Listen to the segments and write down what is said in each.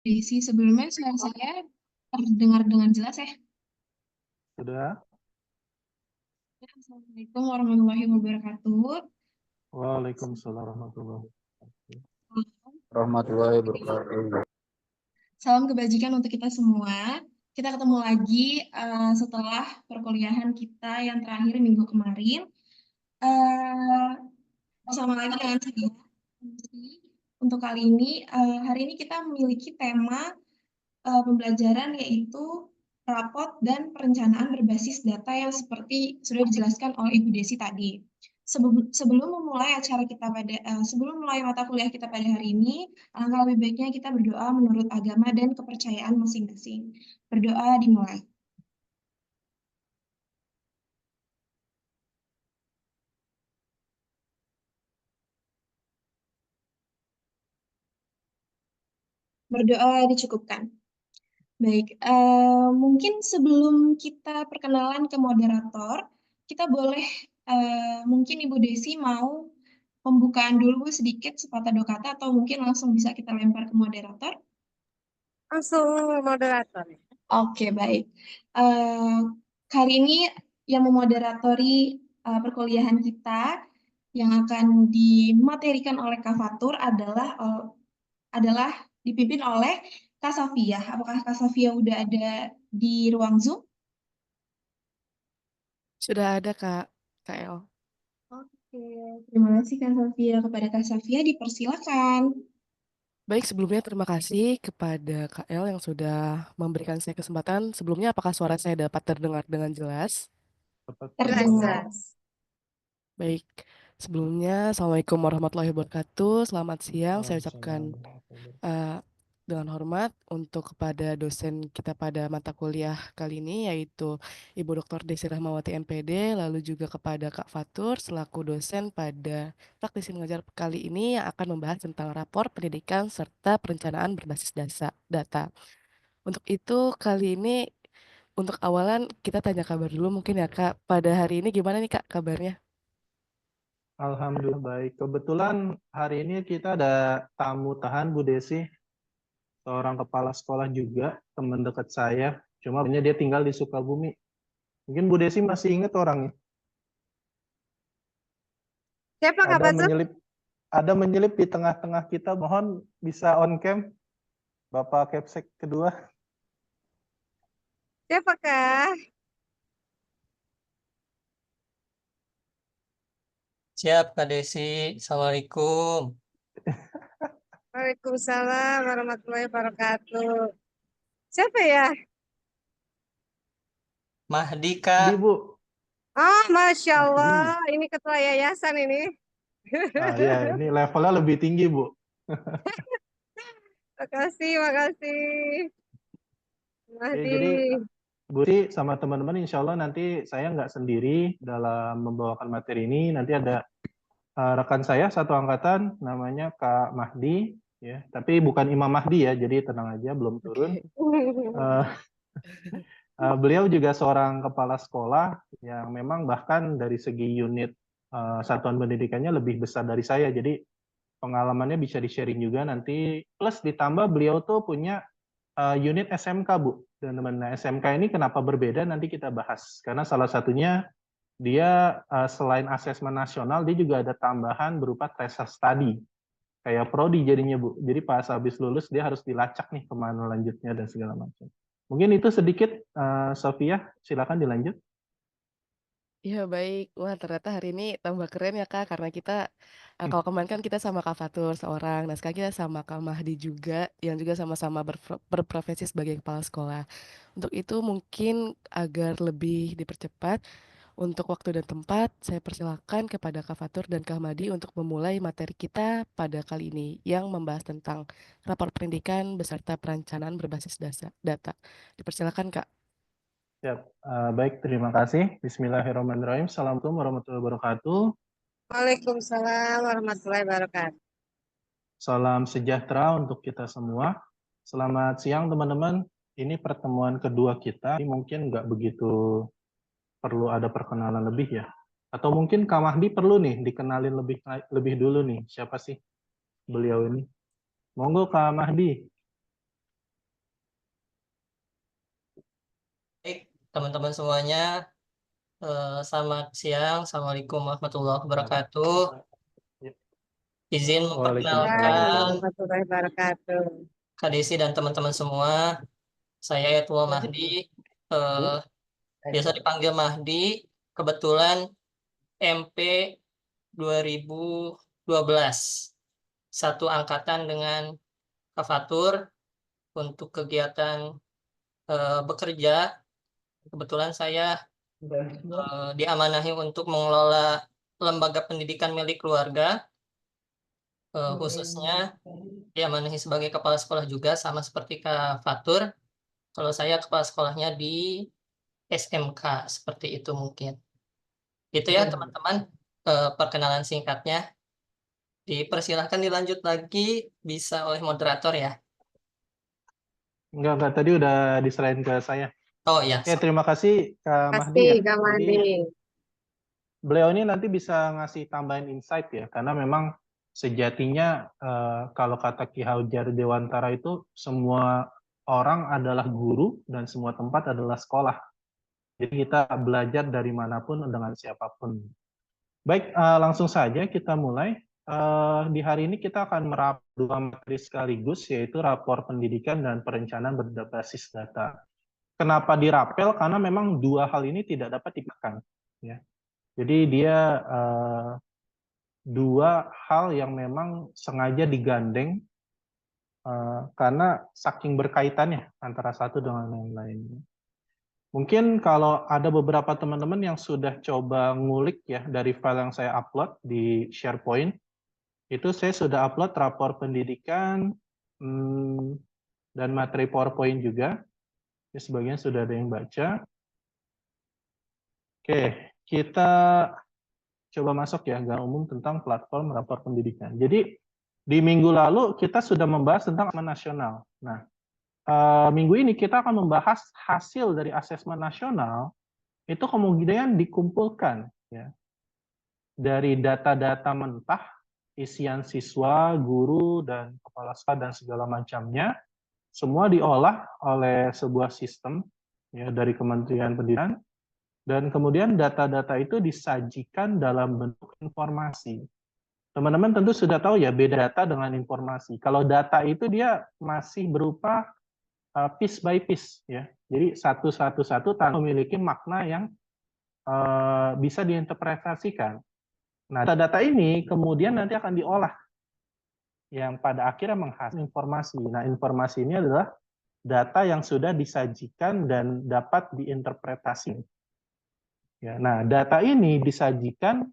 Desi, sebelumnya suara saya terdengar dengan jelas ya? Sudah. Assalamualaikum warahmatullahi wabarakatuh. Waalaikumsalam warahmatullahi wabarakatuh. Warahmatullahi wabarakatuh. Salam kebajikan untuk kita semua. Kita ketemu lagi setelah perkuliahan kita yang terakhir minggu kemarin. Eh, Bersama lagi dengan saya. Untuk kali ini, hari ini kita memiliki tema pembelajaran yaitu rapot dan perencanaan berbasis data yang seperti sudah dijelaskan oleh Ibu Desi tadi. Sebelum memulai acara kita sebelum mulai mata kuliah kita pada hari ini, alangkah lebih baiknya kita berdoa menurut agama dan kepercayaan masing-masing. Berdoa dimulai. Berdoa dicukupkan. Baik, mungkin sebelum kita perkenalan ke moderator, kita boleh mungkin Ibu Desi mau pembukaan dulu sedikit sepatah dua kata atau mungkin langsung bisa kita lempar ke moderator. Langsung moderator. Oke, baik. Eh, Kali ini yang memoderatori perkuliahan kita yang akan dimaterikan oleh Kak Fatur adalah dipimpin oleh Kak Safia. Apakah Kak Safia udah ada di ruang Zoom? Sudah ada Kak El. Oke, terima kasih Kak Safia. Kepada Kak Safia dipersilakan. Baik, sebelumnya terima kasih kepada Kak El yang sudah memberikan saya kesempatan. Sebelumnya, apakah suara saya dapat terdengar dengan jelas? Terdengar. Baik, sebelumnya Assalamualaikum warahmatullahi wabarakatuh. Selamat siang, saya ucapkan uh, dengan hormat untuk kepada dosen kita pada mata kuliah kali ini, yaitu Ibu Dr. Desi Rahmawati MPD, lalu juga kepada Kak Fatur selaku dosen pada praktisi mengajar kali ini yang akan membahas tentang rapor pendidikan serta perencanaan berbasis data. Untuk itu kali ini untuk awalan kita tanya kabar dulu mungkin ya Kak. Pada hari ini gimana nih Kak kabarnya? Alhamdulillah baik. Kebetulan hari ini kita ada tamu tahan Bu Desi, seorang kepala sekolah juga, teman dekat saya. Cuma dia tinggal di Sukabumi. Mungkin Bu Desi masih ingat orangnya. Siapa Kak Ada Fatur? menyelip, ada menyelip di tengah-tengah kita. Mohon bisa on cam, Bapak Kepsek kedua. Siapa Kak? Siap, Kak Desi. Assalamualaikum. Waalaikumsalam warahmatullahi wabarakatuh. Siapa ya? Mahdi, Di Kak. Bu. Oh, Masya Mahdi. Allah. Ini ketua yayasan ini. Ah ya, ini levelnya lebih tinggi Bu. Makasih, makasih. Oke, Mahdi. jadi Budi sama teman-teman insya Allah nanti saya nggak sendiri dalam membawakan materi ini. Nanti ada rekan saya satu angkatan namanya Kak Mahdi, ya. Tapi bukan Imam Mahdi ya, jadi tenang aja belum turun. Eh, Beliau juga seorang kepala sekolah yang memang bahkan dari segi unit satuan pendidikannya lebih besar dari saya. Jadi pengalamannya bisa di-sharing juga nanti. Plus ditambah beliau tuh punya unit SMK, Bu. Dan teman SMK ini kenapa berbeda nanti kita bahas. Karena salah satunya dia selain asesmen nasional, dia juga ada tambahan berupa TESA study. Kayak prodi jadinya, Bu. Jadi pas habis lulus dia harus dilacak nih kemana lanjutnya dan segala macam. Mungkin itu sedikit, Sofia, silakan dilanjut. Ya baik, wah ternyata hari ini tambah keren ya Kak, karena kita, kalau kemarin kan kita sama Kak Fatur seorang, nah sekarang kita sama Kak Mahdi juga, yang juga sama-sama berprofesi sebagai kepala sekolah. Untuk itu mungkin agar lebih dipercepat, untuk waktu dan tempat, saya persilakan kepada Kak Fatur dan Kak Mahdi untuk memulai materi kita pada kali ini, yang membahas tentang rapor pendidikan beserta perencanaan berbasis data. Dipersilakan Kak. Siap. Baik, terima kasih. Bismillahirrahmanirrahim. Assalamualaikum warahmatullahi wabarakatuh. Waalaikumsalam warahmatullahi wabarakatuh. Salam sejahtera untuk kita semua. Selamat siang teman-teman. Ini pertemuan kedua kita. Ini mungkin nggak begitu perlu ada perkenalan lebih ya. Atau mungkin Kak Mahdi perlu nih dikenalin lebih dulu nih. Siapa sih beliau ini? Monggo Kak Mahdi. teman-teman semuanya. Selamat siang. Assalamualaikum warahmatullahi wabarakatuh. Izin Ya, memperkenalkan warahmatullahi wabarakatuh. Kak Desi dan teman-teman semua. Saya Ayatullah Mahdi. Eh, biasa dipanggil Mahdi. Kebetulan MP 2012. Satu angkatan dengan Kak Fatur untuk kegiatan bekerja. Kebetulan saya diamanahi untuk mengelola lembaga pendidikan milik keluarga, khususnya diamanahi sebagai kepala sekolah juga, sama seperti Kak Fatur. Kalau saya kepala sekolahnya di SMK, seperti itu mungkin. Itu ya teman-teman, perkenalan singkatnya. Dipersilahkan dilanjut lagi, bisa oleh moderator ya. Enggak, tadi udah diserahin ke saya. Oh ya, Oke, terima kasih Kak Mahdi Kasih ya. Kak Jadi Mahdi. beliau ini nanti bisa ngasih tambahin insight ya, karena memang sejatinya kalau kata Ki Hajar Dewantara itu semua orang adalah guru dan semua tempat adalah sekolah. Jadi kita belajar dari manapun dengan siapapun. Baik, langsung saja kita mulai. Di hari ini kita akan merapel 2 materi sekaligus, yaitu rapor pendidikan dan perencanaan berbasis data. Kenapa dirapel? Karena memang 2 hal ini tidak dapat dipisahkan. Ya. Jadi dia 2 hal yang memang sengaja digandeng karena saking berkaitannya antara satu dengan yang lain. Mungkin kalau ada beberapa teman-teman yang sudah coba ngulik ya dari file yang saya upload di SharePoint, itu saya sudah upload rapor pendidikan dan materi PowerPoint juga. Ya, sebagian sudah ada yang baca. Oke, kita coba masuk ya, nggak umum tentang platform rapor pendidikan. Jadi di minggu lalu kita sudah membahas tentang asesmen nasional. Nah, minggu ini kita akan membahas hasil dari asesmen nasional itu kemudian dikumpulkan ya dari data-data mentah, isian siswa, guru, dan kepala sekolah dan segala macamnya, semua diolah oleh sebuah sistem ya dari Kementerian Pendidikan, dan kemudian data-data itu disajikan dalam bentuk informasi. Teman-teman tentu sudah tahu ya beda data dengan informasi. Kalau data itu dia masih berupa piece by piece ya. Jadi satu tanpa memiliki makna yang bisa diinterpretasikan. Nah, data ini kemudian nanti akan diolah yang pada akhirnya menghasilkan informasi. Nah, informasi ini adalah data yang sudah disajikan dan dapat diinterpretasi. Ya, nah, data ini disajikan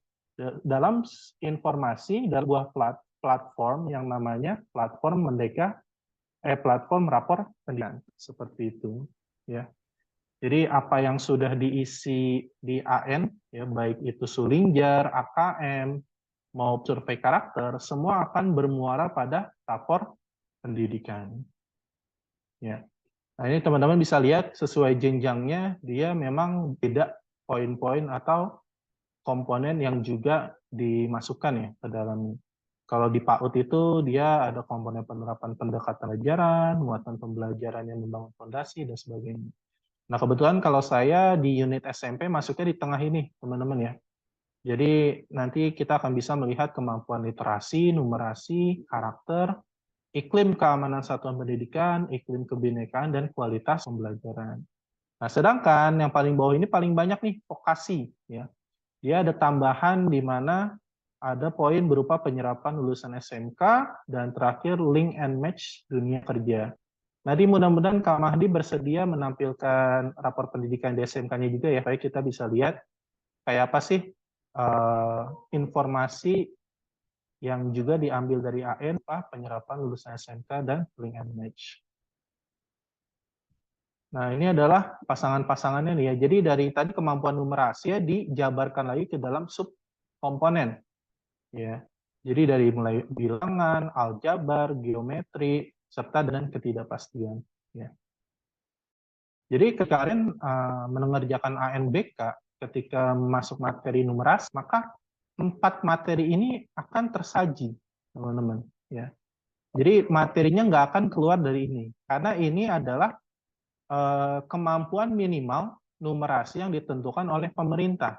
dalam informasi dalam sebuah platform yang namanya platform platform rapor pendidikan, seperti itu. Ya. Jadi apa yang sudah diisi di AN, ya baik itu Sulingjar, AKM, mau survei karakter, semua akan bermuara pada rapor pendidikan. Ya. Nah, ini teman-teman bisa lihat sesuai jenjangnya, dia memang beda poin-poin atau komponen yang juga dimasukkan ya ke dalam. Kalau di PAUD itu dia ada komponen penerapan pendekatan pelajaran, muatan pembelajaran yang membangun fondasi, dan sebagainya. Nah, kebetulan kalau saya di unit SMP masuknya di tengah ini, teman-teman ya. Jadi nanti kita akan bisa melihat kemampuan literasi, numerasi, karakter, iklim keamanan satuan pendidikan, iklim kebinekaan, dan kualitas pembelajaran. Nah, sedangkan yang paling bawah ini paling banyak nih, vokasi. Ya. Dia ada tambahan di mana ada poin berupa penyerapan lulusan SMK, dan terakhir link and match dunia kerja. Nanti mudah-mudahan Kak Mahdi bersedia menampilkan rapor pendidikan di SMK-nya juga ya, supaya kita bisa lihat kayak apa sih informasi yang juga diambil dari AN, penyerapan lulusan SMK, dan link and match. Nah, ini adalah pasangan-pasangannya nih ya. Jadi dari tadi kemampuan numerasi ya dijabarkan lagi ke dalam sub komponen. Ya. Jadi dari mulai bilangan, aljabar, geometri, serta dengan ketidakpastian. Ya. Jadi kemarin mengerjakan ANBK ketika masuk materi numerasi, maka 4 materi ini akan tersaji, teman-teman. Ya. Jadi materinya nggak akan keluar dari ini, karena ini adalah kemampuan minimal numerasi yang ditentukan oleh pemerintah,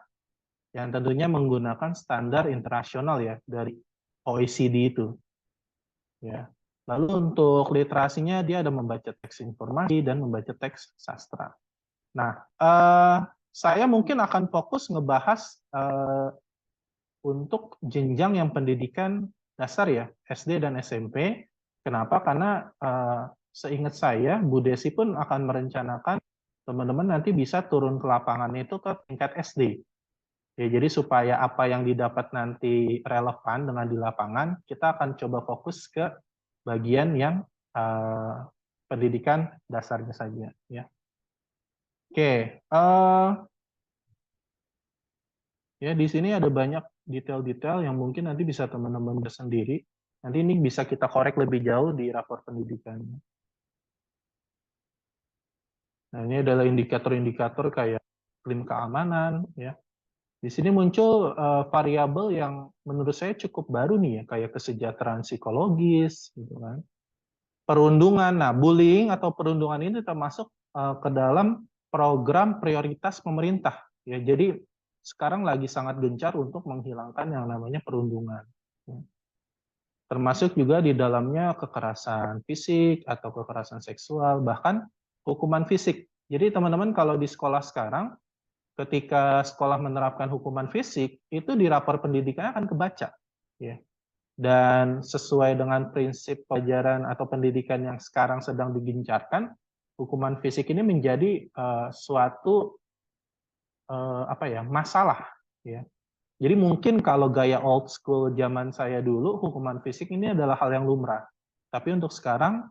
yang tentunya menggunakan standar internasional ya dari OECD itu. Ya. Lalu untuk literasinya dia ada membaca teks informasi dan membaca teks sastra. Nah, saya mungkin akan fokus ngebahas untuk jenjang yang pendidikan dasar ya, SD dan SMP. Kenapa? Karena seingat saya, Bu Desi pun akan merencanakan teman-teman nanti bisa turun ke lapangan itu ke tingkat SD. Ya, jadi supaya apa yang didapat nanti relevan dengan di lapangan, kita akan coba fokus ke bagian yang pendidikan dasarnya saja. Ya. Oke, ya di sini ada banyak detail-detail yang mungkin nanti bisa teman-teman sendiri. Nanti ini bisa kita korek lebih jauh di rapor pendidikannya. Nah, ini adalah indikator-indikator kayak iklim keamanan, ya. Di sini muncul variabel yang menurut saya cukup baru nih ya, kayak kesejahteraan psikologis, gitu kan. Perundungan. Nah, bullying atau perundungan ini termasuk ke dalam program prioritas pemerintah. Ya, jadi sekarang lagi sangat gencar untuk menghilangkan yang namanya perundungan. Termasuk juga di dalamnya kekerasan fisik atau kekerasan seksual, bahkan hukuman fisik. Jadi teman-teman kalau di sekolah sekarang, ketika sekolah menerapkan hukuman fisik, itu di rapor pendidikannya akan kebaca. Ya. Dan sesuai dengan prinsip pelajaran atau pendidikan yang sekarang sedang digencarkan, hukuman fisik ini menjadi suatu masalah. Ya. Jadi mungkin kalau gaya old school zaman saya dulu, hukuman fisik ini adalah hal yang lumrah. Tapi untuk sekarang,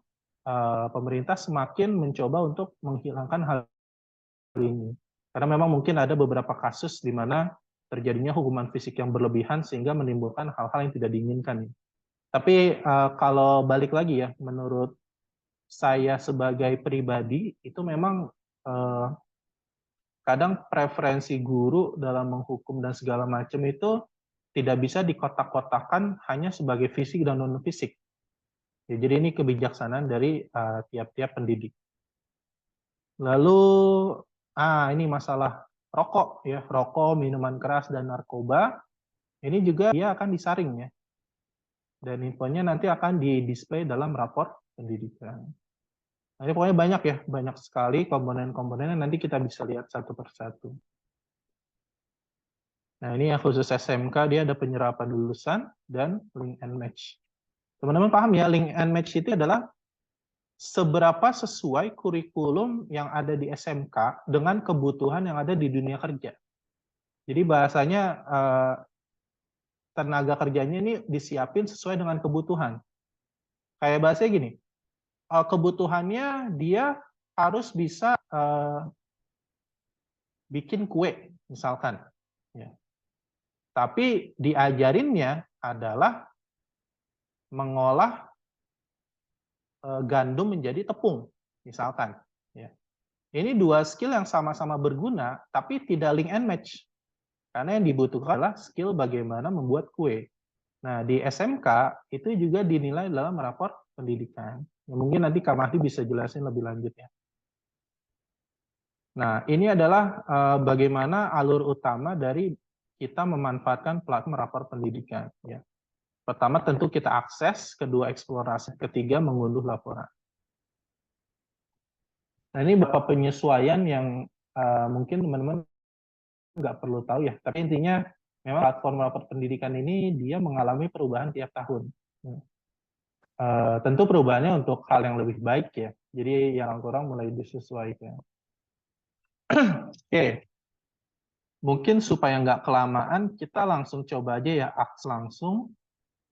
pemerintah semakin mencoba untuk menghilangkan hal ini. Karena memang mungkin ada beberapa kasus di mana terjadinya hukuman fisik yang berlebihan sehingga menimbulkan hal-hal yang tidak diinginkan. Tapi kalau balik lagi ya, menurut saya sebagai pribadi, itu memang kadang preferensi guru dalam menghukum dan segala macam itu tidak bisa dikotak-kotakan hanya sebagai fisik dan non-fisik. Ya, jadi ini kebijaksanaan dari tiap-tiap pendidik. Lalu, ini masalah rokok ya, rokok, minuman keras dan narkoba. Ini juga dia akan disaring ya. Dan infonya nanti akan di-display dalam rapor pendidikan. Nah, ini pokoknya banyak ya, banyak sekali komponen-komponennya, nanti kita bisa lihat satu persatu. Nah, ini yang khusus SMK, dia ada penyerapan lulusan dan link and match. Teman-teman paham ya, link and match itu adalah seberapa sesuai kurikulum yang ada di SMK dengan kebutuhan yang ada di dunia kerja. Jadi bahasanya tenaga kerjanya ini disiapin sesuai dengan kebutuhan. Kayak bahasanya gini, kebutuhannya dia harus bisa bikin kue, misalkan. Ya. Tapi diajarinnya adalah mengolah gandum menjadi tepung, misalkan. Ya. Ini dua skill yang sama-sama berguna, tapi tidak link and match. Karena yang dibutuhkan adalah skill bagaimana membuat kue. Nah, di SMK itu juga dinilai dalam rapor pendidikan. Ya, mungkin nanti Kak Mahdi bisa jelasin lebih lanjut ya. Nah, ini adalah bagaimana alur utama dari kita memanfaatkan platform rapor pendidikan. Ya. Pertama tentu kita akses, kedua eksplorasi, ketiga mengunduh laporan. Nah, ini beberapa penyesuaian yang mungkin teman-teman nggak perlu tahu ya, tapi intinya memang platform rapor pendidikan ini dia mengalami perubahan tiap tahun. Tentu perubahannya untuk hal yang lebih baik ya, jadi yang kurang mulai disesuaikan. Oke, mungkin supaya nggak kelamaan, kita langsung coba aja ya, aks langsung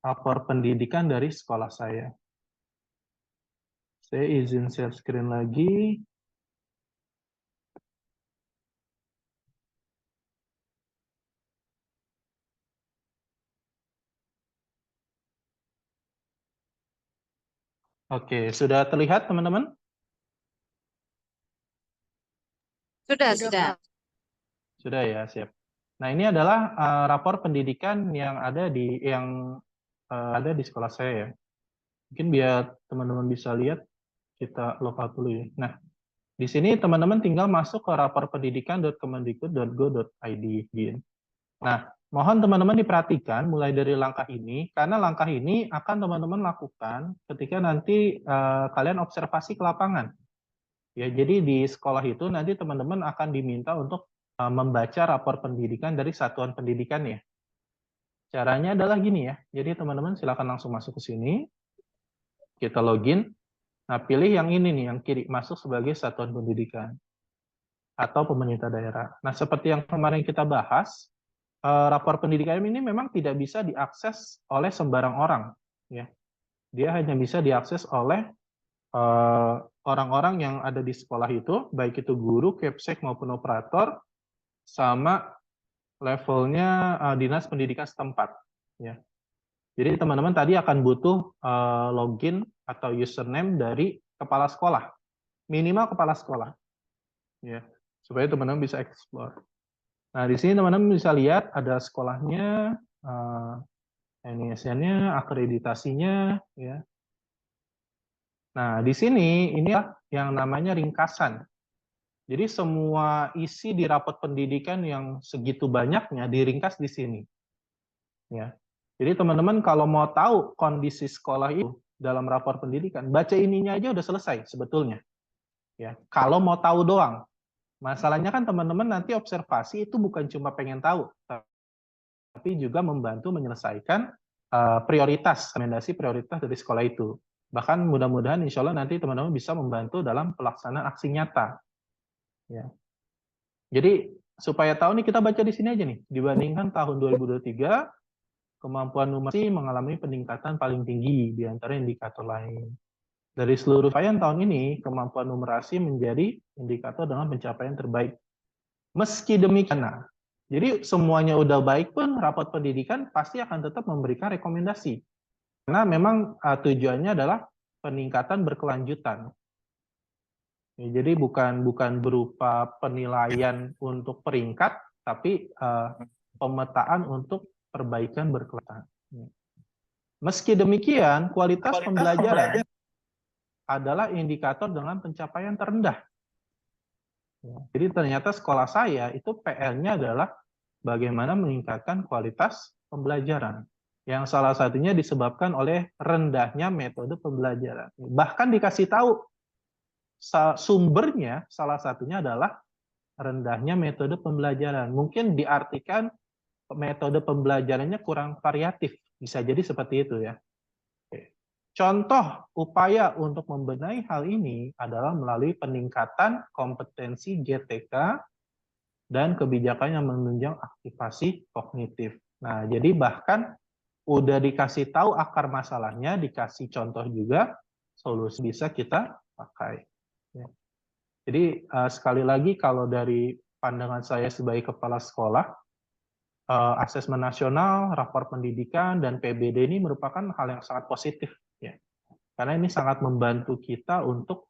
rapor pendidikan dari sekolah saya. Saya izin share screen lagi. Oke, sudah terlihat teman-teman? Sudah. Sudah ya, siap. Nah, ini adalah rapor pendidikan yang ada di sekolah saya ya. Mungkin biar teman-teman bisa lihat, kita log out dulu ya. Nah, Di sini teman-teman tinggal masuk ke raporpendidikan.kemendikbud.go.id. Nah, mohon teman-teman diperhatikan mulai dari langkah ini, karena langkah ini akan teman-teman lakukan ketika nanti kalian observasi ke lapangan. Ya, jadi di sekolah itu nanti teman-teman akan diminta untuk membaca rapor pendidikan dari satuan pendidikan ya. Caranya adalah gini ya. Jadi teman-teman silakan langsung masuk ke sini. Kita login. Nah, pilih yang ini nih, yang kiri, masuk sebagai satuan pendidikan atau pemerintah daerah. Nah, seperti yang kemarin kita bahas, rapor pendidikan ini memang tidak bisa diakses oleh sembarang orang, ya. Dia hanya bisa diakses oleh orang-orang yang ada di sekolah itu, baik itu guru, kepsek maupun operator, sama levelnya dinas pendidikan setempat, ya. Jadi teman-teman tadi akan butuh login atau username dari kepala sekolah, minimal kepala sekolah, ya, supaya teman-teman bisa explore. Nah, di sini teman-teman bisa lihat ada sekolahnya, NISN-nya, akreditasinya, ya. Nah, di sini inilah yang namanya ringkasan. Jadi semua isi di rapot pendidikan yang segitu banyaknya diringkas di sini, ya. Jadi teman-teman kalau mau tahu kondisi sekolah itu dalam rapor pendidikan, baca ininya aja udah selesai sebetulnya. Ya, kalau mau tahu doang. Masalahnya kan teman-teman nanti observasi itu bukan cuma pengen tahu, tapi juga membantu menyelesaikan prioritas, rekomendasi prioritas dari sekolah itu. Bahkan mudah-mudahan insya Allah nanti teman-teman bisa membantu dalam pelaksanaan aksi nyata. Ya. Jadi supaya tahu nih kita baca di sini aja nih, dibandingkan tahun 2023, kemampuan numerasi mengalami peningkatan paling tinggi di antara indikator lain. Dari seluruh capaian tahun ini, kemampuan numerasi menjadi indikator dengan pencapaian terbaik. Meski demikian, jadi semuanya udah baik pun, rapot pendidikan pasti akan tetap memberikan rekomendasi. Karena memang tujuannya adalah peningkatan berkelanjutan. Ya, jadi bukan berupa penilaian untuk peringkat, tapi pemetaan untuk perbaikan berkelanjutan. Meski demikian, kualitas pembelajaran adalah indikator dengan pencapaian terendah. Jadi ternyata sekolah saya itu PR-nya adalah bagaimana meningkatkan kualitas pembelajaran. Yang salah satunya disebabkan oleh rendahnya metode pembelajaran. Bahkan dikasih tahu sumbernya salah satunya adalah rendahnya metode pembelajaran. Mungkin diartikan metode pembelajarannya kurang variatif. Bisa jadi seperti itu ya. Contoh upaya untuk membenahi hal ini adalah melalui peningkatan kompetensi GTK dan kebijakan yang menunjang aktivasi kognitif. Nah, jadi bahkan udah dikasih tahu akar masalahnya, dikasih contoh juga, solusi bisa kita pakai. Ya. Jadi sekali lagi kalau dari pandangan saya sebagai kepala sekolah, asesmen nasional, rapor pendidikan, dan PBD ini merupakan hal yang sangat positif. Ya. Karena ini sangat membantu kita untuk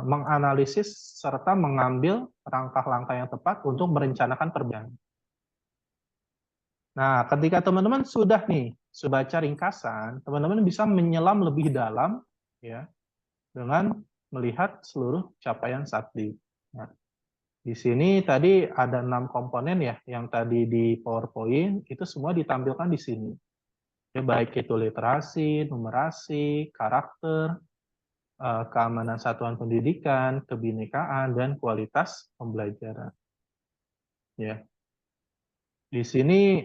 menganalisis serta mengambil langkah-langkah yang tepat untuk merencanakan perbaikan. Nah, ketika teman-teman sudah baca ringkasan, teman-teman bisa menyelam lebih dalam ya dengan melihat seluruh capaian Satdi. Nah, di sini tadi ada 6 komponen ya yang tadi di PowerPoint, itu semua ditampilkan di sini. Ya, baik itu literasi, numerasi, karakter, keamanan satuan pendidikan, kebinekaan, dan kualitas pembelajaran. Ya. Di sini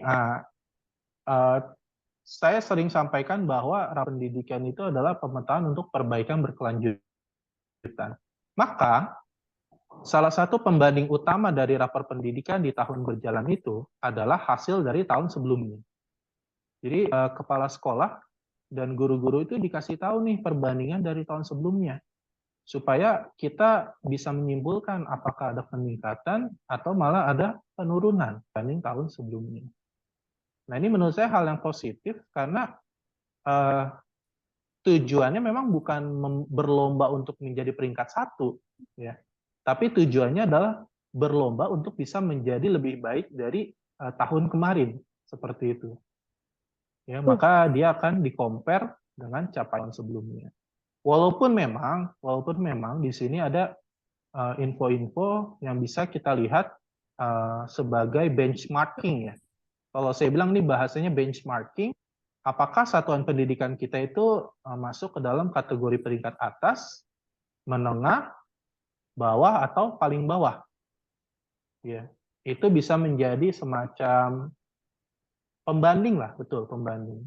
saya sering sampaikan bahwa rapor pendidikan itu adalah pemetaan untuk perbaikan berkelanjutan. Maka salah satu pembanding utama dari rapor pendidikan di tahun berjalan itu adalah hasil dari tahun sebelumnya. Jadi kepala sekolah dan guru-guru itu dikasih tahu nih perbandingan dari tahun sebelumnya, supaya kita bisa menyimpulkan apakah ada peningkatan atau malah ada penurunan dibanding tahun sebelumnya. Nah, ini menurut saya hal yang positif karena tujuannya memang bukan berlomba untuk menjadi peringkat 1, ya, tapi tujuannya adalah berlomba untuk bisa menjadi lebih baik dari tahun kemarin, seperti itu. Ya, maka dia akan di-compare dengan capaian sebelumnya. Walaupun memang di sini ada info-info yang bisa kita lihat sebagai benchmarking ya. Kalau saya bilang ini bahasanya benchmarking, apakah satuan pendidikan kita itu masuk ke dalam kategori peringkat atas, menengah, bawah, atau paling bawah. Ya, itu bisa menjadi semacam pembanding lah, betul, pembanding.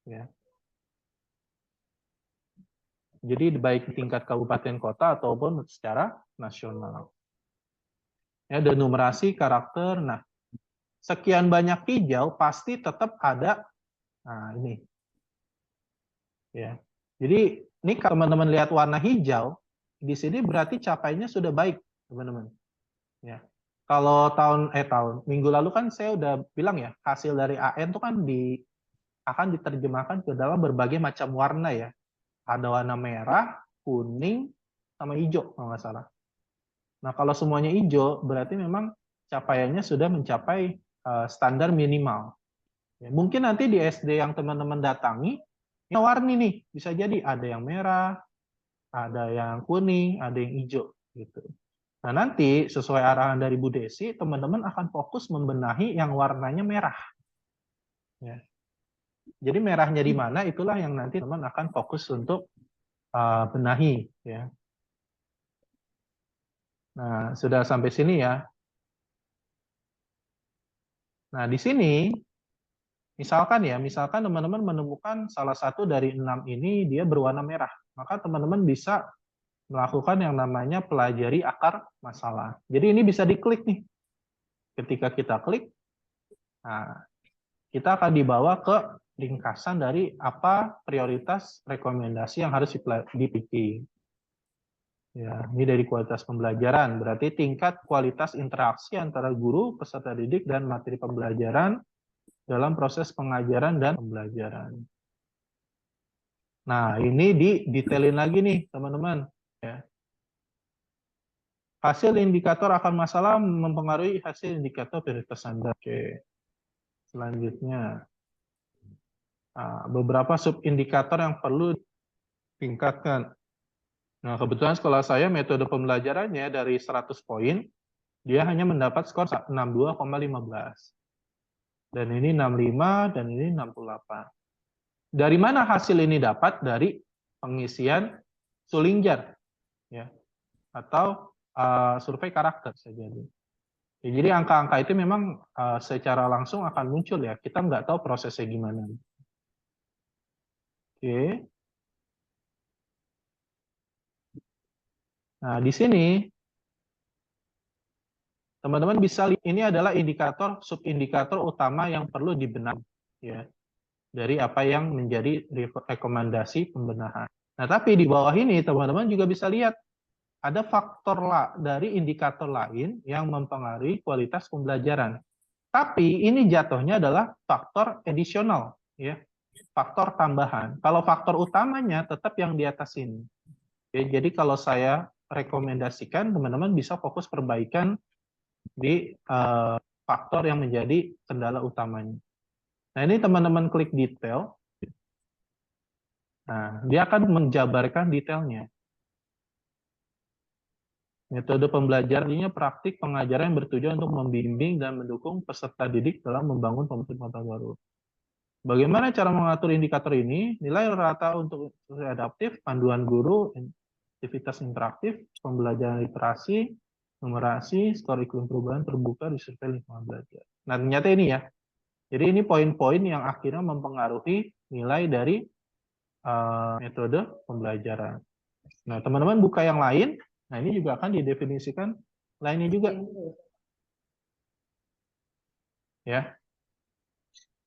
Ya. Jadi baik di tingkat kabupaten kota ataupun secara nasional. Ya, dan numerasi karakter. Nah, sekian banyak hijau pasti tetap ada. Nah, ini. Ya. Jadi ini kalau teman-teman lihat warna hijau di sini berarti capaiannya sudah baik, teman-teman. Ya. Kalau minggu lalu kan saya udah bilang ya, hasil dari AN itu kan akan diterjemahkan ke dalam berbagai macam warna ya. Ada warna merah, kuning, sama hijau kalau nggak salah. Nah, kalau semuanya hijau, berarti memang capaiannya sudah mencapai standar minimal. Ya, mungkin nanti di SD yang teman-teman datangi, warni nih, bisa jadi ada yang merah, ada yang kuning, ada yang hijau. Gitu. Nah, nanti sesuai arahan dari Bu Desi, teman-teman akan fokus membenahi yang warnanya merah. Ya. Jadi merahnya di mana, itulah yang nanti teman akan fokus untuk benahi. Ya. Nah, sudah sampai sini ya. Nah, di sini, misalkan teman-teman menemukan salah satu dari 6 ini dia berwarna merah. Maka teman-teman bisa melakukan yang namanya pelajari akar masalah. Jadi ini bisa diklik nih. Ketika kita klik, nah, kita akan dibawa ke ringkasan dari apa prioritas rekomendasi yang harus dipilih. Ya, ini dari kualitas pembelajaran, berarti tingkat kualitas interaksi antara guru, peserta didik, dan materi pembelajaran dalam proses pengajaran dan pembelajaran. Nah, ini didetailin lagi nih, teman-teman. Ya. Hasil indikator akar masalah mempengaruhi hasil indikator prioritas Anda. Oke. Selanjutnya, beberapa subindikator yang perlu tingkatkan. Nah, kebetulan sekolah saya metode pembelajarannya dari 100 poin, dia hanya mendapat skor 62,15. Dan ini 65, dan ini 68. Dari mana hasil ini dapat? Dari pengisian Sullinger, ya, atau survei karakter saja. Ya, jadi angka-angka itu memang secara langsung akan muncul ya. Kita nggak tahu prosesnya gimana. Oke. Nah, di sini teman-teman bisa lihat ini adalah indikator subindikator utama yang perlu dibenahi ya. Dari apa yang menjadi rekomendasi pembenahan. Nah, tapi di bawah ini teman-teman juga bisa lihat ada faktor dari indikator lain yang mempengaruhi kualitas pembelajaran. Tapi ini jatuhnya adalah faktor additional ya. Faktor tambahan. Kalau faktor utamanya tetap yang di atas ini. Ya, jadi kalau saya rekomendasikan teman-teman bisa fokus perbaikan di faktor yang menjadi kendala utamanya. Nah, ini teman-teman klik detail. Nah, dia akan menjabarkan detailnya. Metode pembelajarannya praktik pengajaran yang bertujuan untuk membimbing dan mendukung peserta didik dalam membangun pemahaman baru. Bagaimana cara mengatur indikator ini? Nilai rata untuk adaptif, panduan guru, aktivitas interaktif, pembelajaran literasi, numerasi, skor iklim perubahan terbuka di survei lingkungan belajar. Nah, ternyata ini ya. Jadi ini poin-poin yang akhirnya mempengaruhi nilai dari metode pembelajaran. Nah, teman-teman buka yang lain. Nah, ini juga akan didefinisikan lainnya juga. Ya.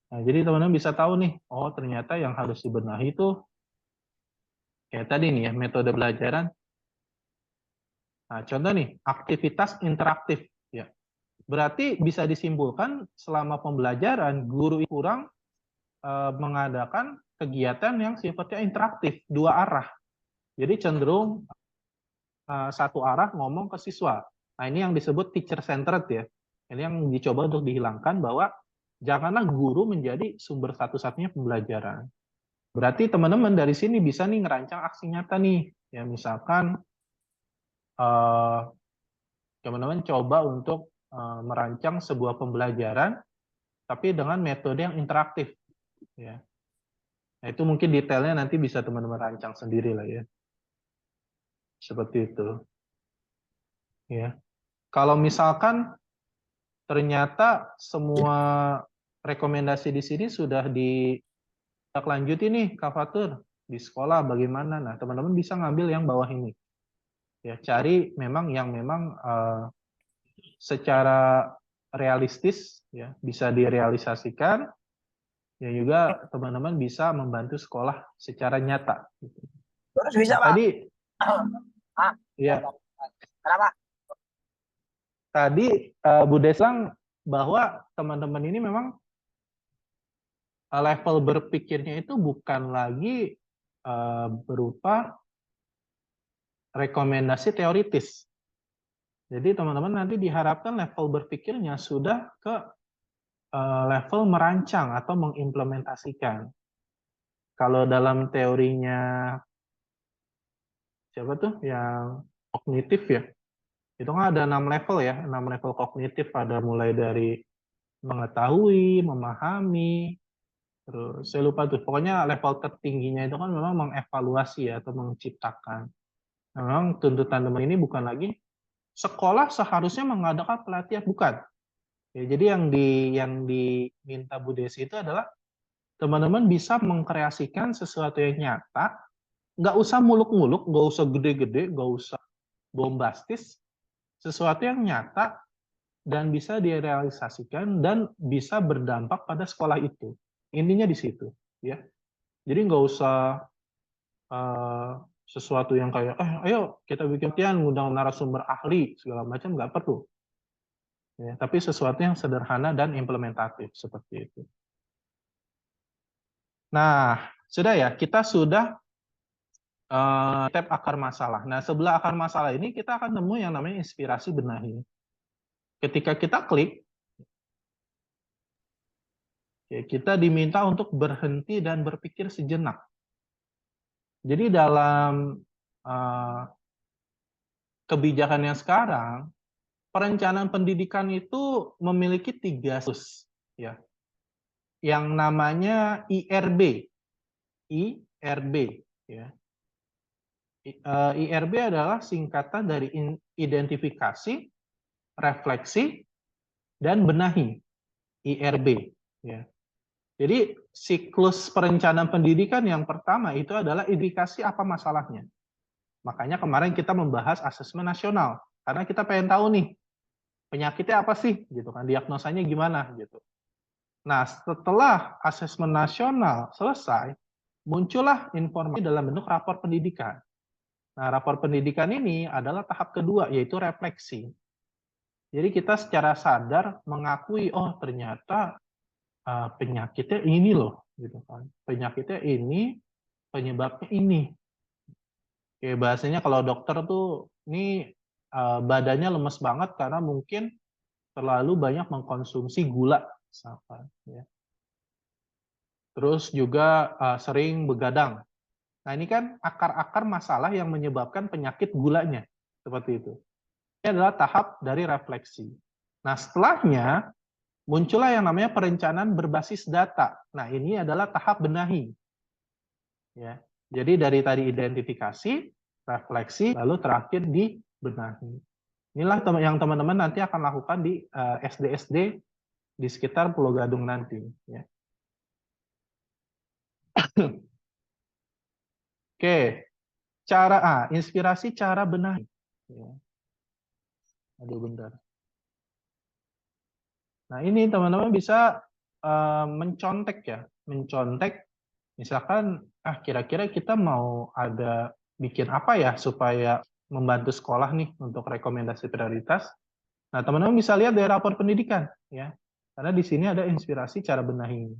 Nah, jadi teman-teman bisa tahu nih, oh ternyata yang harus dibenahi itu kayak tadi nih ya, metode pembelajaran. Nah, contoh nih, aktivitas interaktif. Ya. Berarti bisa disimpulkan selama pembelajaran, guru kurang mengadakan kegiatan yang sifatnya interaktif, dua arah. Jadi cenderung satu arah ngomong ke siswa. Nah, ini yang disebut teacher centered ya. Ini yang dicoba untuk dihilangkan bahwa janganlah guru menjadi sumber satu-satunya pembelajaran. Berarti teman-teman dari sini bisa nih ngerancang aksi nyata nih. Ya, misalkan teman-teman coba untuk merancang sebuah pembelajaran tapi dengan metode yang interaktif. Ya. Nah, itu mungkin detailnya nanti bisa teman-teman rancang sendiri lah ya. Seperti itu. Ya. Kalau misalkan ternyata semua rekomendasi di sini sudah ditindaklanjuti nih, Kak Fatur, di sekolah bagaimana? Nah, teman-teman bisa ngambil yang bawah ini. Ya, cari memang yang memang secara realistis ya, bisa direalisasikan. Ya juga teman-teman bisa membantu sekolah secara nyata. Bisa, Nah, Pak. ya, Kenapa? tadi Bu Deslang bahwa teman-teman ini memang level berpikirnya itu bukan lagi berupa rekomendasi teoritis. Jadi teman-teman nanti diharapkan level berpikirnya sudah ke level merancang atau mengimplementasikan. Kalau dalam teorinya siapa tuh yang kognitif ya, itu kan ada 6 level ya, 6 level kognitif, ada mulai dari mengetahui, memahami, terus saya lupa tuh, pokoknya level tertingginya itu kan memang mengevaluasi ya, atau menciptakan. Nah, memang tuntutan teman ini bukan lagi sekolah seharusnya mengadakan pelatihan, bukan. Ya, jadi yang diminta Bu Desi itu adalah teman-teman bisa mengkreasikan sesuatu yang nyata, nggak usah muluk-muluk, nggak usah gede-gede, nggak usah bombastis, sesuatu yang nyata dan bisa direalisasikan dan bisa berdampak pada sekolah itu. Intinya di situ, ya. Jadi nggak usah sesuatu yang kayak, ayo kita bikin pelatihan, ngundang narasumber ahli segala macam, nggak perlu. Ya, tapi sesuatu yang sederhana dan implementatif seperti itu. Nah, sudah ya, kita sudah tab akar masalah. Nah, sebelah akar masalah ini kita akan nemu yang namanya inspirasi benahi. Ketika kita klik, ya, kita diminta untuk berhenti dan berpikir sejenak. Jadi dalam kebijakan yang sekarang, perencanaan pendidikan itu memiliki 3 siklus, ya, yang namanya IRB. IRB, ya. IRB adalah singkatan dari identifikasi, refleksi, dan benahi. IRB, ya. Jadi siklus perencanaan pendidikan yang pertama itu adalah indikasi apa masalahnya. Makanya kemarin kita membahas asesmen nasional karena kita pengen tahu nih penyakitnya apa sih, gitu kan, diagnosanya gimana, gitu. Nah, setelah asesmen nasional selesai, muncullah informasi dalam bentuk rapor pendidikan. Nah, rapor pendidikan ini adalah tahap kedua, yaitu refleksi. Jadi kita secara sadar mengakui, oh ternyata penyakitnya ini loh, gitu kan. Penyakitnya ini, penyebabnya ini. Kayak bahasanya kalau dokter tuh, ini badannya lemes banget karena mungkin terlalu banyak mengkonsumsi gula, misalkan. Ya. Terus juga sering begadang. Nah, ini kan akar-akar masalah yang menyebabkan penyakit gulanya. Seperti itu. Ini adalah tahap dari refleksi. Nah, setelahnya muncullah yang namanya perencanaan berbasis data. Nah, ini adalah tahap benahi. Ya. Jadi dari tadi identifikasi, refleksi, lalu terakhir di benahi. Inilah yang teman-teman nanti akan lakukan di SD-SD di sekitar Pulau Gadung nanti. Ya. Oke, inspirasi cara benahi. Ya. Aduh, bentar. Nah, ini teman-teman bisa mencontek ya, mencontek. Misalkan, kira-kira kita mau ada bikin apa ya supaya membantu sekolah nih untuk rekomendasi prioritas. Nah, teman-teman bisa lihat dari rapor pendidikan ya, karena di sini ada inspirasi cara benahi.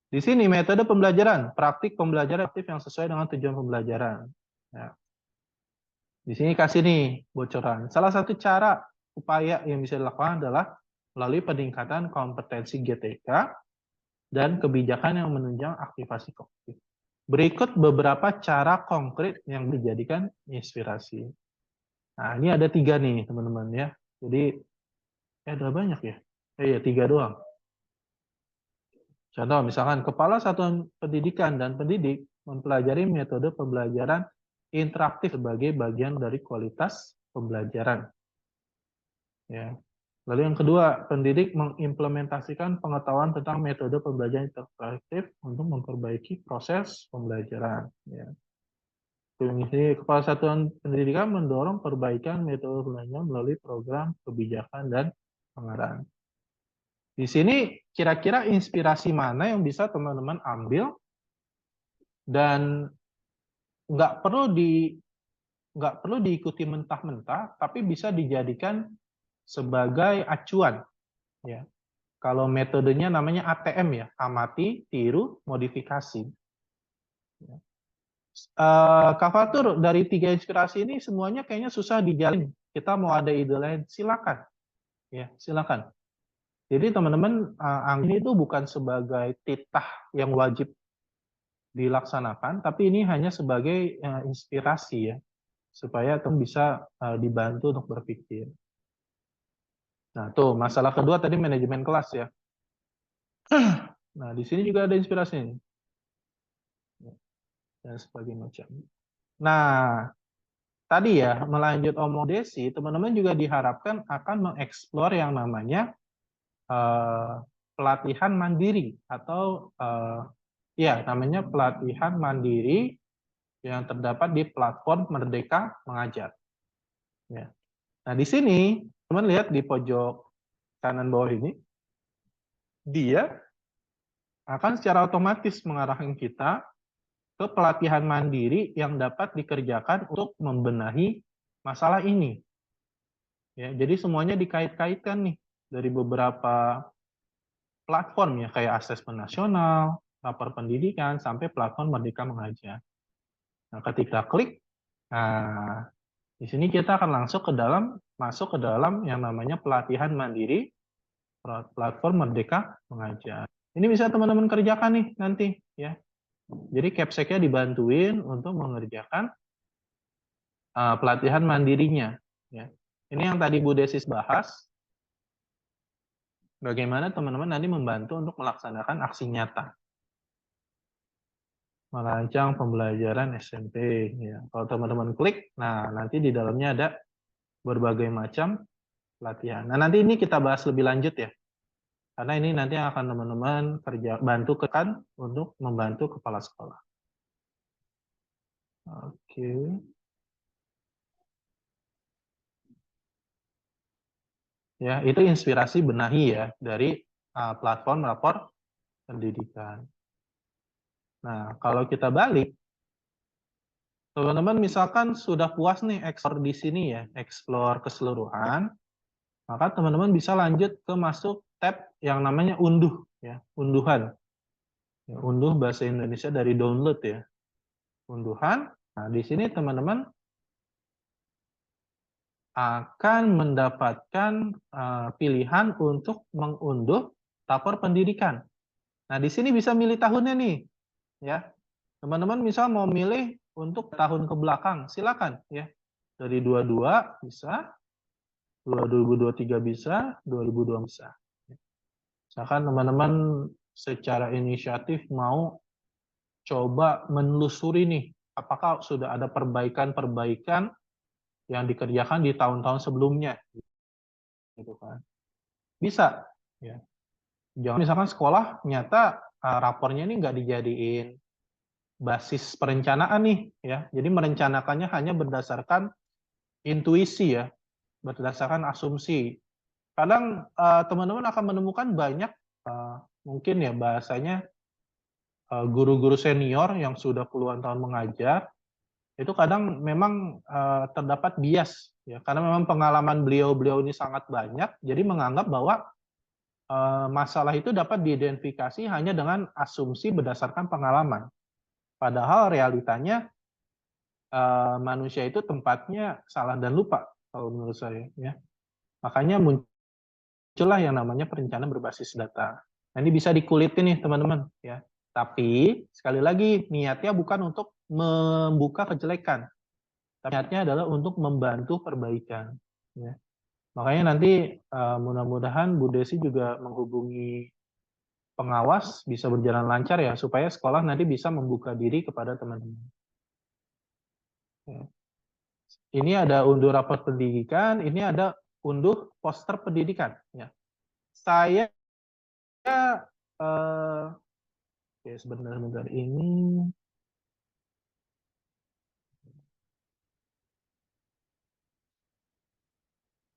Di sini metode pembelajaran, praktik pembelajaran aktif yang sesuai dengan tujuan pembelajaran. Ya. Di sini kasih nih bocoran. Salah satu cara upaya yang bisa dilakukan adalah melalui peningkatan kompetensi GTK dan kebijakan yang menunjang aktivasi kognitif. Berikut beberapa cara konkret yang dijadikan inspirasi. Nah, ini ada 3 nih, teman-teman ya. Jadi, ada banyak ya? Iya, 3 doang. Contoh, misalkan Kepala Satuan Pendidikan dan pendidik mempelajari metode pembelajaran interaktif sebagai bagian dari kualitas pembelajaran. Ya. Lalu yang kedua, pendidik mengimplementasikan pengetahuan tentang metode pembelajaran interaktif untuk memperbaiki proses pembelajaran. Ya. Kepala Satuan Pendidikan mendorong perbaikan metode pembelajaran melalui program kebijakan dan pengarahan. Di sini kira-kira inspirasi mana yang bisa teman-teman ambil dan nggak perlu diikuti mentah-mentah, tapi bisa dijadikan sebagai acuan. Ya. Kalau metodenya namanya ATM ya, amati, tiru, modifikasi. Ya. Kak Fatur, dari 3 inspirasi ini semuanya kayaknya susah dijalin. Kita mau ada ide lain, silakan. Ya, silakan. Jadi teman-teman, ini itu bukan sebagai titah yang wajib dilaksanakan, tapi ini hanya sebagai inspirasi ya, supaya teman bisa dibantu untuk berpikir. Nah, tuh masalah kedua tadi manajemen kelas ya. Nah, di sini juga ada inspirasi dan sebagainya macam. Nah, tadi ya melanjut omong Desi, teman-teman juga diharapkan akan mengeksplor yang namanya pelatihan mandiri atau ya namanya pelatihan mandiri yang terdapat di platform Merdeka Mengajar. Ya. Nah, di sini teman lihat di pojok kanan bawah ini, dia akan secara otomatis mengarahkan kita ke pelatihan mandiri yang dapat dikerjakan untuk membenahi masalah ini. Ya, jadi semuanya dikait-kaitkan nih dari beberapa platform ya, kayak asesmen nasional, rapor pendidikan, sampai platform Merdeka Mengajar. Nah, ketika klik, nah di sini kita akan masuk ke dalam yang namanya pelatihan mandiri platform Merdeka Mengajar. Ini bisa teman-teman kerjakan nih nanti ya. Jadi Capsec-nya dibantuin untuk mengerjakan pelatihan mandirinya. Ya. Ini yang tadi Bu Desis bahas. Bagaimana teman-teman nanti membantu untuk melaksanakan aksi nyata. Merancang pembelajaran SMP. Ya. Kalau teman-teman klik, nah nanti di dalamnya ada berbagai macam pelatihan. Nah nanti ini kita bahas lebih lanjut ya. Karena ini nanti akan teman-teman bantu untuk membantu kepala sekolah. Oke. Ya, itu inspirasi benahi ya dari platform rapor pendidikan. Nah, kalau kita balik, teman-teman misalkan sudah puas nih explore di sini ya, explore keseluruhan, maka teman-teman bisa lanjut ke masuk tab yang namanya unduh ya, unduhan. Ya, unduh bahasa Indonesia dari download ya. Unduhan. Nah, di sini teman-teman akan mendapatkan pilihan untuk mengunduh rapor pendidikan. Nah, di sini bisa milih tahunnya nih. Ya. Teman-teman misal mau milih untuk tahun ke belakang, silakan ya. Dari 22 bisa, 2023 bisa, 2002 bisa. Misalkan teman-teman secara inisiatif mau coba menelusuri nih, apakah sudah ada perbaikan-perbaikan yang dikerjakan di tahun-tahun sebelumnya, gitu kan? Bisa, ya. Jangan misalkan sekolah nyata rapornya ini nggak dijadiin basis perencanaan nih, ya. Jadi merencanakannya hanya berdasarkan intuisi ya, berdasarkan asumsi. Kadang teman-teman akan menemukan banyak mungkin ya bahasanya guru-guru senior yang sudah puluhan tahun mengajar. Itu kadang memang terdapat bias ya, karena memang pengalaman beliau-beliau ini sangat banyak, jadi menganggap bahwa masalah itu dapat diidentifikasi hanya dengan asumsi berdasarkan pengalaman. Padahal realitanya manusia itu tempatnya salah dan lupa kalau menurut saya ya. Makanya muncul muncullah yang namanya perencanaan berbasis data. Nah, ini bisa dikulitin nih teman-teman ya. Tapi sekali lagi niatnya bukan untuk membuka kejelekan. Niatnya adalah untuk membantu perbaikan. Ya. Makanya nanti mudah-mudahan Bu Desi juga menghubungi pengawas bisa berjalan lancar ya supaya sekolah nanti bisa membuka diri kepada teman-teman. Ya. Ini ada unduh rapor pendidikan, ini ada unduh poster pendidikan. Ya. Saya oke, sebentar ini.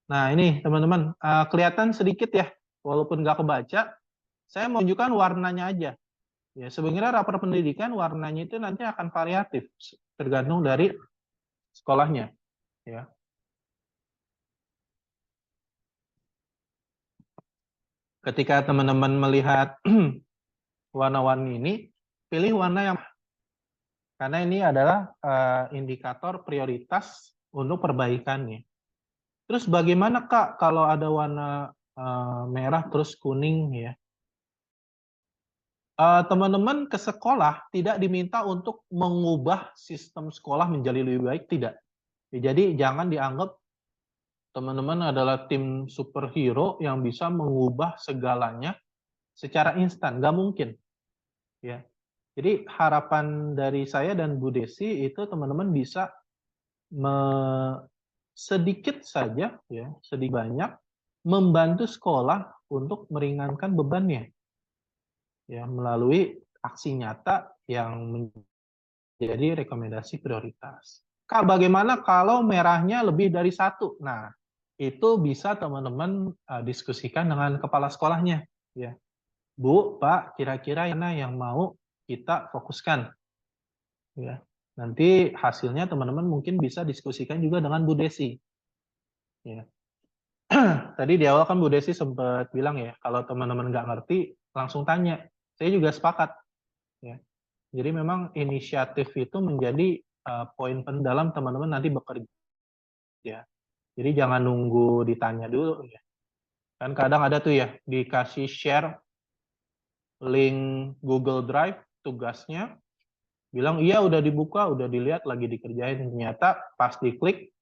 Nah ini teman-teman, kelihatan sedikit ya, walaupun nggak kebaca, saya mau tunjukkan warnanya aja. Ya, sebenarnya rapor pendidikan warnanya itu nanti akan variatif, tergantung dari sekolahnya. Ya. Ketika teman-teman melihat warna-warni ini, pilih warna yang karena ini adalah indikator prioritas untuk perbaikannya. Terus bagaimana Kak kalau ada warna merah terus kuning ya? Teman-teman ke sekolah tidak diminta untuk mengubah sistem sekolah menjadi lebih baik, tidak. Jadi jangan dianggap teman-teman adalah tim superhero yang bisa mengubah segalanya secara instan, nggak mungkin. Ya. Jadi harapan dari saya dan Bu Desi itu teman-teman bisa sedikit saja, ya, sedikit banyak membantu sekolah untuk meringankan bebannya, ya, melalui aksi nyata yang menjadi rekomendasi prioritas. Kak, bagaimana kalau merahnya lebih dari satu? Nah, itu bisa teman-teman diskusikan dengan kepala sekolahnya, ya. Bu, Pak, kira-kira mana yang mau kita fokuskan? Ya. Nanti hasilnya teman-teman mungkin bisa diskusikan juga dengan Bu Desi. Ya. Tadi di awal kan Bu Desi sempat bilang ya, kalau teman-teman nggak ngerti, langsung tanya. Saya juga sepakat. Ya. Jadi memang inisiatif itu menjadi poin penting dalam teman-teman nanti bekerja. Ya. Jadi jangan nunggu ditanya dulu. Ya. Kan kadang ada tuh ya, dikasih share link Google Drive tugasnya, bilang iya udah dibuka, udah dilihat, lagi dikerjain. Ternyata pas diklik,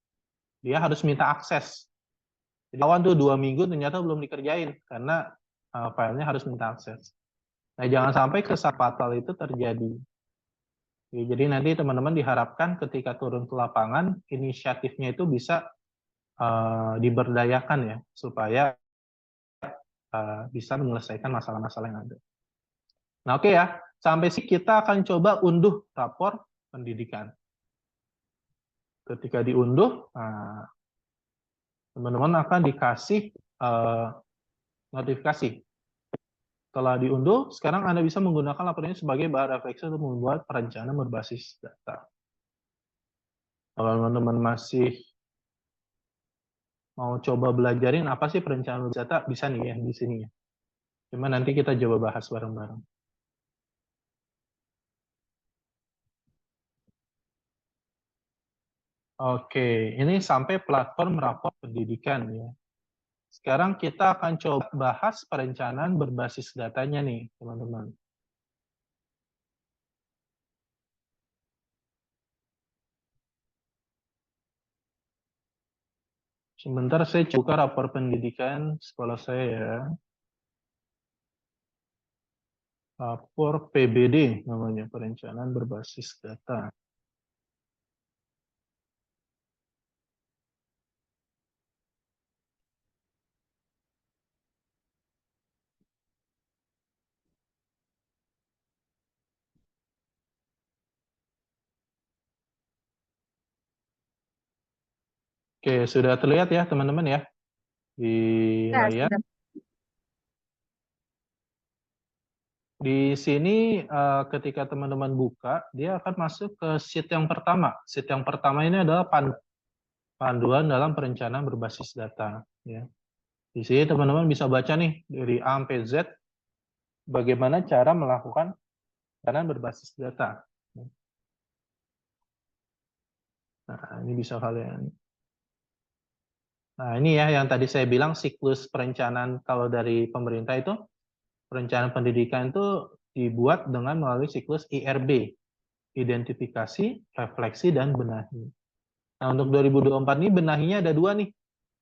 dia harus minta akses. Jadi awan tuh 2 minggu ternyata belum dikerjain, karena filenya harus minta akses. Nah jangan sampai kesalahan fatal itu terjadi. Jadi nanti teman-teman diharapkan ketika turun ke lapangan, inisiatifnya itu bisa diberdayakan ya, supaya bisa menyelesaikan masalah-masalah yang ada. Nah oke ya, sampai sini kita akan coba unduh rapor pendidikan. Ketika diunduh, teman-teman akan dikasih notifikasi. Setelah diunduh, sekarang Anda bisa menggunakan laporan ini sebagai bahan refleksi untuk membuat perencanaan berbasis data. Kalau teman-teman masih mau coba belajarin apa sih perencanaan berbasis data, bisa nih ya di sini ya. Cuma nanti kita coba bahas bareng-bareng. Oke, ini sampai platform rapor pendidikan ya. Sekarang kita akan coba bahas perencanaan berbasis datanya nih, teman-teman. Sebentar saya buka rapor pendidikan sekolah saya ya. Rapor PBD namanya, perencanaan berbasis data. Oke, sudah terlihat ya teman-teman ya di layar. Di sini ketika teman-teman buka, dia akan masuk ke sheet yang pertama. Sheet yang pertama ini adalah panduan dalam perencanaan berbasis data. Ya. Di sini teman-teman bisa baca nih dari A sampai Z bagaimana cara melakukan perencanaan berbasis data. Nah, ini bisa kalian Nah, ini ya yang tadi saya bilang siklus perencanaan kalau dari pemerintah itu, perencanaan pendidikan itu dibuat dengan melalui siklus IRB, identifikasi, refleksi, dan benahi. Nah, untuk 2024 ini benahinya ada dua nih,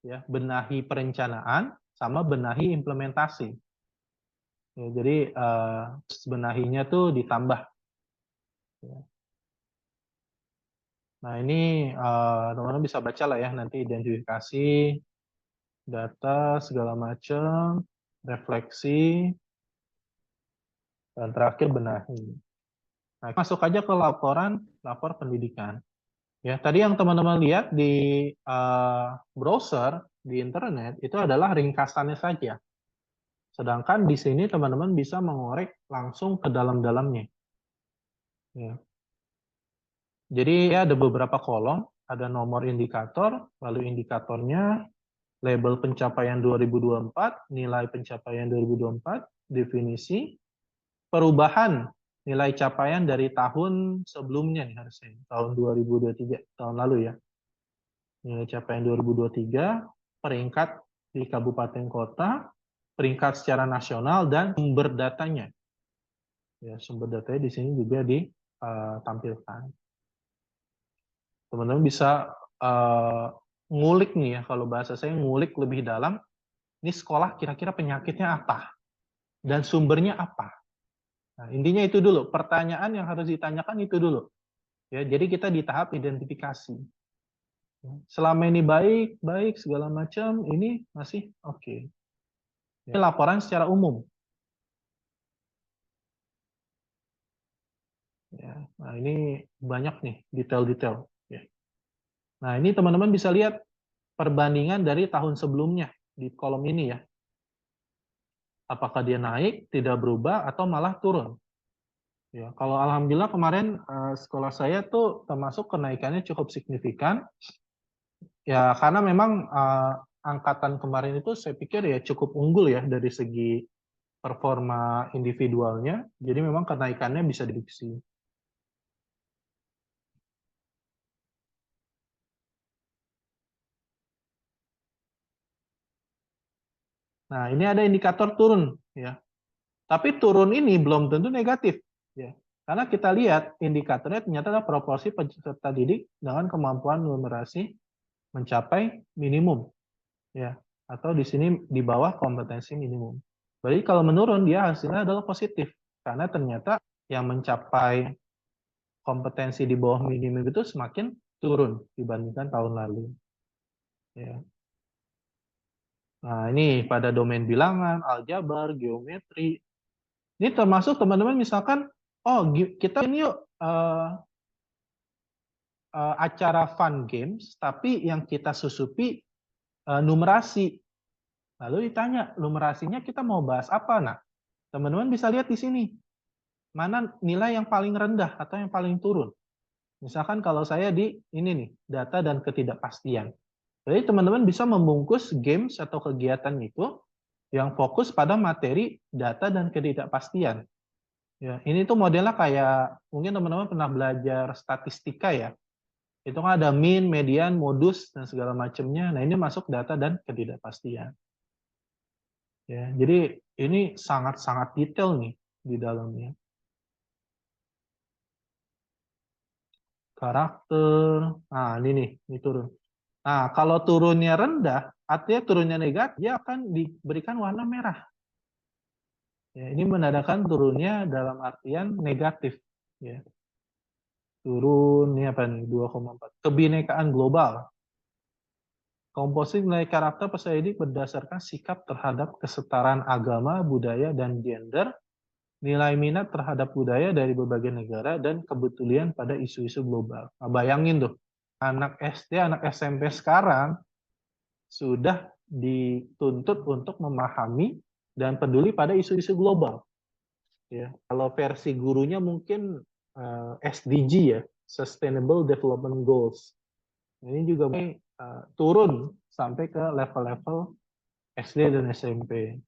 ya, benahi perencanaan sama benahi implementasi. Ya, jadi benahinya tuh ditambah. Ya. Nah, ini teman-teman bisa baca lah ya, nanti identifikasi, data, segala macam, refleksi, dan terakhir benahi. Nah, masuk aja ke lapor pendidikan. Ya, tadi yang teman-teman lihat di browser, di internet, itu adalah ringkasannya saja. Sedangkan di sini teman-teman bisa mengorek langsung ke dalam-dalamnya. Ya. Jadi ya ada beberapa kolom, ada nomor indikator, lalu indikatornya, label pencapaian 2024, nilai pencapaian 2024, definisi, perubahan nilai capaian dari tahun sebelumnya nih harusnya, tahun 2023, tahun lalu ya. Nilai capaian 2023, peringkat di kabupaten kota, peringkat secara nasional, dan sumber datanya. Ya, sumber datanya di sini juga ditampilkan. Teman-teman bisa ngulik nih ya, kalau bahasa saya ngulik lebih dalam, ini sekolah kira-kira penyakitnya apa? Dan sumbernya apa? Nah, intinya itu dulu, pertanyaan yang harus ditanyakan itu dulu. Ya, jadi kita di tahap identifikasi. Selama ini baik segala macam, ini masih oke. Ini laporan secara umum. Ya, nah ini banyak nih detail-detail. Ya. Nah ini teman-teman bisa lihat perbandingan dari tahun sebelumnya di kolom ini ya. Apakah dia naik, tidak berubah, atau malah turun. Ya, kalau alhamdulillah kemarin sekolah saya tuh termasuk kenaikannya cukup signifikan. Ya karena memang angkatan kemarin itu saya pikir ya cukup unggul ya dari segi performa individualnya. Jadi memang kenaikannya bisa diprediksi. Nah, ini ada indikator turun ya. Tapi turun ini belum tentu negatif ya. Karena kita lihat indikatornya ternyata adalah proporsi peserta didik dengan kemampuan numerasi mencapai minimum ya, atau di sini di bawah kompetensi minimum. Jadi kalau menurun dia hasilnya adalah positif karena ternyata yang mencapai kompetensi di bawah minimum itu semakin turun dibandingkan tahun lalu. Ya. Nah, ini pada domain bilangan, aljabar, geometri. Ini termasuk teman-teman misalkan, oh kita ini yuk acara fun games, tapi yang kita susupi numerasi. Lalu ditanya, numerasinya kita mau bahas apa? Nah, teman-teman bisa lihat di sini, mana nilai yang paling rendah atau yang paling turun. Misalkan kalau saya di ini nih, data dan ketidakpastian. Jadi teman-teman bisa membungkus games atau kegiatan itu yang fokus pada materi data dan ketidakpastian. Ya, ini tuh modelnya kayak mungkin teman-teman pernah belajar statistika ya. Itu kan ada mean, median, modus dan segala macamnya. Nah, ini masuk data dan ketidakpastian. Ya, jadi ini sangat-sangat detail nih di dalamnya. Karakter. Nah, ini nih, ini turun. Nah, kalau turunnya rendah, artinya turunnya negatif, dia akan diberikan warna merah. Ya, ini menandakan turunnya dalam artian negatif. Ya. Turun, ini apa nih, 2,4. Kebinekaan global. Komposisi nilai karakter peserta didik berdasarkan sikap terhadap kesetaraan agama, budaya, dan gender, nilai minat terhadap budaya dari berbagai negara, dan kepedulian pada isu-isu global. Nah, bayangin tuh, anak SD, anak SMP sekarang sudah dituntut untuk memahami dan peduli pada isu-isu global. Ya, kalau versi gurunya mungkin SDG ya, Sustainable Development Goals. Ini juga turun sampai ke level-level SD dan SMP.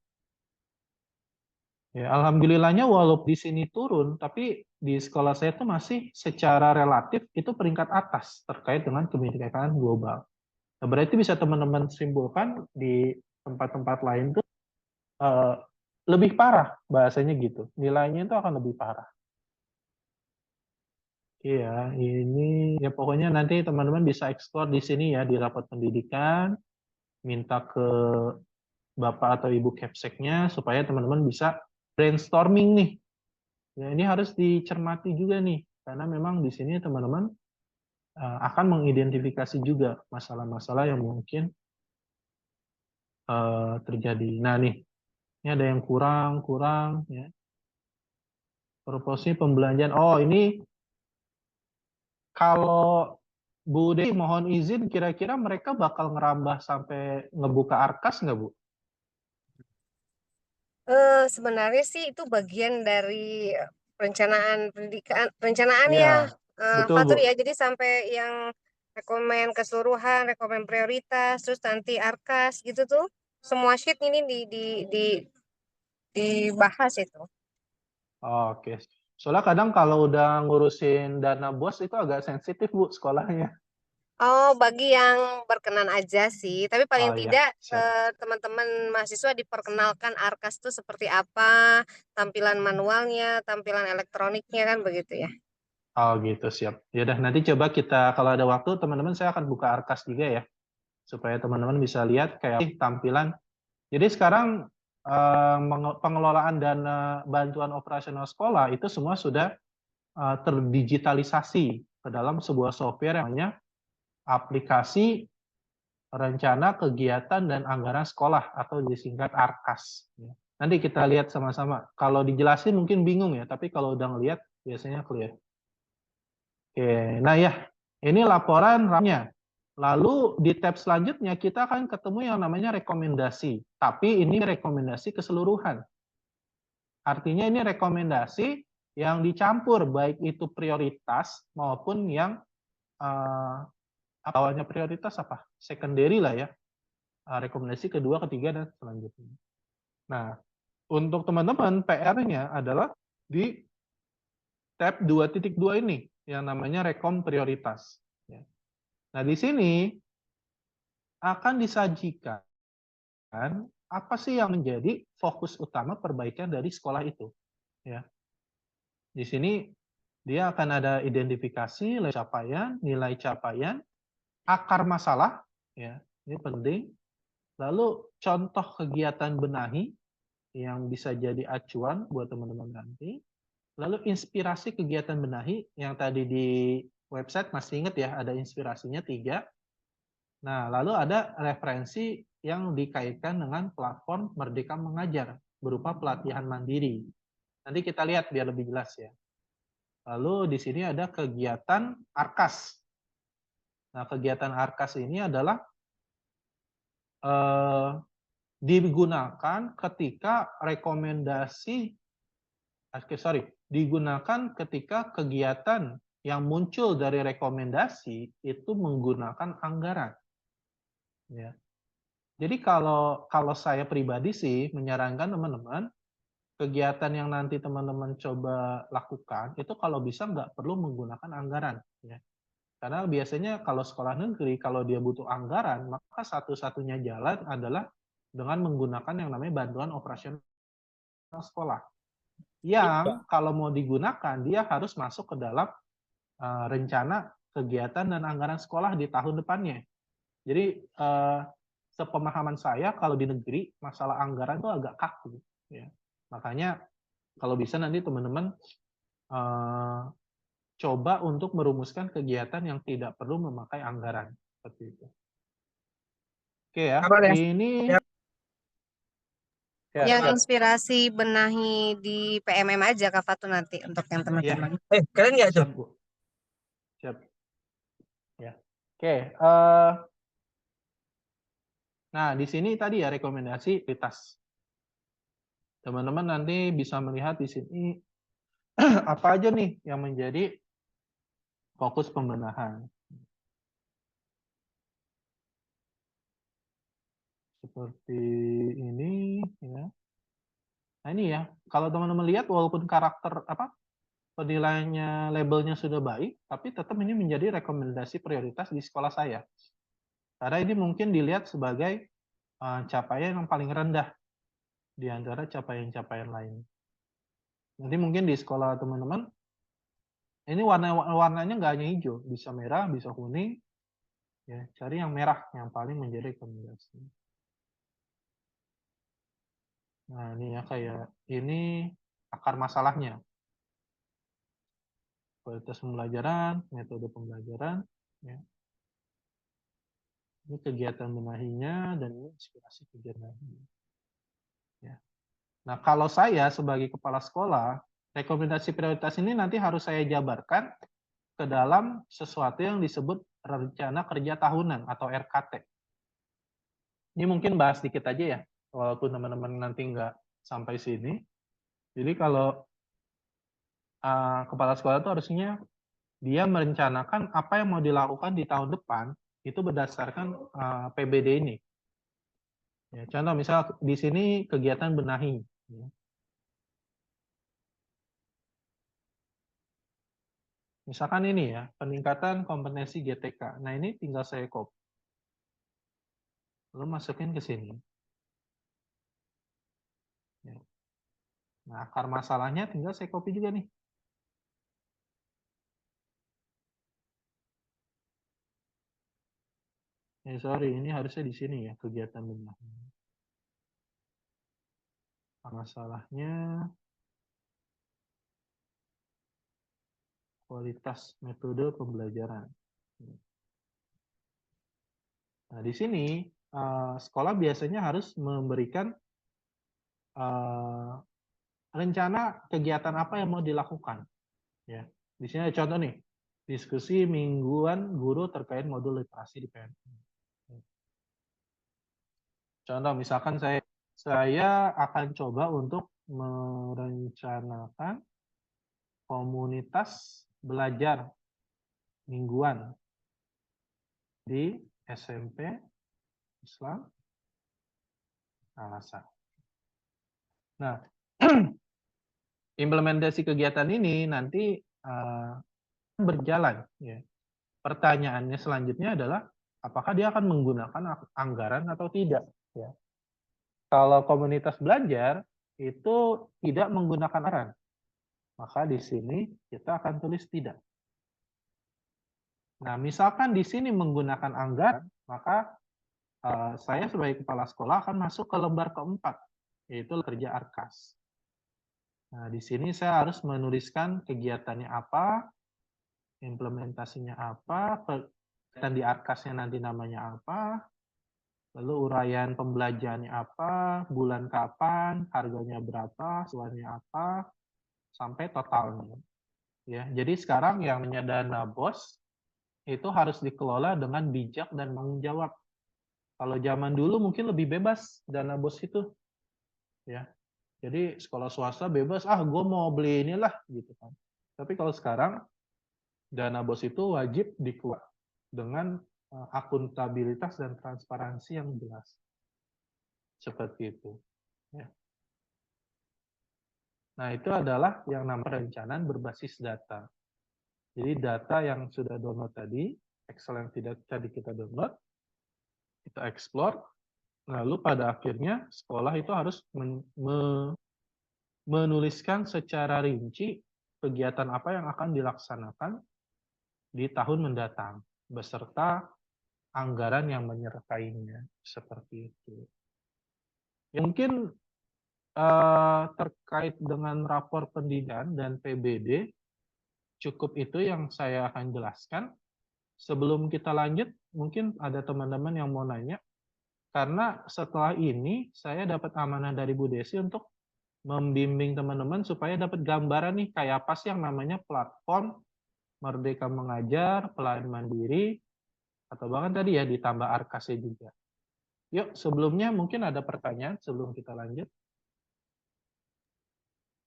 Ya, alhamdulillahnya walaupun di sini turun, tapi di sekolah saya itu masih secara relatif itu peringkat atas terkait dengan kebinekaan global. Nah, berarti bisa teman-teman simpulkan di tempat-tempat lain tuh lebih parah bahasanya gitu. Nilainya itu akan lebih parah. Iya, ini ya pokoknya nanti teman-teman bisa explore di sini ya di rapat pendidikan, minta ke Bapak atau Ibu Kepseknya supaya teman-teman bisa brainstorming nih. Ya, ini harus dicermati juga nih, karena memang di sini teman-teman akan mengidentifikasi juga masalah-masalah yang mungkin terjadi. Nah nih, ini ada yang kurang ya. Proporsi pembelanjaan. Oh ini kalau Bu Desi mohon izin, kira-kira mereka bakal ngerambah sampai ngebuka Arkas nggak Bu? Sebenarnya sih itu bagian dari perencanaan pendidikan, perencanaan Iya, ya, betul Bu. Fatur ya. Jadi sampai yang rekomen keseluruhan, rekomen prioritas, terus nanti Arkas gitu tuh, semua sheet ini dibahas itu. Oke. Soalnya kadang kalau udah ngurusin dana BOS itu agak sensitif Bu sekolahnya. Oh, bagi yang berkenan aja sih. Tapi paling Oh iya, tidak siap. teman-teman mahasiswa diperkenalkan Arkas itu seperti apa, tampilan manualnya, tampilan elektroniknya kan begitu ya. Oh gitu, siap. Ya udah nanti coba kita kalau ada waktu teman-teman saya akan buka Arkas juga ya. Supaya teman-teman bisa lihat kayak tampilan. Jadi sekarang pengelolaan dana bantuan operasional sekolah itu semua sudah terdigitalisasi ke dalam sebuah software yang namanya aplikasi rencana kegiatan dan anggaran sekolah atau disingkat ARKAS. Nanti kita lihat sama-sama. Kalau dijelasin mungkin bingung ya, tapi kalau udah ngelihat biasanya clear. Oke, nah ya, ini laporan RAM-nya. Lalu di tab selanjutnya kita akan ketemu yang namanya rekomendasi. Tapi ini rekomendasi keseluruhan. Artinya ini rekomendasi yang dicampur, baik itu prioritas maupun yang awalnya prioritas apa? Secondary lah ya. Rekomendasi kedua, ketiga, dan selanjutnya. Nah, untuk teman-teman PR-nya adalah di tab 2.2 ini yang namanya rekom prioritas. Nah, di sini akan disajikan apa sih yang menjadi fokus utama perbaikan dari sekolah itu. Ya. Di sini dia akan ada identifikasi nilai capaian, akar masalah, ya ini penting. Lalu contoh kegiatan benahi yang bisa jadi acuan buat teman-teman nanti. Lalu inspirasi kegiatan benahi yang tadi di website masih ingat ya, ada inspirasinya 3. Nah, lalu ada referensi yang dikaitkan dengan platform Merdeka Mengajar berupa pelatihan mandiri. Nanti kita lihat biar lebih jelas ya. Lalu di sini ada kegiatan ARKAS. Nah, kegiatan ARKAS ini adalah digunakan ketika digunakan ketika kegiatan yang muncul dari rekomendasi itu menggunakan anggaran. Ya. Jadi kalau saya pribadi sih menyarankan teman-teman kegiatan yang nanti teman-teman coba lakukan itu kalau bisa nggak perlu menggunakan anggaran. Ya. Karena biasanya kalau sekolah negeri kalau dia butuh anggaran maka satu-satunya jalan adalah dengan menggunakan yang namanya bantuan operasional sekolah. Yang kalau mau digunakan dia harus masuk ke dalam rencana kegiatan dan anggaran sekolah di tahun depannya. Jadi sepemahaman saya kalau di negeri masalah anggaran itu agak kaku. Ya. Makanya kalau bisa nanti teman-teman coba untuk merumuskan kegiatan yang tidak perlu memakai anggaran seperti itu. Oke ya, ini ya, Yang siap. inspirasi benahi di PMM aja Kak Fatu nanti untuk yang teman-teman. Keren nggak itu? Siap, Bu. Siap. Ya. Oke. Nah, di sini tadi ya rekomendasi prioritas. Teman-teman nanti bisa melihat di sini apa aja nih yang menjadi fokus pembenahan. Seperti ini ya. Nah, ini ya. Kalau teman-teman lihat walaupun karakter penilaiannya labelnya sudah baik, tapi tetap ini menjadi rekomendasi prioritas di sekolah saya. Karena ini mungkin dilihat sebagai capaian yang paling rendah di antara capaian-capaian lain. Nanti mungkin di sekolah teman-teman, ini warnanya nggak hanya hijau, bisa merah, bisa kuning. Ya, cari yang merah yang paling menjadi rekomendasi. Nah, ini ya kayak ini akar masalahnya. Kualitas pembelajaran, metode pembelajaran, ya. Ini kegiatan benahinya dan ini inspirasi kegiatan benahinya. Ya. Nah, kalau saya sebagai kepala sekolah, rekomendasi prioritas ini nanti harus saya jabarkan ke dalam sesuatu yang disebut rencana kerja tahunan atau RKT. Ini mungkin bahas dikit aja ya, walaupun teman-teman nanti nggak sampai sini. Jadi kalau kepala sekolah itu harusnya dia merencanakan apa yang mau dilakukan di tahun depan itu berdasarkan PBD ini. Ya, contoh misal di sini kegiatan benahi. Ya. Misalkan ini ya, peningkatan kompetensi GTK. Nah ini tinggal saya copy. Lalu masukin ke sini. Ya. Nah akar masalahnya tinggal saya copy juga nih. Sorry, ini harusnya di sini ya, kegiatan benahi. Masalahnya kualitas metode pembelajaran. Nah, di sini sekolah biasanya harus memberikan rencana kegiatan apa yang mau dilakukan. Ya, di sini ada contoh nih, diskusi mingguan guru terkait modul literasi di PNU. Contoh, misalkan saya akan coba untuk merencanakan komunitas belajar mingguan di SMP Islam Al-Azhar. Nah, implementasi kegiatan ini nanti berjalan. Ya. Pertanyaannya selanjutnya adalah apakah dia akan menggunakan anggaran atau tidak. Ya. Kalau komunitas belajar itu tidak menggunakan anggaran, maka di sini kita akan tulis tidak. Nah, misalkan di sini menggunakan anggaran, maka saya sebagai kepala sekolah akan masuk ke lembar keempat, yaitu kerja ARKAS. Nah, di sini saya harus menuliskan kegiatannya apa, implementasinya apa, kegiatan di ARKASnya nanti namanya apa, lalu uraian pembelajarannya apa, bulan kapan, harganya berapa, suaranya apa, sampai totalnya. Ya, jadi sekarang yang namanya dana BOS itu harus dikelola dengan bijak dan tanggung jawab. Kalau zaman dulu mungkin lebih bebas dana BOS itu. Ya. Jadi sekolah swasta bebas, gue mau beli inilah gitu kan. Tapi kalau sekarang dana BOS itu wajib dikelola dengan akuntabilitas dan transparansi yang jelas. Seperti itu. Ya. Nah, itu adalah yang namanya perencanaan berbasis data. Jadi data yang sudah download tadi, Excel yang tidak tadi kita download, kita explore, lalu pada akhirnya sekolah itu harus menuliskan secara rinci kegiatan apa yang akan dilaksanakan di tahun mendatang, beserta anggaran yang menyertainya, seperti itu. Ya, mungkin terkait dengan rapor pendidikan dan PBD, cukup itu yang saya akan jelaskan. Sebelum kita lanjut, mungkin ada teman-teman yang mau nanya, karena setelah ini saya dapat amanah dari Bu Desi untuk membimbing teman-teman supaya dapat gambaran nih, kayak apa sih yang namanya platform Merdeka Mengajar, Pelayan Mandiri, atau bahkan tadi ya ditambah ARKASnya juga. Yuk, sebelumnya mungkin ada pertanyaan sebelum kita lanjut.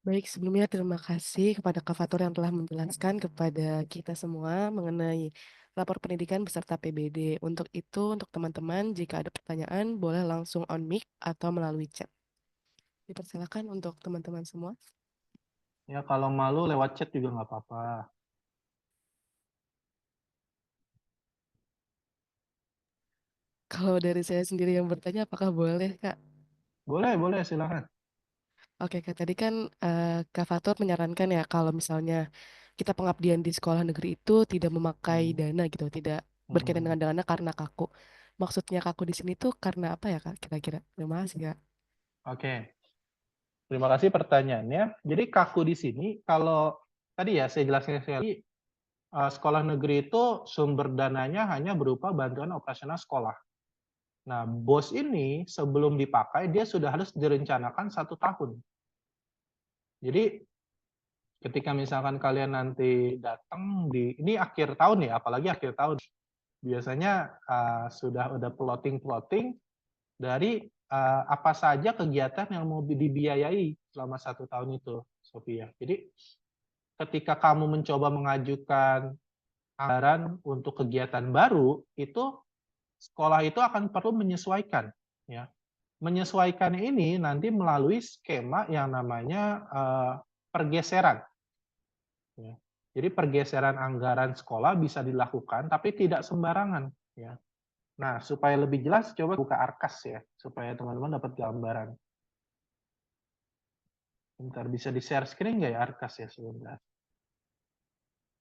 Baik, sebelumnya terima kasih kepada Kak Fatur yang telah menjelaskan kepada kita semua mengenai rapor pendidikan beserta PBD. Untuk itu, untuk teman-teman, jika ada pertanyaan, boleh langsung on mic atau melalui chat. Dipersilakan untuk teman-teman semua. Ya, kalau malu lewat chat juga nggak apa-apa. Kalau dari saya sendiri yang bertanya, apakah boleh, Kak? Boleh, boleh, silakan. Oke, Kak, tadi kan Kak Fatur menyarankan ya kalau misalnya kita pengabdian di sekolah negeri itu tidak memakai dana gitu, tidak berkaitan dengan dana karena kaku. Maksudnya kaku di sini tuh karena apa ya, Kak? Kira-kira. Terima kasih, Kak. Oke, terima kasih pertanyaannya. Jadi kaku di sini, kalau tadi ya saya jelaskan sekali, sekolah negeri itu sumber dananya hanya berupa bantuan operasional sekolah. Nah, BOS ini sebelum dipakai, dia sudah harus direncanakan 1 tahun. Jadi, ketika misalkan kalian nanti datang ini akhir tahun ya, apalagi akhir tahun, biasanya sudah ada plotting dari apa saja kegiatan yang mau dibiayai selama 1 tahun itu, Sofia. Jadi, ketika kamu mencoba mengajukan anggaran untuk kegiatan baru, itu sekolah itu akan perlu menyesuaikan, ya. Menyesuaikan ini nanti melalui skema yang namanya pergeseran. Ya. Jadi pergeseran anggaran sekolah bisa dilakukan, tapi tidak sembarangan. Ya. Nah, supaya lebih jelas, coba buka Arkas ya, supaya teman-teman dapat gambaran. Bentar, bisa di-share screen nggak ya Arkas ya sebentar?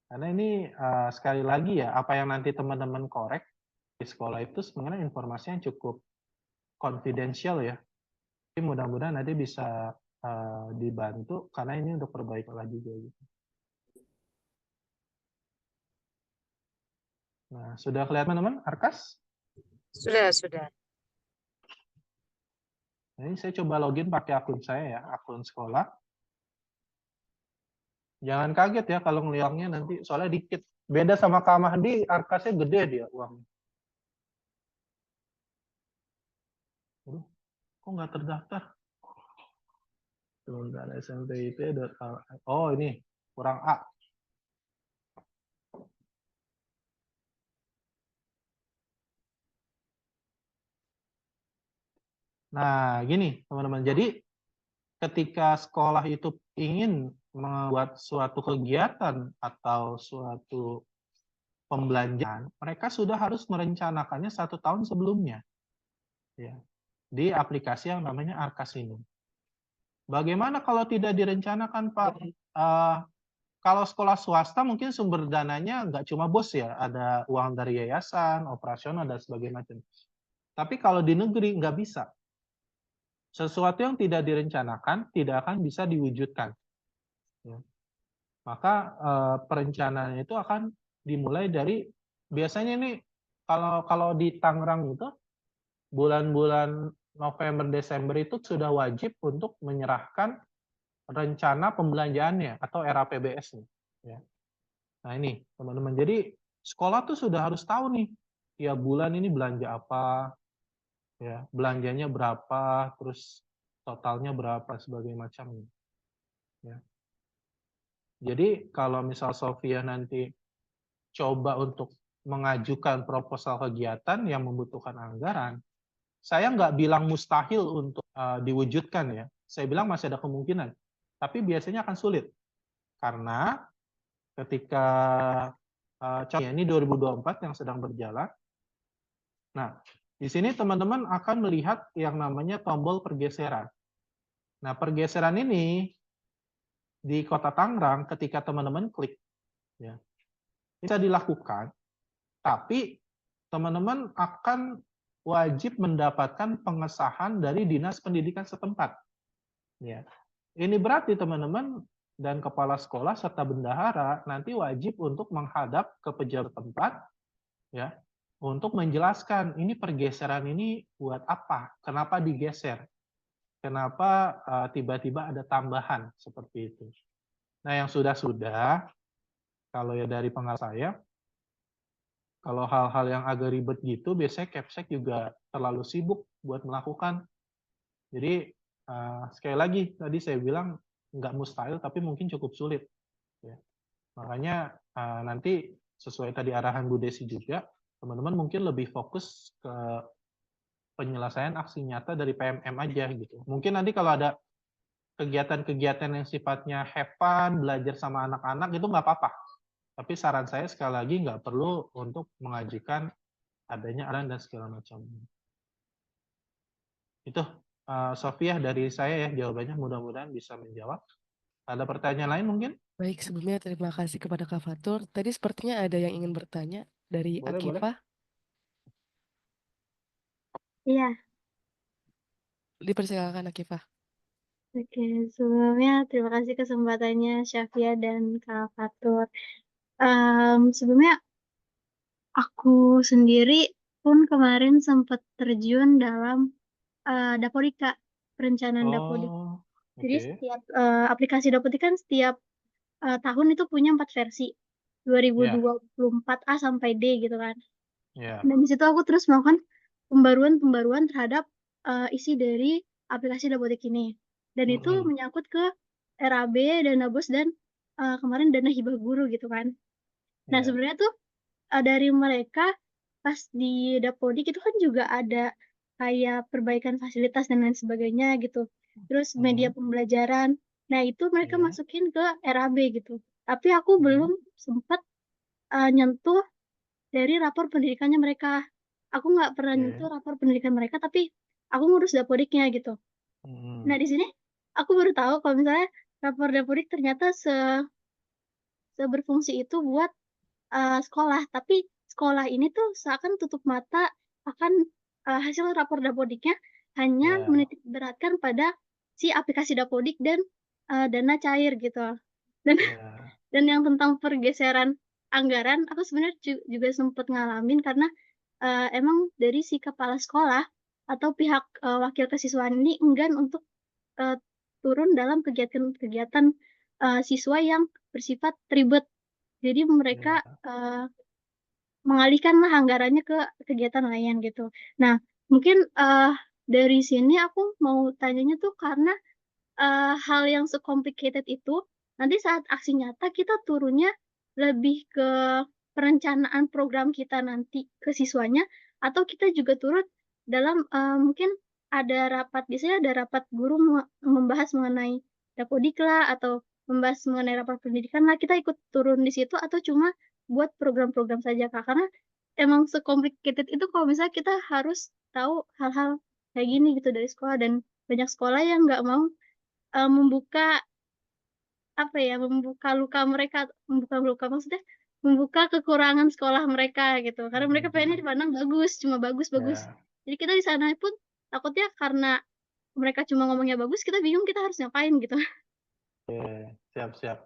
Karena ini sekali lagi ya, apa yang nanti teman-teman korek di sekolah itu sebenarnya informasi yang cukup confidential ya. Jadi mudah-mudahan nanti bisa dibantu karena ini untuk perbaikan juga gitu. Nah, sudah kelihatan teman-teman Arkas? Sudah, sudah. Nah, ini saya coba login pakai akun saya ya, akun sekolah. Jangan kaget ya kalau ngeliangnya nanti soalnya dikit. Beda sama Kak Mahdi, Arkasnya gede dia uangnya. Kok nggak terdaftar? Sebentar, SMPIP. Oh ini, kurang A. Nah, gini teman-teman. Jadi ketika sekolah itu ingin membuat suatu kegiatan atau suatu pembelanjaan, mereka sudah harus merencanakannya 1 tahun sebelumnya. Ya, di aplikasi yang namanya Arkas ini. Bagaimana kalau tidak direncanakan, Pak? Kalau sekolah swasta mungkin sumber dananya nggak cuma BOS ya, ada uang dari yayasan, operasional, dan sebagainya macam. Tapi kalau di negeri nggak bisa. Sesuatu yang tidak direncanakan tidak akan bisa diwujudkan. Ya. Maka perencanaan itu akan dimulai dari, biasanya ini kalau di Tangerang itu bulan-bulan November Desember itu sudah wajib untuk menyerahkan rencana pembelanjaannya atau RAPBS-nya. Ya. Nah ini teman-teman, jadi sekolah tuh sudah harus tahu nih, ya bulan ini belanja apa, ya belanjanya berapa, terus totalnya berapa, sebagai macamnya. Ya. Jadi kalau misal Sofia nanti coba untuk mengajukan proposal kegiatan yang membutuhkan anggaran, saya nggak bilang mustahil untuk diwujudkan ya. Saya bilang masih ada kemungkinan. Tapi biasanya akan sulit. Karena ketika contohnya ini 2024 yang sedang berjalan. Nah, di sini teman-teman akan melihat yang namanya tombol pergeseran. Nah, pergeseran ini di Kota Tangerang ketika teman-teman klik, ya, bisa dilakukan, tapi teman-teman akan wajib mendapatkan pengesahan dari Dinas Pendidikan setempat. Ya. Ini berarti teman-teman dan kepala sekolah serta bendahara nanti wajib untuk menghadap ke pejabat tempat, ya, untuk menjelaskan ini pergeseran ini buat apa, kenapa digeser, kenapa tiba-tiba ada tambahan seperti itu. Nah, yang sudah-sudah, kalau ya dari pengalaman saya, kalau hal-hal yang agak ribet gitu, biasanya Kepsek juga terlalu sibuk buat melakukan. Jadi, sekali lagi, tadi saya bilang nggak mustahil, tapi mungkin cukup sulit. Ya. Makanya nanti sesuai tadi arahan Bu Desi juga, teman-teman mungkin lebih fokus ke penyelesaian aksi nyata dari PMM aja gitu. Mungkin nanti kalau ada kegiatan-kegiatan yang sifatnya have fun, belajar sama anak-anak, itu nggak apa-apa. Tapi saran saya sekali lagi nggak perlu untuk mengajukan adanya arahan dan segala macam. Itu Sofia dari saya ya jawabannya, mudah-mudahan bisa menjawab. Ada pertanyaan lain mungkin? Baik, sebelumnya terima kasih kepada Kak Fatur. Tadi sepertinya ada yang ingin bertanya dari Boleh. Akifah. Iya, Dipersilakan Akifah. oke. Sebelumnya terima kasih kesempatannya Syafia dan Kak Fatur. Sebelumnya aku sendiri pun kemarin sempat terjun dalam Dapodik, Kak, perencanaan Dapodik. Oh, Jadi oke. setiap aplikasi Dapodik kan setiap tahun itu punya 4 versi, Ya, 2024 A sampai D gitu kan. ya. Dan di situ aku terus melakukan pembaruan terhadap isi dari aplikasi Dapodik ini. Dan itu Mm-mm. menyangkut ke RAB, dana bos, dan kemarin dana hibah guru gitu kan. Nah, Ya, sebenarnya tuh dari mereka pas di Dapodik itu kan juga ada kayak perbaikan fasilitas dan lain sebagainya gitu. Terus media pembelajaran. Nah, itu mereka ya. masukin ke RAB gitu. Tapi aku belum sempat nyentuh dari rapor pendidikannya mereka. Aku nggak pernah Oke. nyentuh rapor pendidikan mereka, tapi aku ngurus Dapodiknya gitu. Mm. Nah, di sini aku baru tahu kalau misalnya rapor Dapodik ternyata seberfungsi itu buat sekolah. Tapi sekolah ini tuh seakan tutup mata akan hasil rapor Dapodiknya, hanya Ya, menitik beratkan pada si aplikasi Dapodik dan dana cair gitu. Dan ya. dan yang tentang pergeseran anggaran, aku sebenarnya juga sempat ngalamin karena emang dari si kepala sekolah atau pihak wakil kesiswaan ini enggan untuk uh, turun dalam kegiatan-kegiatan siswa yang bersifat ribet. Jadi mereka Ya. mengalihkanlah anggarannya ke kegiatan lain gitu. Nah, mungkin dari sini aku mau tanyanya tuh karena hal yang se-complicated itu nanti saat aksi nyata kita turunnya lebih ke perencanaan program kita nanti ke siswanya, atau kita juga turun dalam mungkin ada rapat, biasanya ada rapat guru membahas mengenai Dapodik lah, atau membahas mengenai rapat pendidikan lah, kita ikut turun di situ, atau cuma buat program-program saja, Kak? Karena emang se-complicated itu kalau misalnya kita harus tahu hal-hal kayak gini gitu dari sekolah, dan banyak sekolah yang nggak mau membuka apa ya, membuka luka, maksudnya membuka kekurangan sekolah mereka gitu, karena mereka pengennya dipandang bagus, cuma bagus. Ya. Jadi kita di sana pun takutnya karena mereka cuma ngomongnya bagus, kita bingung kita harus ngapain gitu. Oke, siap.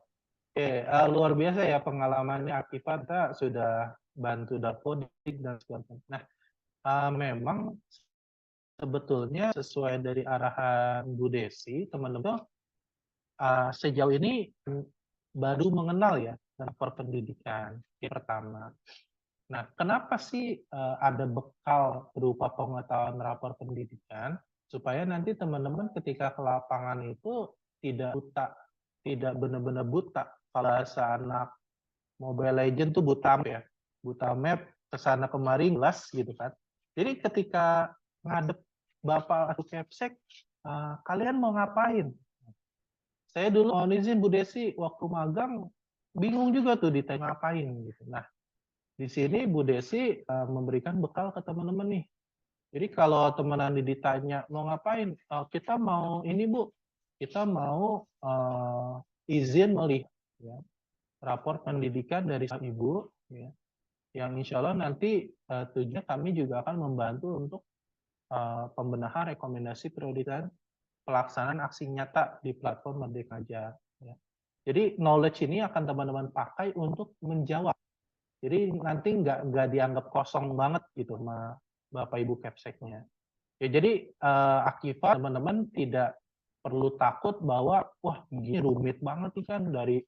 Oke, luar biasa ya pengalamannya Akifah, kita sudah bantu Dapodik dan sebagainya. Nah, memang sebetulnya sesuai dari arahan Bu Desi, teman-teman sejauh ini baru mengenal ya rapor pendidikan yang pertama. Nah, kenapa sih ada bekal berupa pengetahuan rapor pendidikan supaya nanti teman-teman ketika ke lapangan itu tidak buta, tidak benar-benar buta. Kalau bahasa anak Mobile Legend tuh buta map ya, buta map kesana kemari jelas gitu kan. Jadi ketika ngadep Bapak atau Kepsek, kalian mau ngapain? Saya dulu mohon izin Bu Desi waktu magang bingung juga tuh ditanya ngapain gitu. Nah, di sini Bu Desi memberikan bekal ke teman-teman nih. Jadi kalau teman-teman ditanya mau ngapain, kita mau ini Bu, kita mau izin melihat ya, rapor pendidikan dari sang ibu, ya, yang insya Allah nanti tujuannya kami juga akan membantu untuk pembenahan rekomendasi prioritas pelaksanaan aksi nyata di platform Merdeka Ajar. Ya. Jadi knowledge ini akan teman-teman pakai untuk menjawab. Jadi nanti nggak dianggap kosong banget gitu sama Bapak Ibu Kepseknya. Ya, jadi Akifah teman-teman tidak perlu takut bahwa wah ini rumit banget nih kan dari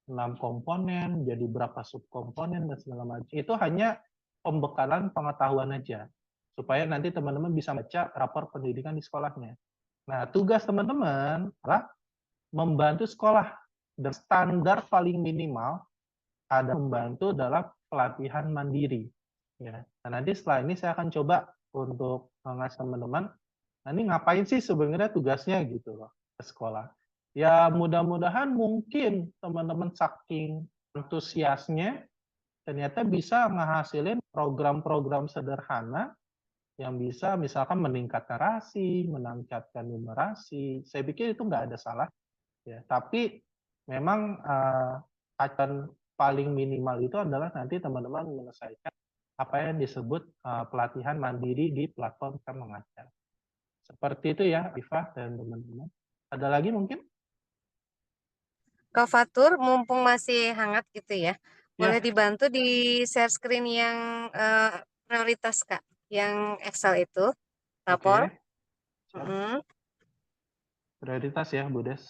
6 komponen jadi berapa subkomponen dan segala macam. Itu hanya pembekalan pengetahuan aja supaya nanti teman-teman bisa baca rapor pendidikan di sekolahnya. Nah, tugas teman-teman adalah membantu sekolah dan standar paling minimal ada membantu dalam pelatihan mandiri. Ya. Nah, nanti setelah ini saya akan coba untuk ngasih teman-teman, nah ini ngapain sih sebenarnya tugasnya gitu loh ke sekolah. Ya mudah-mudahan mungkin teman-teman saking antusiasnya ternyata bisa ngehasilin program-program sederhana yang bisa misalkan meningkatkan narasi, meningkatkan numerasi. Saya pikir itu nggak ada salah, ya. Tapi memang akan paling minimal itu adalah nanti teman-teman menyelesaikan apa yang disebut pelatihan mandiri di platform Kita Mengajar. Seperti itu ya, Ifah dan teman-teman. Ada lagi mungkin? Kak Fatur, mumpung masih hangat gitu ya, boleh Ya, dibantu di share screen yang prioritas Kak, yang Excel itu, rapor. oke. Siap. Mm-mm, Prioritas ya, Bu Des.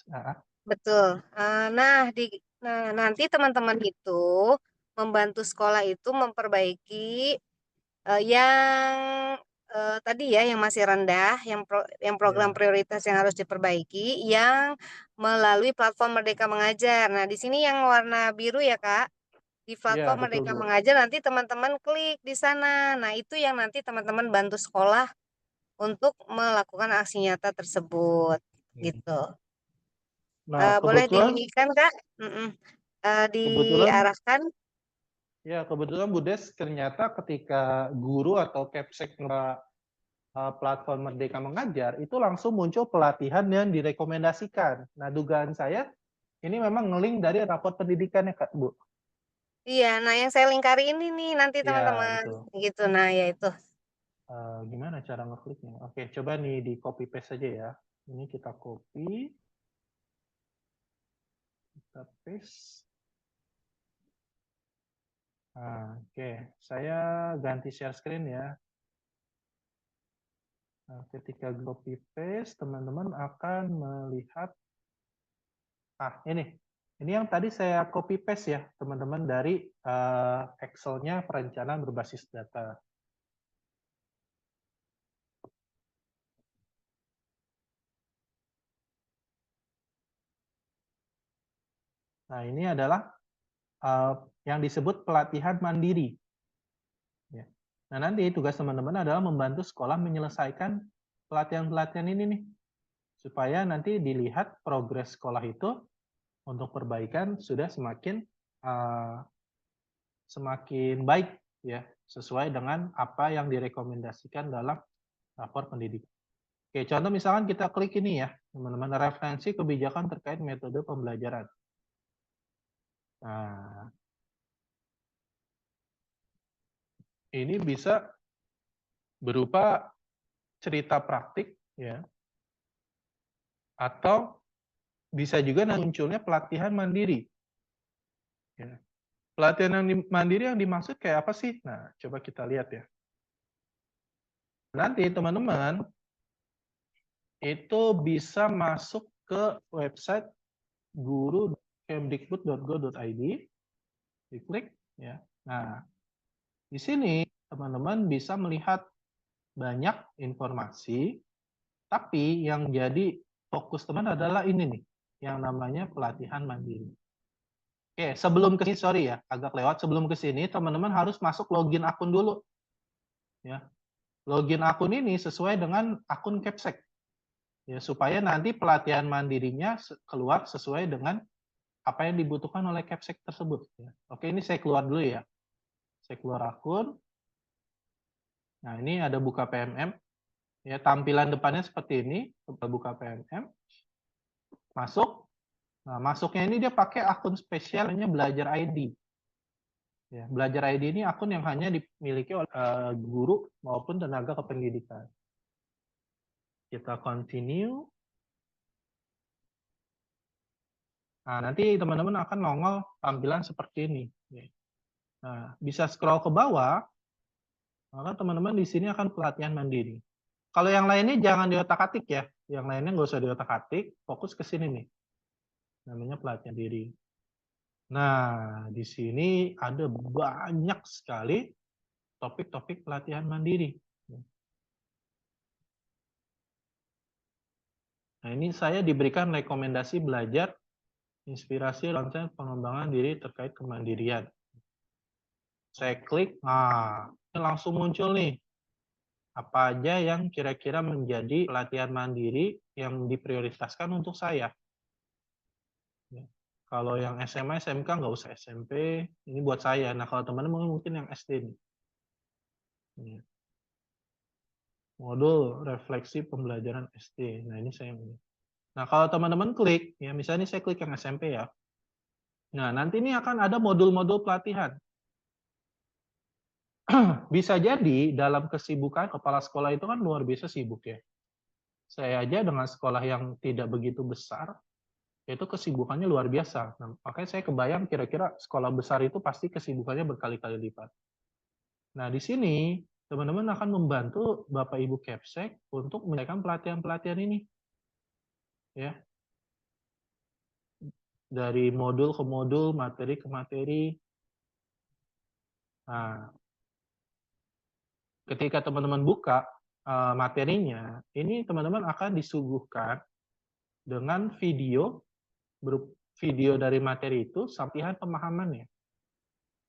betul. Nah, nanti teman-teman itu membantu sekolah itu memperbaiki yang tadi ya, yang masih rendah, yang program Ya, prioritas yang harus diperbaiki, yang melalui platform Merdeka Mengajar. Nah, di sini yang warna biru ya Kak. Di ya platform betul Merdeka Bu. Mengajar nanti teman-teman klik di sana. Nah, itu yang nanti teman-teman bantu sekolah untuk melakukan aksi nyata tersebut. Gitu. Nah, Boleh kebetulan kan Kak? Diarahkan. kebetulan Bu Des ternyata ketika guru atau Kepsek platform Merdeka Mengajar itu langsung muncul pelatihan yang direkomendasikan. Nah, dugaan saya ini memang ngelink dari rapor pendidikannya Kak, Bu. Iya, nah yang saya lingkari ini nih nanti Ya, teman-teman. betul. Gitu, nah ya itu. Gimana cara ngekliknya? Oke, coba nih di copy paste saja ya. Ini kita copy, kita paste. Nah, oke, saya ganti share screen ya. Nah, ketika copy paste, teman-teman akan melihat, ini yang tadi saya copy paste ya, teman-teman, dari Excel-nya perencanaan berbasis data. Nah, ini adalah yang disebut pelatihan mandiri. Ya. Nah, nanti tugas teman-teman adalah membantu sekolah menyelesaikan pelatihan-pelatihan ini nih, supaya nanti dilihat progres sekolah itu untuk perbaikan sudah semakin baik ya, sesuai dengan apa yang direkomendasikan dalam rapor pendidikan. Oke, contoh misalkan kita klik ini ya, teman-teman, referensi kebijakan terkait metode pembelajaran. Nah, ini bisa berupa cerita praktik ya, atau bisa juga munculnya pelatihan mandiri. Ya. Pelatihan yang mandiri yang dimaksud kayak apa sih? Nah, coba kita lihat ya. Nanti teman-teman itu bisa masuk ke website guru.kemdikbud.go.id, diklik ya. Nah, di sini teman-teman bisa melihat banyak informasi, tapi yang jadi fokus teman adalah ini nih, yang namanya pelatihan mandiri. Oke, sebelum ke sini, sorry ya, agak lewat. Sebelum ke sini, teman-teman harus masuk login akun dulu. Ya. Login akun ini sesuai dengan akun Kepsek. Ya, supaya nanti pelatihan mandirinya keluar sesuai dengan apa yang dibutuhkan oleh Kepsek tersebut. Ya. Oke, ini saya keluar dulu ya. Saya keluar akun. Nah, ini ada buka PMM. Ya, tampilan depannya seperti ini. Buka PMM. Masuk. Nah, masuknya ini dia pakai akun spesialnya Belajar ID. Ya, Belajar ID ini akun yang hanya dimiliki oleh guru maupun tenaga kependidikan. Kita continue. Nah, nanti teman-teman akan nongol tampilan seperti ini. Nah, bisa scroll ke bawah, maka teman-teman di sini akan pelatihan mandiri. Kalau yang lainnya jangan diotak-atik ya. Yang lainnya nggak usah diotak-atik, fokus ke sini nih. Namanya pelatihan diri. Nah, di sini ada banyak sekali topik-topik pelatihan mandiri. Nah, ini saya diberikan rekomendasi belajar inspirasi konten pengembangan diri terkait kemandirian. Saya klik, nah, langsung muncul nih. Apa aja yang kira-kira menjadi pelatihan mandiri yang diprioritaskan untuk saya. Kalau yang SMA, SMK nggak usah SMP. Ini buat saya. Nah, kalau teman-teman mungkin yang SD nih. Ini. Modul refleksi pembelajaran SD. Nah, ini saya. Nah, kalau teman-teman klik, ya misalnya saya klik yang SMP ya. Nah, nanti ini akan ada modul-modul pelatihan. Bisa jadi dalam kesibukan kepala sekolah itu kan luar biasa sibuk ya. Saya aja dengan sekolah yang tidak begitu besar, itu kesibukannya luar biasa. Nah, makanya saya kebayang kira-kira sekolah besar itu pasti kesibukannya berkali-kali lipat. Nah, di sini teman-teman akan membantu Bapak Ibu Kepsek untuk menyediakan pelatihan-pelatihan ini. Ya. Dari modul ke modul, materi ke materi. Nah, ketika teman-teman buka materinya, ini teman-teman akan disuguhkan dengan video dari materi itu, sampaian pemahamannya.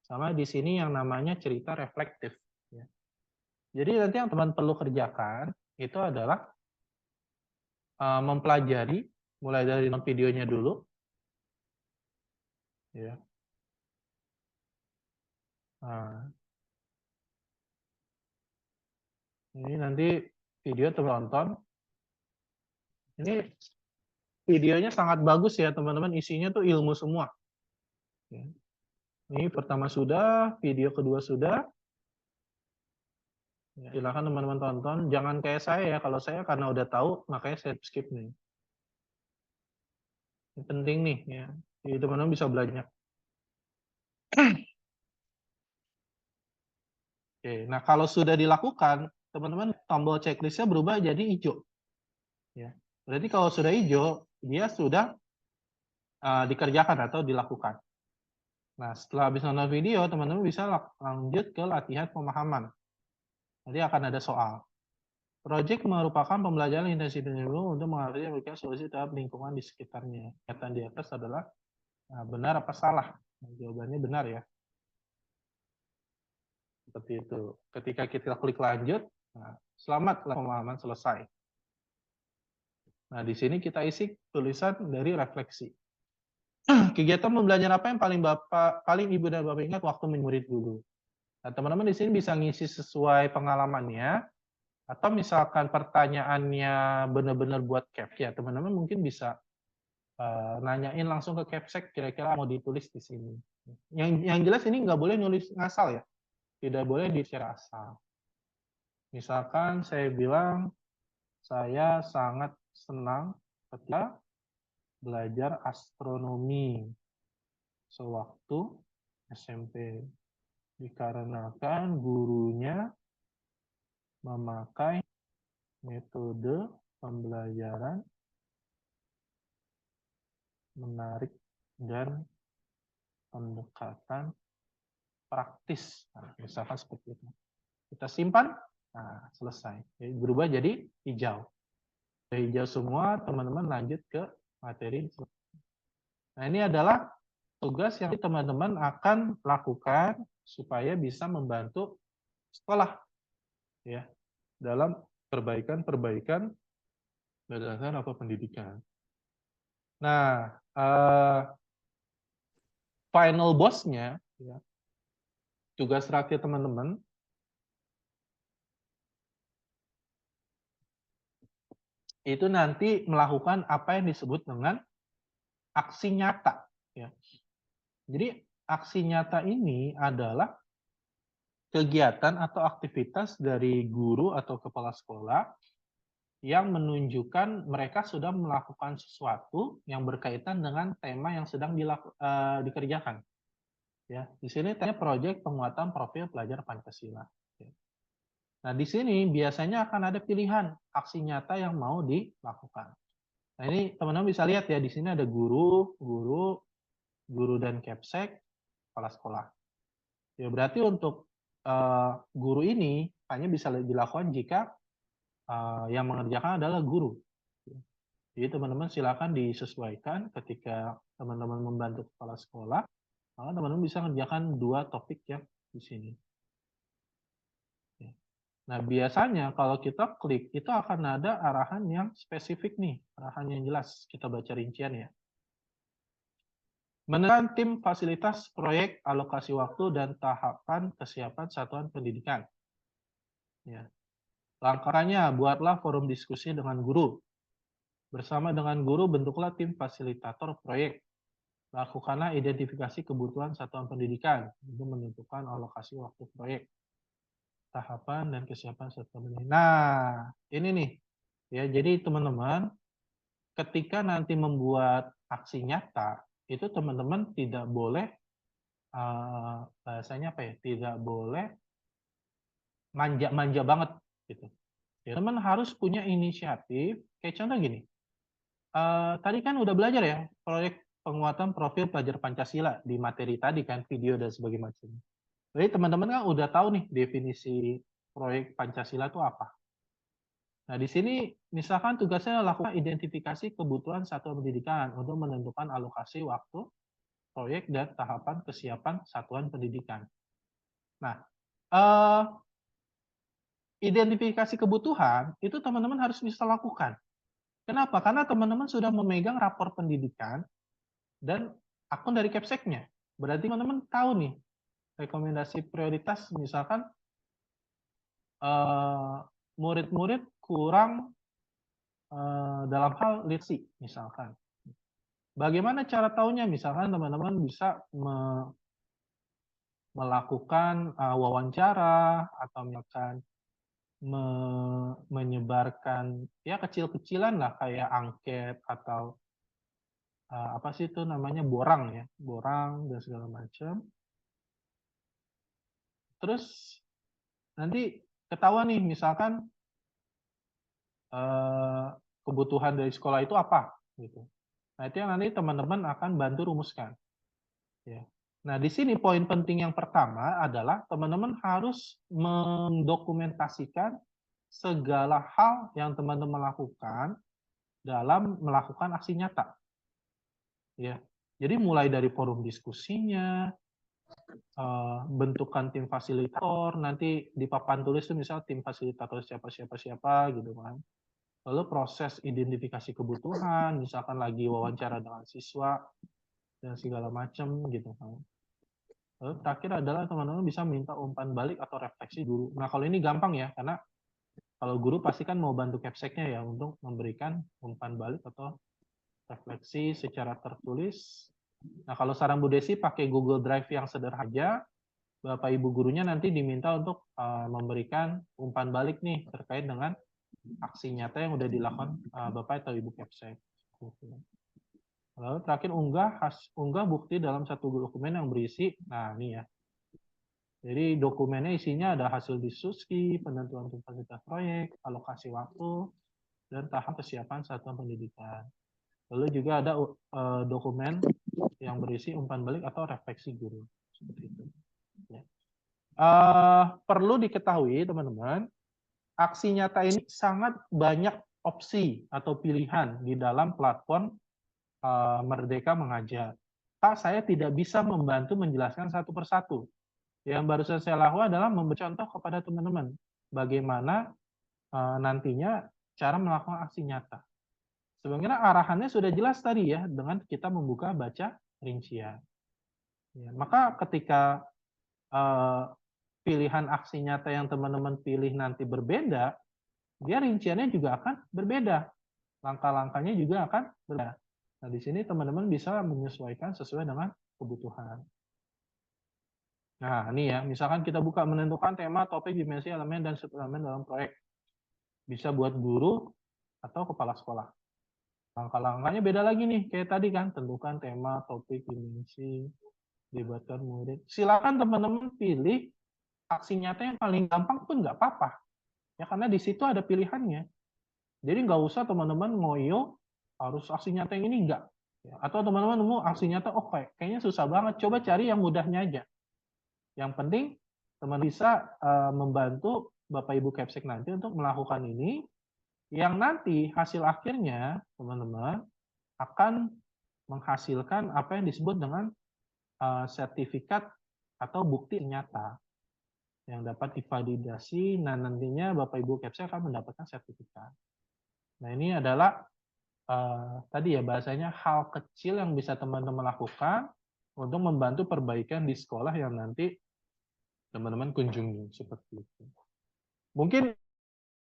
Sama di sini yang namanya cerita reflektif. Ya. Jadi nanti yang teman perlu kerjakan itu adalah mempelajari mulai dari videonya dulu. Ya. Nah, ini nanti video tonton. Ini videonya sangat bagus ya teman-teman, isinya tuh ilmu semua. Ya. Ini pertama sudah, video kedua sudah. Ya, silakan teman-teman tonton. Jangan kayak saya ya, kalau saya karena udah tahu, makanya saya skip nih. Ini penting nih ya, jadi teman-teman bisa belajar. Oke, nah kalau sudah dilakukan, teman-teman tombol checklistnya berubah jadi hijau. Ya, berarti kalau sudah hijau, dia sudah dikerjakan atau dilakukan. Nah, setelah habis nonton video, teman-teman bisa lanjut ke latihan pemahaman. Nanti akan ada soal. Proyek merupakan pembelajaran intensif untuk mengatasi dan memberikan solusi terhadap lingkungan di sekitarnya. Pernyataan di atas adalah benar apa salah? Nah, jawabannya benar ya. Seperti itu. Ketika kita klik lanjut, nah, selamat pemahaman selesai. Nah, di sini kita isi tulisan dari refleksi. Kegiatan pembelajaran apa yang paling Ibu dan Bapak ingat waktu murid dulu? Nah, teman-teman di sini bisa ngisi sesuai pengalamannya, atau misalkan pertanyaannya benar-benar buat cap, ya teman-teman mungkin bisa nanyain langsung ke Capsek kira-kira mau ditulis di sini. Yang jelas ini nggak boleh nulis ngasal ya, tidak boleh secara asal. Misalkan saya bilang saya sangat senang ketika belajar astronomi sewaktu SMP dikarenakan gurunya memakai metode pembelajaran menarik dan pendekatan praktis. Nah, misalkan seperti itu. Kita simpan, nah selesai. Jadi berubah jadi hijau. Hijau semua, teman-teman lanjut ke materi. Nah, ini adalah tugas yang teman-teman akan lakukan supaya bisa membantu sekolah ya dalam perbaikan berdasarkan apa pendidikan. Nah, final boss-nya ya, tugas terakhir teman-teman itu nanti melakukan apa yang disebut dengan aksi nyata. Ya. Jadi aksi nyata ini adalah kegiatan atau aktivitas dari guru atau kepala sekolah yang menunjukkan mereka sudah melakukan sesuatu yang berkaitan dengan tema yang sedang dikerjakan. Ya, di sini tanya proyek penguatan profil pelajar Pancasila. Nah, di sini biasanya akan ada pilihan aksi nyata yang mau dilakukan. Nah, ini teman-teman bisa lihat ya, di sini ada guru dan Capsek, kepala sekolah. Ya, berarti untuk guru ini hanya bisa dilakukan jika yang mengerjakan adalah guru. Jadi teman-teman silakan disesuaikan ketika teman-teman membantu kepala sekolah, maka teman-teman bisa mengerjakan 2 topik ya di sini. Nah, biasanya kalau kita klik, itu akan ada arahan yang spesifik nih, arahan yang jelas. Kita baca rincian ya. Menentukan tim fasilitas proyek, alokasi waktu, dan tahapan kesiapan satuan pendidikan. Ya. Langkahnya, buatlah forum diskusi dengan guru. Bersama dengan guru, bentuklah tim fasilitator proyek. Lakukanlah identifikasi kebutuhan satuan pendidikan untuk menentukan alokasi waktu proyek, tahapan, dan kesiapan satuan pendidikan. Nah, ini nih. Ya, jadi teman-teman, ketika nanti membuat aksi nyata, itu teman-teman tidak boleh bahasanya apa ya? Tidak boleh manja-manja banget gitu. Ya, teman harus punya inisiatif. Kayak contoh gini. Tadi kan udah belajar ya proyek penguatan profil pelajar Pancasila di materi tadi kan, video dan sebagainya macam. Jadi teman-teman kan udah tahu nih definisi proyek Pancasila itu apa. Nah, di sini misalkan tugasnya lakukan identifikasi kebutuhan satuan pendidikan untuk menentukan alokasi waktu, proyek, dan tahapan kesiapan satuan pendidikan. Nah, identifikasi kebutuhan itu teman-teman harus bisa lakukan. Kenapa? Karena teman-teman sudah memegang rapor pendidikan dan akun dari Kepseknya. Berarti teman-teman tahu nih, rekomendasi prioritas misalkan murid-murid kurang dalam hal literacy misalkan. Bagaimana cara tahunya? Misalkan teman-teman bisa melakukan wawancara atau misalkan menyebarkan ya kecil-kecilan lah kayak angket atau apa sih itu namanya borang ya, borang dan segala macam. Terus nanti ketahuan nih misalkan kebutuhan dari sekolah itu apa gitu. Nah, itu yang nanti teman-teman akan bantu rumuskan. Ya. Nah, di sini poin penting yang pertama adalah teman-teman harus mendokumentasikan segala hal yang teman-teman lakukan dalam melakukan aksi nyata. Ya. Jadi mulai dari forum diskusinya, bentukan tim fasilitator, nanti di papan tulis itu misal tim fasilitator siapa gitu kan. Lalu proses identifikasi kebutuhan, misalkan lagi wawancara dengan siswa, dan segala macam gitu kan. Lalu terakhir adalah teman-teman bisa minta umpan balik atau refleksi guru. Nah, kalau ini gampang ya, karena kalau guru pasti kan mau bantu Kepseknya ya untuk memberikan umpan balik atau refleksi secara tertulis. Nah, kalau saran Bu Desi pakai Google Drive yang sederhana, Bapak Ibu gurunya nanti diminta untuk memberikan umpan balik nih terkait dengan aksi nyata yang udah dilakukan Bapak atau Ibu Kepsek. Lalu terakhir unggah bukti dalam satu dokumen yang berisi, nah ini ya. Jadi dokumennya isinya ada hasil diskusi, penentuan fasilitas proyek, alokasi waktu, dan tahap kesiapan satuan pendidikan. Lalu juga ada dokumen yang berisi umpan balik atau refleksi guru. Seperti itu. Ya. Perlu diketahui teman-teman, aksi nyata ini sangat banyak opsi atau pilihan di dalam platform Merdeka Mengajar. Pak, saya tidak bisa membantu menjelaskan satu persatu. Yang baru saya lakukan adalah memberi contoh kepada teman-teman bagaimana nantinya cara melakukan aksi nyata. Sebenarnya arahannya sudah jelas tadi ya dengan kita membuka baca rincian. Ya, maka ketika pilihan aksi nyata yang teman-teman pilih nanti berbeda, dia rinciannya juga akan berbeda. Langkah-langkahnya juga akan berbeda. Nah, di sini teman-teman bisa menyesuaikan sesuai dengan kebutuhan. Nah, ini ya, misalkan kita buka menentukan tema, topik, dimensi, elemen, dan subelemen dalam proyek. Bisa buat guru atau kepala sekolah. Langkah-langkahnya beda lagi nih, kayak tadi kan, tentukan tema, topik, dimensi, libatkan murid. Silakan teman-teman pilih aksi nyata yang paling gampang pun nggak apa-apa. Ya, karena di situ ada pilihannya. Jadi nggak usah teman-teman ngoyo, harus aksi nyata yang ini enggak. Ya, atau teman-teman nemu aksi nyata, oh kayaknya susah banget, coba cari yang mudahnya aja. Yang penting teman bisa membantu Bapak Ibu Kepsek nanti untuk melakukan ini, yang nanti hasil akhirnya teman-teman akan menghasilkan apa yang disebut dengan sertifikat atau bukti nyata yang dapat divalidasi. Nah, nantinya Bapak Ibu Kepsek akan mendapatkan sertifikat. Nah, ini adalah tadi ya bahasanya hal kecil yang bisa teman-teman lakukan untuk membantu perbaikan di sekolah yang nanti teman-teman kunjungi seperti itu. Mungkin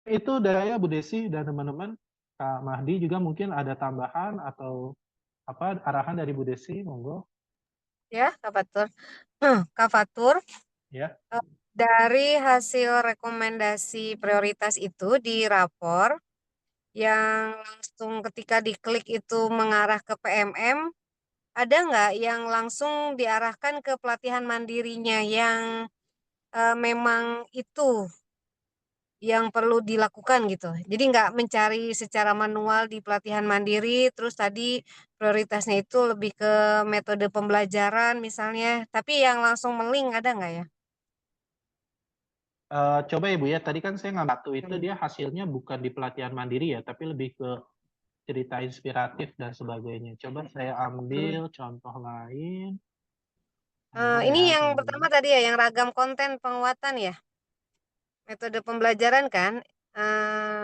itu dari saya, Bu Desi dan teman-teman. Kak Mahdi juga mungkin ada tambahan atau apa arahan dari Bu Desi, monggo. Ya, Kak Fatur. Kak Fatur, Ya. dari hasil rekomendasi prioritas itu di rapor, yang langsung ketika diklik itu mengarah ke PMM, ada nggak yang langsung diarahkan ke pelatihan mandirinya yang memang itu yang perlu dilakukan gitu. Jadi nggak mencari secara manual di pelatihan mandiri, terus tadi prioritasnya itu lebih ke metode pembelajaran misalnya, tapi yang langsung melink ada nggak ya? Coba ya Bu ya, tadi kan saya ngambil itu dia hasilnya bukan di pelatihan mandiri ya, tapi lebih ke cerita inspiratif dan sebagainya. Coba saya ambil contoh lain. Ini Ya, yang tunggu pertama dulu. tadi ya, yang ragam konten penguatan ya, metode pembelajaran kan?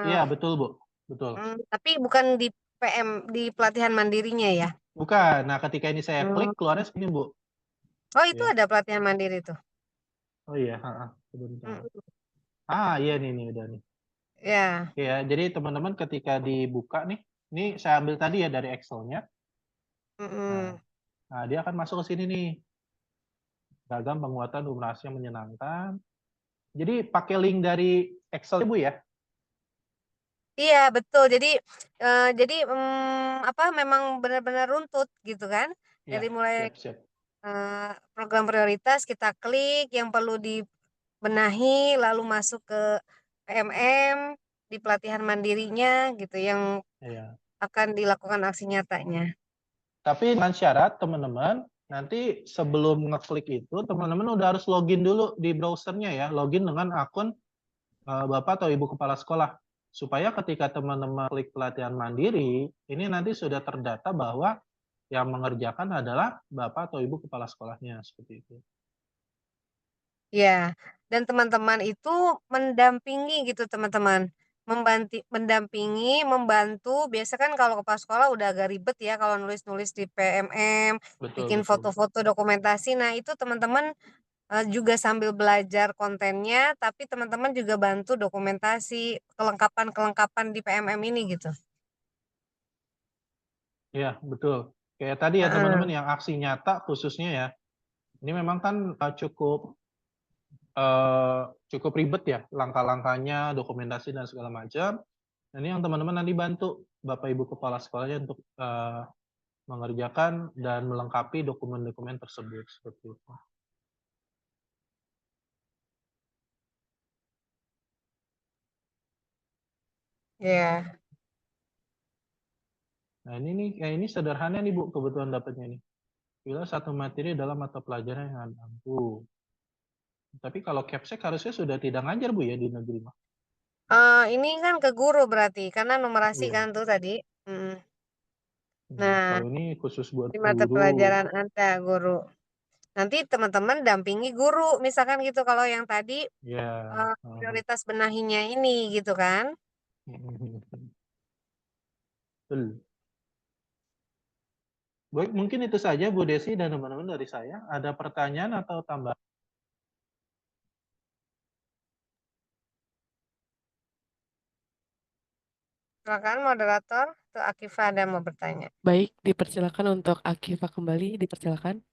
Iya, betul Bu. Betul. Tapi bukan di PM di pelatihan mandirinya ya? Bukan. Nah, ketika ini saya klik, keluarnya segini Bu. Oh itu Ya. ada pelatihan mandiri tuh. Oh iya, sebentar. Mm, Iya nih udah nih. Ya. Ya, jadi teman-teman ketika dibuka nih, ini saya ambil tadi ya dari Excel-nya. Nah, dia akan masuk ke sini nih. Ragam penguatan durasi yang menyenangkan. Jadi pakai link dari Excel Bu ya? Iya betul. Jadi apa memang benar-benar runtut gitu kan? Iya, Dari mulai siap. program prioritas kita klik yang perlu dibenahi, lalu masuk ke PMM di pelatihan mandirinya gitu yang Iya. akan dilakukan aksi nyatanya. Tapi dengan syarat teman-teman, nanti sebelum ngeklik itu teman-teman udah harus login dulu di browsernya ya, login dengan akun Bapak atau Ibu Kepala Sekolah. Supaya ketika teman-teman klik pelatihan mandiri, ini nanti sudah terdata bahwa yang mengerjakan adalah Bapak atau Ibu Kepala Sekolahnya, seperti itu. Ya, dan teman-teman itu mendampingi gitu teman-teman. Mendampingi, membantu. Biasa kan kalau kepala sekolah udah agak ribet ya kalau nulis-nulis di PMM, bikin Betul. foto-foto dokumentasi. Nah, itu teman-teman juga sambil belajar kontennya, tapi teman-teman juga bantu dokumentasi kelengkapan-kelengkapan di PMM ini gitu. Iya, betul. Kayak tadi ya teman-teman yang aksi nyata khususnya ya. Ini memang kan cukup ribet ya langkah-langkahnya, dokumentasi dan segala macam. Ini yang teman-teman nanti bantu Bapak Ibu Kepala Sekolahnya untuk mengerjakan dan melengkapi dokumen-dokumen tersebut seperti itu. Ya. Nah ini sederhana nih Bu kebetulan dapatnya nih. Pilih satu materi dalam mata pelajaran yang Anda mampu. Tapi kalau Capsek harusnya sudah tidak ngajar Bu ya di negeri mah. Ini kan ke guru berarti karena numerasi Iya. kan tuh tadi. Nah, Kalau ini khusus buat di mata guru. pelajaran Anda guru. Nanti teman-teman dampingi guru, misalkan gitu kalau yang tadi Ya. prioritas benahinya ini gitu kan. Betul. Baik, mungkin itu saja Bu Desi dan teman-teman dari saya. Ada pertanyaan atau tambahan? Silakan moderator, tuh Akifa ada mau bertanya. Baik, dipersilakan untuk Akifa kembali, dipersilakan.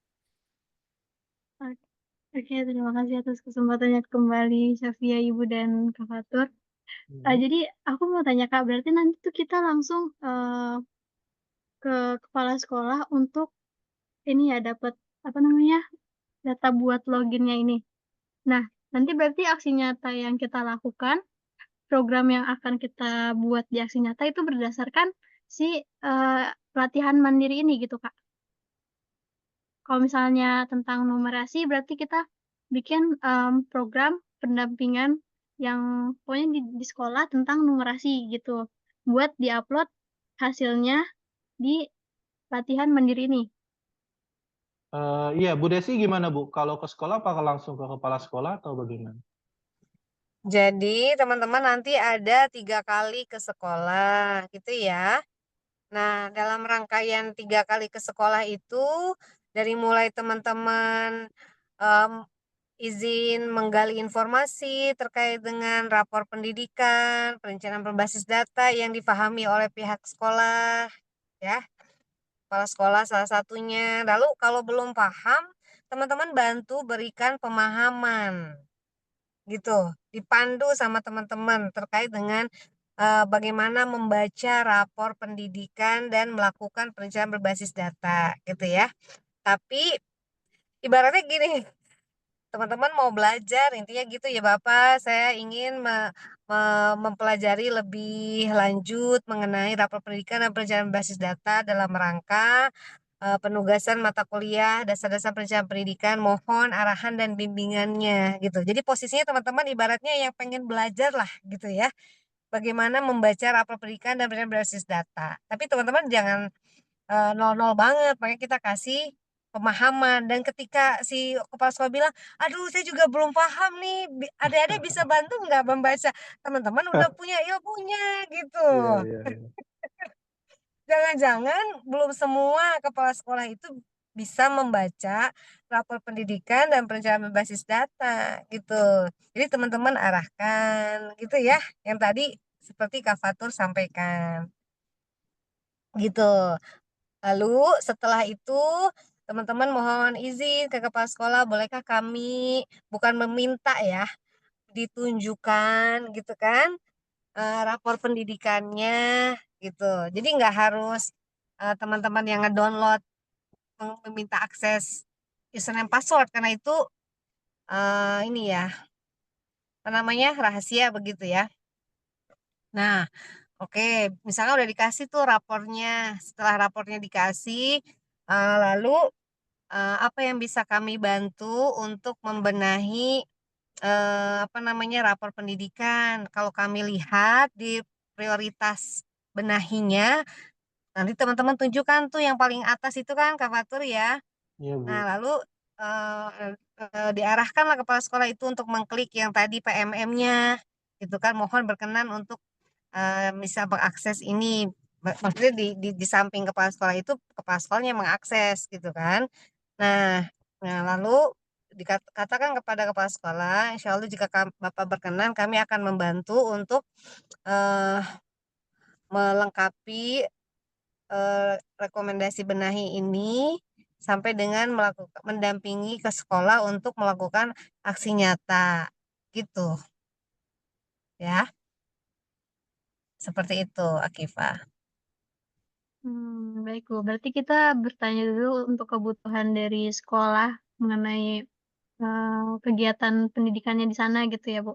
Oke, terima kasih atas kesempatannya kembali Syafia, Ibu dan Kak Fatur. Jadi aku mau tanya Kak, berarti nanti tuh kita langsung ke kepala sekolah untuk ini ya dapat apa namanya data buat loginnya ini. Nah, nanti berarti aksi nyata yang kita lakukan, program yang akan kita buat di aksi nyata itu berdasarkan si pelatihan mandiri ini gitu Kak. Kalau misalnya tentang numerasi, berarti kita bikin program pendampingan yang pokoknya di sekolah tentang numerasi gitu. Buat diupload hasilnya di latihan mandiri ini. Iya, Bu Desi gimana Bu? Kalau ke sekolah apakah langsung ke kepala sekolah atau bagaimana? Jadi teman-teman nanti ada 3 kali ke sekolah gitu ya. Nah dalam rangkaian 3 kali ke sekolah itu Dari mulai teman-teman em, izin menggali informasi terkait dengan rapor pendidikan, perencanaan berbasis data yang dipahami oleh pihak sekolah, ya, kepala sekolah salah satunya. Lalu kalau belum paham, teman-teman bantu berikan pemahaman, gitu, dipandu sama teman-teman terkait dengan bagaimana membaca rapor pendidikan dan melakukan perencanaan berbasis data, gitu ya. Tapi ibaratnya gini, teman-teman mau belajar intinya gitu ya Bapak, saya ingin mempelajari lebih lanjut mengenai rapor pendidikan dan perencanaan berbasis data dalam rangka penugasan mata kuliah dasar-dasar perencanaan pendidikan, mohon arahan dan bimbingannya gitu. Jadi posisinya teman-teman ibaratnya yang pengen belajar lah gitu ya, bagaimana membaca rapor pendidikan dan perencanaan berbasis data. Tapi teman-teman jangan nol-nol banget, makanya kita kasih pemahaman. Dan ketika si kepala sekolah bilang, aduh saya juga belum paham nih, adik-adik bisa bantu nggak membaca? Teman-teman udah punya ilmunya gitu. Iya. Jangan-jangan belum semua kepala sekolah itu bisa membaca rapor pendidikan dan perencanaan berbasis data gitu. Jadi teman-teman arahkan gitu ya, yang tadi seperti Kak Fatur sampaikan gitu. Lalu setelah itu teman-teman mohon izin ke kepala sekolah, bolehkah kami bukan meminta ya, ditunjukkan gitu kan rapor pendidikannya gitu. Jadi nggak harus teman-teman yang ngedownload meminta akses username password karena itu ini ya, apa namanya, rahasia begitu ya. Nah, oke, misalnya udah dikasih tuh rapornya. Setelah rapornya dikasih, lalu apa yang bisa kami bantu untuk membenahi apa namanya rapor pendidikan. Kalau kami lihat di prioritas benahinya, nanti teman-teman tunjukkan tuh yang paling atas itu kan Kak Fatur ya. Iya, Bu. Nah, lalu diarahkanlah kepala sekolah itu untuk mengklik yang tadi PMM-nya, gitu kan. Mohon berkenan untuk bisa mengakses ini. Maksudnya di samping kepala sekolah itu, kepala sekolahnya mengakses, gitu kan. Nah, lalu dikatakan kepada kepala sekolah, insya Allah jika Bapak berkenan, kami akan membantu untuk eh, melengkapi rekomendasi benahi ini sampai dengan melakukan mendampingi ke sekolah untuk melakukan aksi nyata gitu ya, seperti itu Akifah. Baik Bu, berarti kita bertanya dulu untuk kebutuhan dari sekolah mengenai kegiatan pendidikannya di sana gitu ya Bu.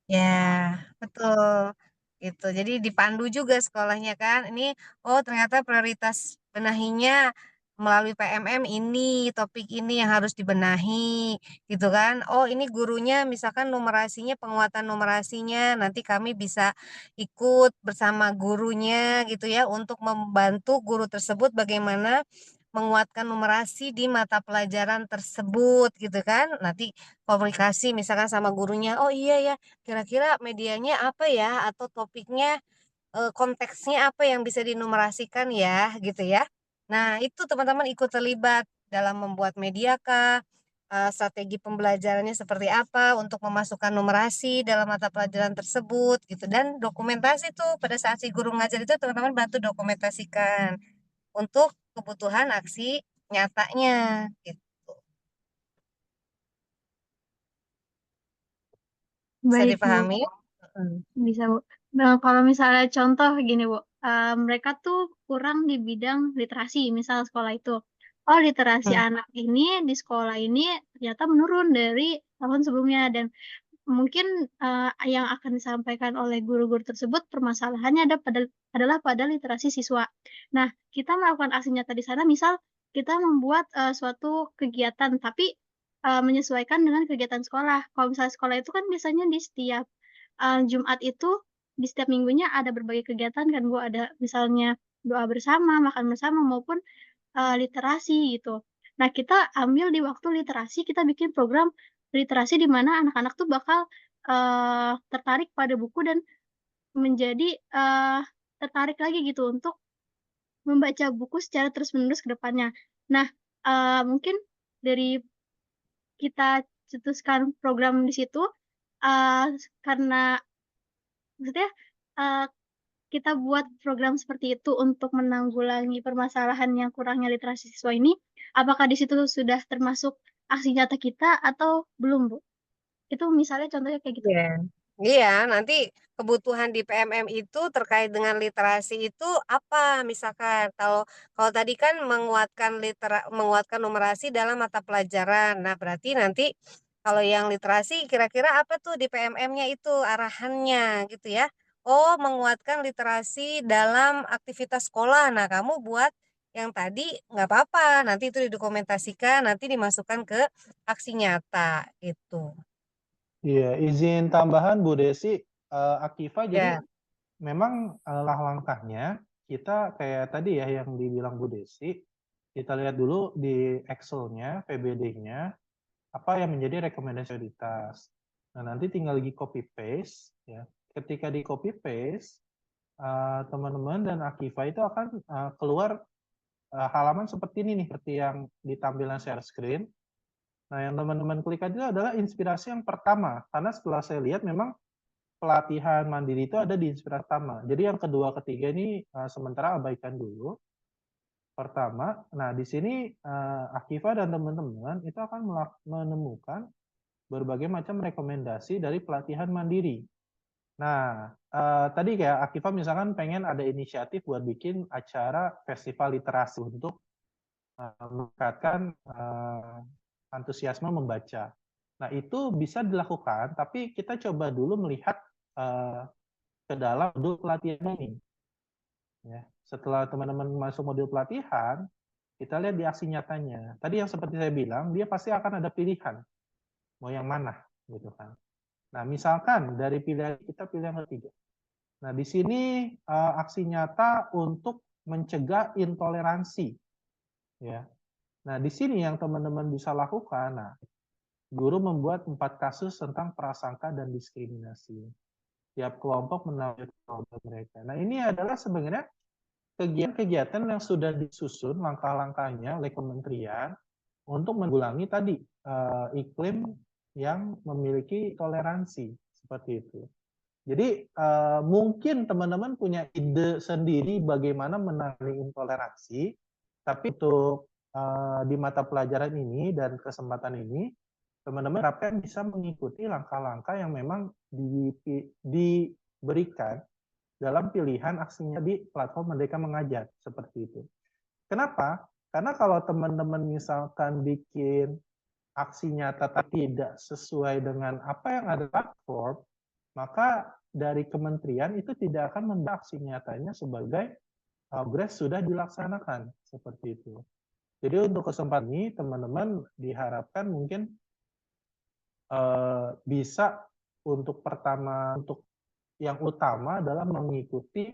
Ya, betul. Gitu. Jadi dipandu juga sekolahnya kan. Ini oh ternyata prioritas benahinya melalui PMM ini, topik ini yang harus dibenahi gitu kan. Oh, ini gurunya misalkan numerasinya, penguatan numerasinya, nanti kami bisa ikut bersama gurunya gitu ya untuk membantu guru tersebut bagaimana menguatkan numerasi di mata pelajaran tersebut gitu kan. Nanti komunikasi misalkan sama gurunya, oh iya ya, kira-kira medianya apa ya atau topiknya konteksnya apa yang bisa dinumerasikan ya gitu ya. Nah, itu teman-teman ikut terlibat dalam membuat media kah, strategi pembelajarannya seperti apa untuk memasukkan numerasi dalam mata pelajaran tersebut gitu, dan dokumentasi tuh pada saat si guru ngajar itu teman-teman bantu dokumentasikan untuk kebutuhan aksi nyatanya gitu. Bisa Baik Bu, dipahami? bisa Bu. Nah, kalau misalnya contoh gini Bu, mereka tuh kurang di bidang literasi, misal sekolah itu. Oh, literasi Hmm. anak ini di sekolah ini ternyata menurun dari tahun sebelumnya, dan mungkin yang akan disampaikan oleh guru-guru tersebut permasalahannya adalah pada literasi siswa. Nah, kita melakukan aksi nyata di sana, misal kita membuat suatu kegiatan, tapi menyesuaikan dengan kegiatan sekolah. Kalau misalnya sekolah itu kan biasanya di setiap Jumat itu, di setiap minggunya ada berbagai kegiatan kan Bu, ada misalnya doa bersama, makan bersama, maupun literasi gitu. Nah, kita ambil di waktu literasi, kita bikin program literasi di mana anak-anak tuh bakal tertarik pada buku dan menjadi tertarik lagi gitu untuk membaca buku secara terus-menerus ke depannya. Nah, mungkin dari kita cetuskan program di situ karena maksudnya uh, kita buat program seperti itu untuk menanggulangi permasalahan yang kurangnya literasi siswa ini. Apakah di situ sudah termasuk aksi nyata kita atau belum, Bu? Itu misalnya contohnya kayak gitu. Iya. Iya, nanti kebutuhan di PMM itu terkait dengan literasi itu apa? Misalkan kalau kalau tadi kan menguatkan numerasi dalam mata pelajaran. Nah, berarti nanti kalau yang literasi kira-kira apa tuh di PMM-nya itu arahannya gitu ya. Oh, menguatkan literasi dalam aktivitas sekolah. Nah, kamu buat yang tadi nggak apa-apa. Nanti itu didokumentasikan, nanti dimasukkan ke aksi nyata gitu. Iya, izin tambahan Bu Desi, Akifa, jadi Ya. memang langkah-langkahnya kita kayak tadi ya yang dibilang Bu Desi, kita lihat dulu di Excel-nya, PBD-nya, apa yang menjadi rekomendasi prioritas. Nah, nanti tinggal di copy paste ya. Ketika di copy paste, teman-teman dan Akifa itu akan keluar halaman seperti ini nih, seperti yang di tampilan share screen. Nah, yang teman-teman klik itu adalah inspirasi yang pertama, karena setelah saya lihat memang pelatihan mandiri itu ada di inspirasi pertama. Jadi yang kedua, ketiga ini sementara abaikan dulu. Pertama, nah di sini Akifa dan teman-teman itu akan menemukan berbagai macam rekomendasi dari pelatihan mandiri. Nah, tadi kayak Akifa misalkan pengen ada inisiatif buat bikin acara festival literasi untuk meningkatkan antusiasme membaca. Nah, itu bisa dilakukan, tapi kita coba dulu melihat ke dalam modul pelatihan ini. Ya, setelah teman-teman masuk modul pelatihan, kita lihat di aksi nyatanya. Tadi yang seperti saya bilang, dia pasti akan ada pilihan. Mau yang mana, gitu kan. Nah, misalkan dari pilihan kita pilih yang ketiga. Nah, di sini aksi nyata untuk mencegah intoleransi. Ya. Nah, di sini yang teman-teman bisa lakukan, nah, guru membuat 4 kasus tentang prasangka dan diskriminasi. Tiap kelompok menangani problem mereka. Nah, ini adalah sebenarnya kegiatan-kegiatan yang sudah disusun langkah-langkahnya oleh kementerian untuk menanggulangi tadi iklim yang memiliki toleransi seperti itu. Jadi mungkin teman-teman punya ide sendiri bagaimana menangani intoleransi, tapi untuk di mata pelajaran ini dan kesempatan ini, teman-teman harapkan bisa mengikuti langkah-langkah yang memang diberikan dalam pilihan aksinya di platform Merdeka Mengajar, seperti itu. Kenapa? Karena kalau teman-teman misalkan bikin aksi nyata tapi tidak sesuai dengan apa yang ada di platform, maka dari kementerian itu tidak akan membuat aksi nyatanya sebagai progres sudah dilaksanakan, seperti itu. Jadi untuk kesempatan ini, teman-teman diharapkan mungkin bisa untuk pertama, untuk yang utama adalah mengikuti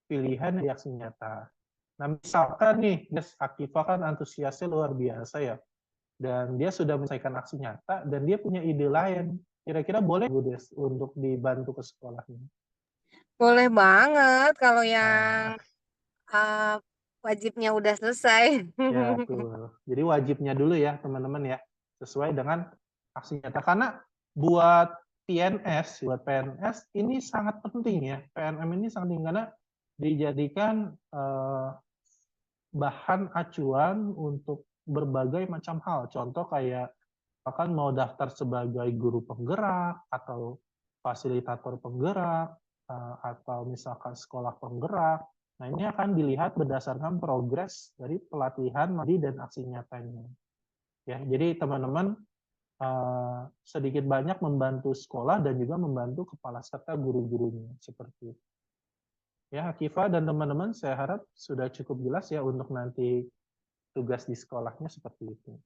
pilihan di aksi nyata. Nah, misalkan nih, Akifa kan antusiasnya luar biasa ya, dan dia sudah menyelesaikan aksi nyata, dan dia punya ide lain. Kira-kira boleh Bu Des untuk dibantu ke sekolahnya? Boleh banget kalau Nah, yang wajibnya udah selesai. ya, betul. Jadi wajibnya dulu ya, teman-teman ya, sesuai dengan aksi nyata. Karena buat PNS ini sangat penting ya. PNM ini sangat penting karena dijadikan bahan acuan untuk berbagai macam hal. Contoh kayak bahkan mau daftar sebagai guru penggerak atau fasilitator penggerak atau misalkan sekolah penggerak. Nah, ini akan dilihat berdasarkan progres dari pelatihan mandiri dan aksi nyatanya. Ya, jadi teman-teman sedikit banyak membantu sekolah dan juga membantu kepala serta guru-gurunya seperti itu. Ya, Akifa dan teman-teman, saya harap sudah cukup jelas ya untuk nanti tugas di sekolahnya seperti itu.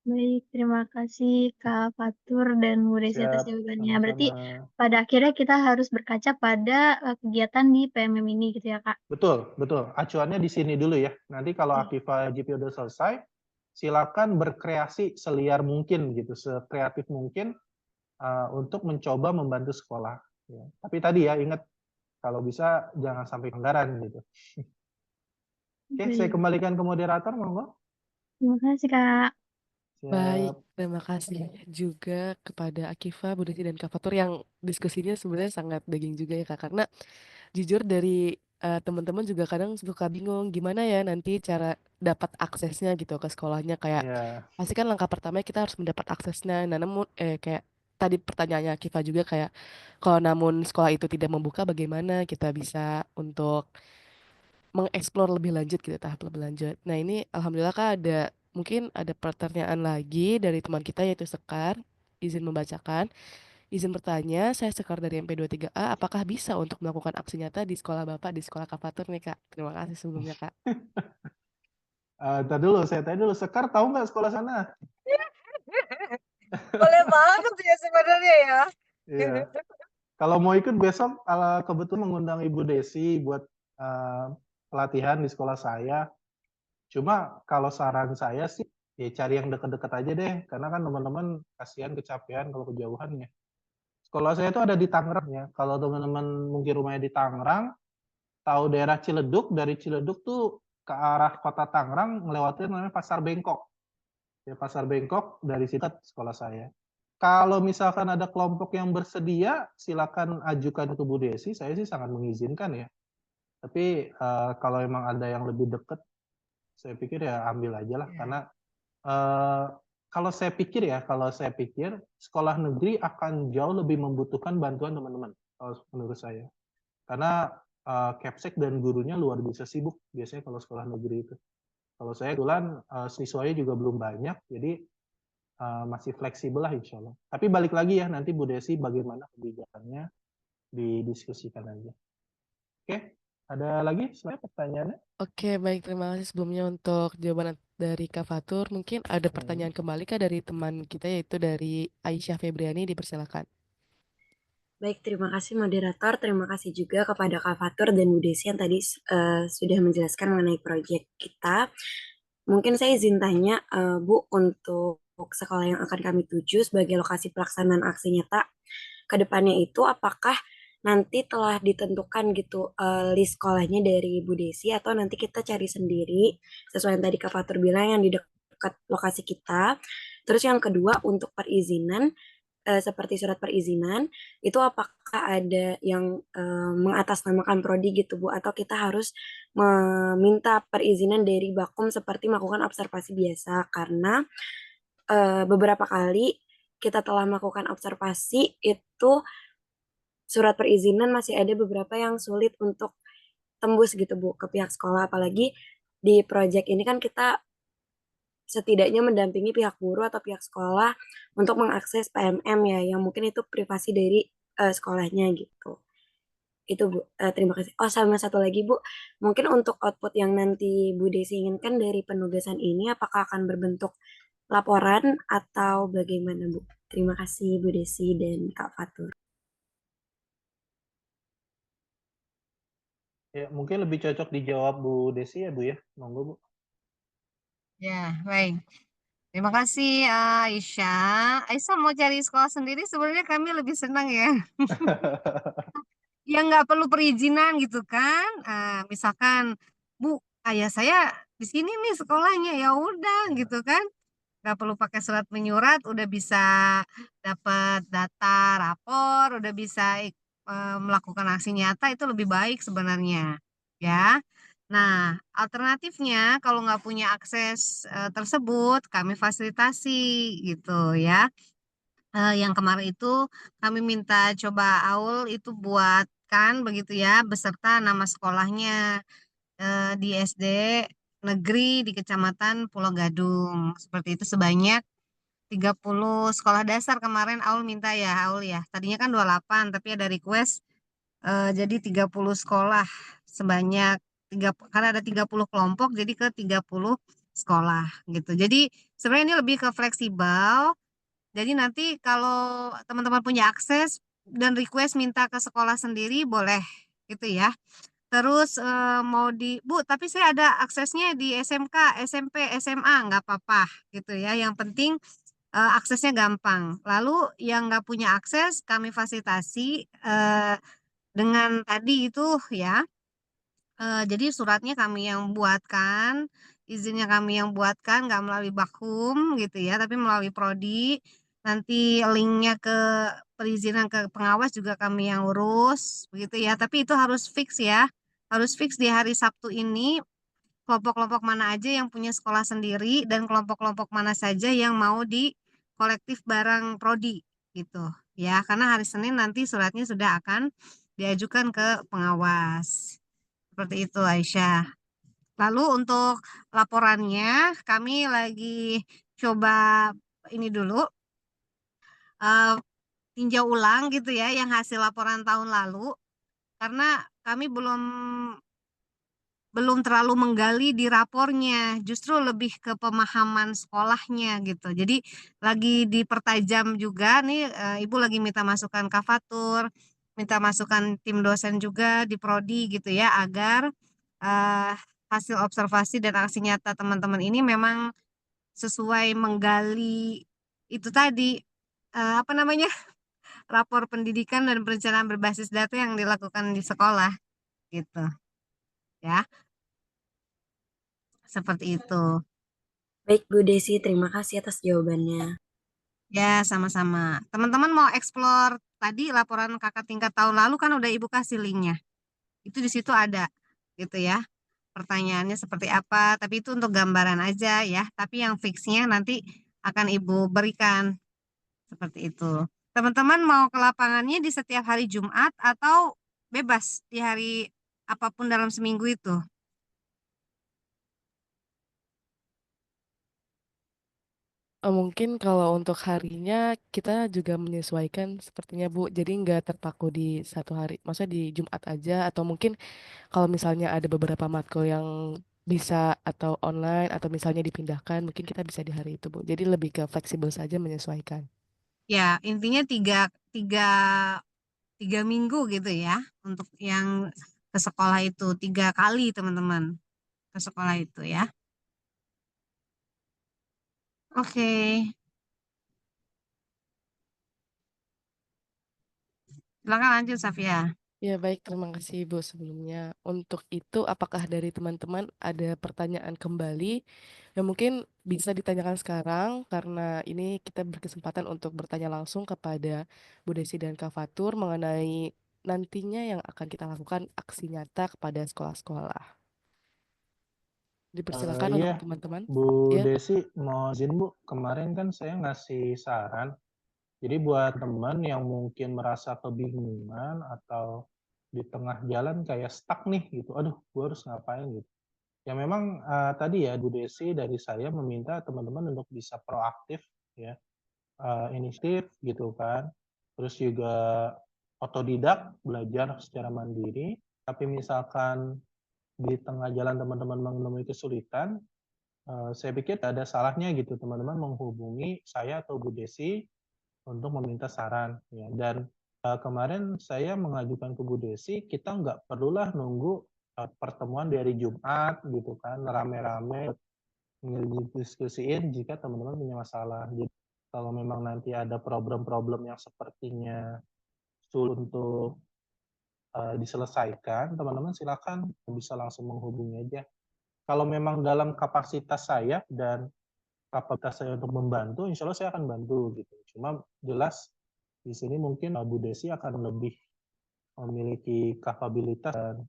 Baik, terima kasih Kak Fatur dan Bu Desi atas Siap, jawabannya. Berarti sama-sama. pada akhirnya kita harus berkaca pada kegiatan di PMM ini gitu ya Kak? Betul, betul. Acuannya di sini dulu ya. Nanti kalau Akifa GP udah selesai, silakan berkreasi seliar mungkin gitu, sekreatif mungkin untuk mencoba membantu sekolah. Ya. Tapi tadi ya ingat, kalau bisa jangan sampai pelanggaran gitu. Oke, saya kembalikan ke moderator, monggo. Terima kasih, Kak. Baik, Siap. terima kasih juga kepada Akifa, Bu Desi, dan Kak Fatur yang diskusinya sebenarnya sangat daging juga ya Kak. Karena jujur dari teman-teman juga kadang suka bingung gimana ya nanti cara dapat aksesnya gitu ke sekolahnya. Kayak Ya, pasti kan langkah pertama kita harus mendapat aksesnya. Nah, namun kayak tadi pertanyaannya Akifa juga kayak kalau namun sekolah itu tidak membuka bagaimana kita bisa untuk mengeksplor lebih lanjut gitu, tahap lebih lanjut. Nah, ini alhamdulillah Kak mungkin ada pertanyaan lagi dari teman kita yaitu Sekar. Izin membacakan. Izin bertanya, saya Sekar dari MP23A, apakah bisa untuk melakukan aksi nyata di sekolah Bapak, di sekolah Kak Fatur nih Kak? Terima kasih sebelumnya Kak. Ntar dulu, saya tanya dulu. Sekar tahu nggak sekolah sana? Boleh banget ya sebenarnya ya. Iya. Kalau mau ikut besok, kebetulan mengundang Ibu Desi buat pelatihan di sekolah saya. Cuma kalau saran saya sih, ya cari yang deket-deket aja deh. Karena kan teman-teman kasihan kecapean kalau kejauhan ya. Sekolah saya itu ada di Tangerang ya. Kalau teman-teman mungkin rumahnya di Tangerang, tahu daerah Ciledug, dari Ciledug tuh ke arah kota Tangerang ngelewatin namanya Pasar Bengkok. Ya, Pasar Bengkok dari situ sekolah saya. Kalau misalkan ada kelompok yang bersedia, silakan ajukan ke Bu Desi. Saya sih sangat mengizinkan ya. Tapi kalau emang ada yang lebih dekat, saya pikir ya ambil aja lah. Karena kalau saya pikir sekolah negeri akan jauh lebih membutuhkan bantuan teman-teman. Kalau menurut saya. Karena Capsek dan gurunya luar biasa sibuk biasanya kalau sekolah negeri itu. Kalau saya kebetulan siswanya juga belum banyak, jadi masih fleksibel lah insya Allah. Tapi balik lagi ya, nanti Bu Desi bagaimana kebijakannya didiskusikan aja. Oke, ada lagi selain pertanyaannya? Oke, baik. Terima kasih sebelumnya untuk jawaban dari Kak Fatur. Mungkin ada pertanyaan kembali Kak dari teman kita yaitu dari Aisyah Febriani, dipersilakan. Baik, terima kasih moderator. Terima kasih juga kepada Kak Fatur dan Bu Desi yang tadi sudah menjelaskan mengenai proyek kita. Mungkin saya izin tanya, Bu, untuk sekolah yang akan kami tuju sebagai lokasi pelaksanaan aksi nyata ke depannya itu apakah nanti telah ditentukan gitu list sekolahnya dari Bu Desi atau nanti kita cari sendiri sesuai yang tadi Kak Fatur bilang yang di dekat lokasi kita. Terus yang kedua untuk perizinan seperti surat perizinan itu apakah ada yang mengatasnamakan prodi gitu Bu atau kita harus meminta perizinan dari Bakum seperti melakukan observasi biasa karena beberapa kali kita telah melakukan observasi itu surat perizinan masih ada beberapa yang sulit untuk tembus gitu Bu ke pihak sekolah apalagi di proyek ini kan kita setidaknya mendampingi pihak guru atau pihak sekolah untuk mengakses PMM ya yang mungkin itu privasi dari sekolahnya gitu. Itu Bu, terima kasih. Oh sama satu lagi Bu, mungkin untuk output yang nanti Bu Desi inginkan dari penugasan ini apakah akan berbentuk laporan atau bagaimana Bu? Terima kasih Bu Desi dan Kak Fatur. Ya, mungkin lebih cocok dijawab Bu Desi ya Bu ya. Monggo Bu. Ya, baik. Terima kasih Aisyah. Aisyah mau cari sekolah sendiri sebenarnya kami lebih senang ya. Ya nggak perlu perizinan gitu kan. Misalkan, Bu, ayah saya di sini nih sekolahnya, ya udah gitu kan. Nggak perlu pakai surat menyurat, udah bisa dapat data rapor, udah bisa melakukan aksi nyata itu lebih baik sebenarnya, ya. Nah, alternatifnya kalau nggak punya akses tersebut, kami fasilitasi gitu ya. Yang kemarin itu kami minta coba Aul itu buatkan begitu ya, beserta nama sekolahnya di SD negeri di Kecamatan Pulau Gadung. Seperti itu sebanyak 30 sekolah dasar kemarin Aul minta ya, Aul ya. Tadinya kan 28 tapi ada request jadi 30 sekolah sebanyak karena ada 30 kelompok jadi ke 30 sekolah gitu. Jadi sebenarnya ini lebih ke fleksibel. Jadi nanti kalau teman-teman punya akses dan request minta ke sekolah sendiri boleh gitu ya. Terus mau Bu, tapi saya ada aksesnya di SMK, SMP, SMA, nggak apa-apa gitu ya. Yang penting aksesnya gampang. Lalu yang nggak punya akses kami fasilitasi dengan tadi itu ya Jadi suratnya kami yang buatkan, izinnya kami yang buatkan, nggak melalui Bakum gitu ya, tapi melalui Prodi. Nanti linknya ke perizinan ke pengawas juga kami yang urus, begitu ya. Tapi itu harus fix ya, harus fix di hari Sabtu ini kelompok-kelompok mana aja yang punya sekolah sendiri dan kelompok-kelompok mana saja yang mau di kolektif barang Prodi gitu ya. Karena hari Senin nanti suratnya sudah akan diajukan ke pengawas. Seperti itu Aisyah. Lalu untuk laporannya kami lagi coba ini dulu eh, tinjau ulang gitu ya yang hasil laporan tahun lalu karena kami belum terlalu menggali di rapornya, justru lebih ke pemahaman sekolahnya gitu. Jadi lagi dipertajam juga nih, Ibu lagi minta masukan Kavatur, minta masukan tim dosen juga di Prodi gitu ya, agar eh, hasil observasi dan aksi nyata teman-teman ini memang sesuai menggali itu tadi, apa namanya, rapor pendidikan dan perencanaan berbasis data yang dilakukan di sekolah gitu ya, seperti itu. Baik Bu Desi, terima kasih atas jawabannya. Ya, sama-sama. Teman-teman mau explore tadi laporan kakak tingkat tahun lalu kan udah Ibu kasih linknya. Itu di situ ada, gitu ya. Pertanyaannya seperti apa, tapi itu untuk gambaran aja ya. Tapi yang fixnya nanti akan Ibu berikan, seperti itu. Teman-teman mau ke lapangannya di setiap hari Jumat atau bebas di hari apapun dalam seminggu itu? Mungkin kalau untuk harinya kita juga menyesuaikan sepertinya Bu. Jadi nggak terpaku di satu hari. Maksudnya di Jumat aja atau mungkin kalau misalnya ada beberapa matkul yang bisa atau online atau misalnya dipindahkan, mungkin kita bisa di hari itu Bu. Jadi lebih ke fleksibel saja menyesuaikan. Ya, intinya tiga, tiga minggu gitu ya untuk yang ke sekolah itu 3 kali teman-teman ke sekolah itu ya. Oke, silakan lanjut Safia. Ya baik, terima kasih Bu sebelumnya. Untuk itu, apakah dari teman-teman ada pertanyaan kembali yang mungkin bisa ditanyakan sekarang karena ini kita berkesempatan untuk bertanya langsung kepada Bu Desi dan Kak Fatur mengenai nantinya yang akan kita lakukan aksi nyata kepada sekolah-sekolah. Dipersilakan Iya, untuk teman-teman. Bu Ya. Desi mau izin Bu, kemarin kan saya ngasih saran. Jadi buat teman yang mungkin merasa kebingungan atau di tengah jalan kayak stuck nih gitu, aduh gue harus ngapain gitu. Ya memang tadi ya Bu Desi dari saya meminta teman-teman untuk bisa proaktif ya, inisiatif gitu kan. Terus juga otodidak, belajar secara mandiri. Tapi misalkan di tengah jalan teman-teman menemui kesulitan, saya pikir ada salahnya gitu teman-teman menghubungi saya atau Bu Desi untuk meminta saran ya. Dan kemarin saya mengajukan ke Bu Desi, kita nggak perlulah nunggu pertemuan dari Jumat gitu kan rame-rame ngediskusiin jika teman-teman punya masalah. Jadi kalau memang nanti ada problem-problem yang sepertinya sulit untuk diselesaikan, teman-teman silakan bisa langsung menghubungi aja. Kalau memang dalam kapasitas saya dan kapasitas saya untuk membantu, insya Allah saya akan bantu gitu. Cuma jelas di sini mungkin Bu Desi akan lebih memiliki kapabilitas dan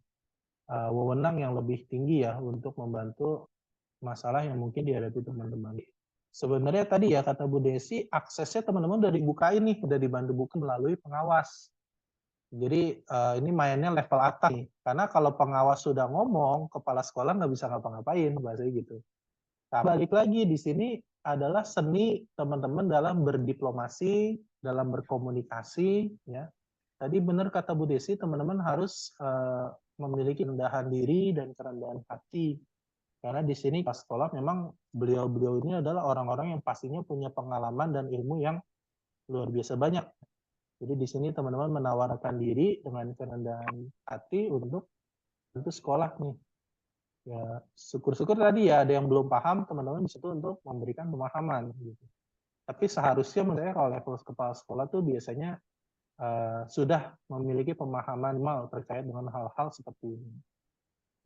wewenang yang lebih tinggi ya untuk membantu masalah yang mungkin dihadapi teman-teman. Sebenarnya tadi ya kata Bu Desi, aksesnya teman-teman udah dibukain nih, udah dibantu buka melalui pengawas. Jadi ini mainnya level atas nih, karena kalau pengawas sudah ngomong, kepala sekolah nggak bisa ngapa-ngapain, bahasanya gitu. Nah, balik lagi di sini adalah seni teman-teman dalam berdiplomasi, dalam berkomunikasi, ya. Tadi benar kata Bu Desi, teman-teman harus memiliki kerendahan diri dan kerendahan hati. Karena di sini pas sekolah memang beliau-beliau ini adalah orang-orang yang pastinya punya pengalaman dan ilmu yang luar biasa banyak. Jadi di sini teman-teman menawarkan diri dengan kerendahan hati untuk sekolah nih. Ya, syukur-syukur tadi ya ada yang belum paham, teman-teman di situ untuk memberikan pemahaman gitu. Tapi seharusnya menurut saya kalau level kepala sekolah tuh biasanya sudah memiliki pemahaman minimal terkait dengan hal-hal seperti ini.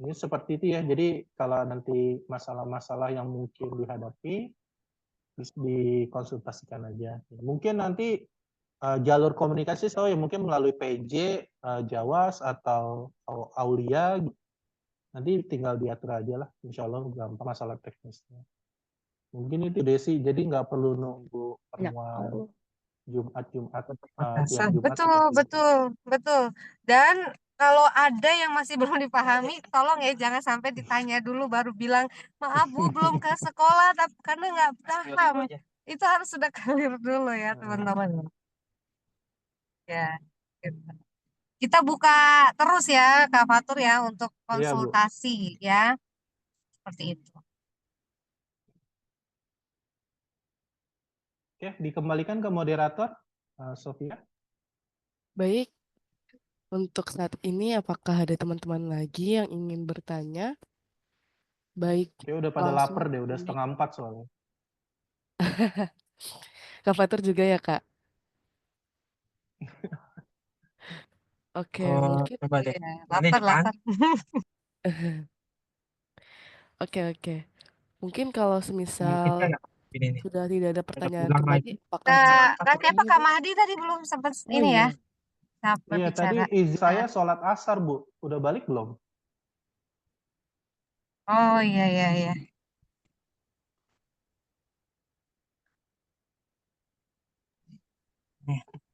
Ini seperti itu ya. Jadi kalau nanti masalah-masalah yang mungkin dihadapi, dikonsultasikan aja. Mungkin nanti jalur komunikasi ya mungkin melalui PJ, Jawas atau Aulia. Nanti tinggal diatur aja lah. Insya Allah gampang masalah teknisnya. Mungkin itu Desi. Jadi nggak perlu nunggu pertemuan Jumat tiap Jumat. Betul. Dan kalau ada yang masih belum dipahami, tolong ya jangan sampai ditanya dulu baru bilang maaf Bu belum ke sekolah karena nggak paham. Itu harus sudah clear dulu ya teman-teman. Ya, gitu. Kita buka terus ya Kak Fatur ya untuk Iya, Bu. konsultasi ya. Seperti itu. Oke, dikembalikan ke moderator, Sofia. Baik, untuk saat ini apakah ada teman-teman lagi yang ingin bertanya? Baik, Oke, udah pada langsung. lapar deh, udah 3:30 soalnya. Kak Fatur juga ya, Kak? Oke, mungkin. Lapar. Oke. Mungkin kalau semisal sudah tidak ada pertanyaan kembali, apakah Siapa Kak Mahdi tadi belum sempat ini ya? Iya, tadi izin saya sholat asar, Bu. Udah balik belum? Oh iya.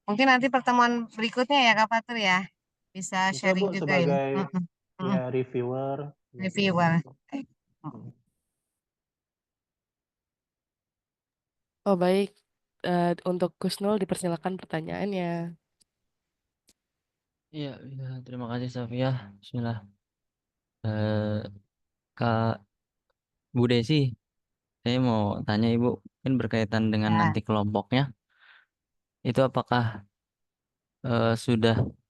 Mungkin nanti pertemuan berikutnya ya Kak Fatur ya. Bisa sharing Bu, juga ya. sebagai ya, reviewer. Oh baik, untuk Kusnul dipersilakan pertanyaannya. Iya, terima kasih Sofia. Bismillah. Kak Bu Desi, saya mau tanya Ibu, mungkin berkaitan dengan nanti kelompoknya, itu apakah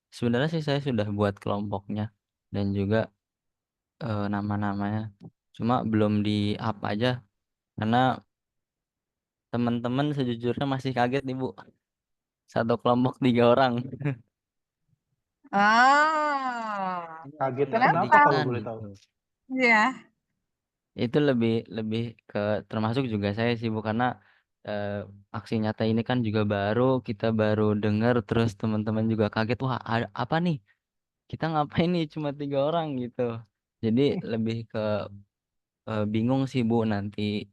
sebenarnya sih saya sudah buat kelompoknya dan juga nama-namanya, cuma belum di-up aja karena teman-teman sejujurnya masih kaget Ibu, satu kelompok 3 orang. Kagetnya kenapa kalau boleh tahu? Iya. Itu lebih ke termasuk juga saya sih Bu, karena aksi nyata ini kan juga baru, kita baru dengar, terus teman-teman juga kaget, wah apa nih, kita ngapain nih cuma 3 orang gitu. Jadi lebih ke bingung sih Bu nanti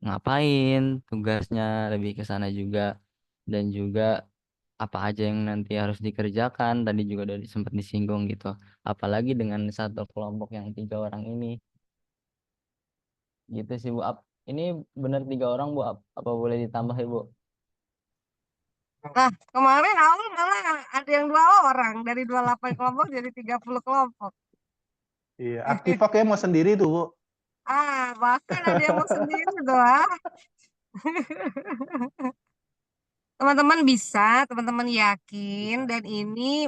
ngapain, tugasnya lebih ke sana juga, dan juga apa aja yang nanti harus dikerjakan, tadi juga udah sempat disinggung gitu, apalagi dengan satu kelompok yang 3 orang ini gitu sih Bu. Ini benar 3 orang Bu, apa boleh ditambah ya Bu? Nah, kemarin awal malah ada yang 2 orang, dari 28 kelompok jadi 30 kelompok. Iya, Aktiva kayak mau sendiri tuh, Bu. Bahkan ada yang mau sendiri tuh. Teman-teman yakin, dan ini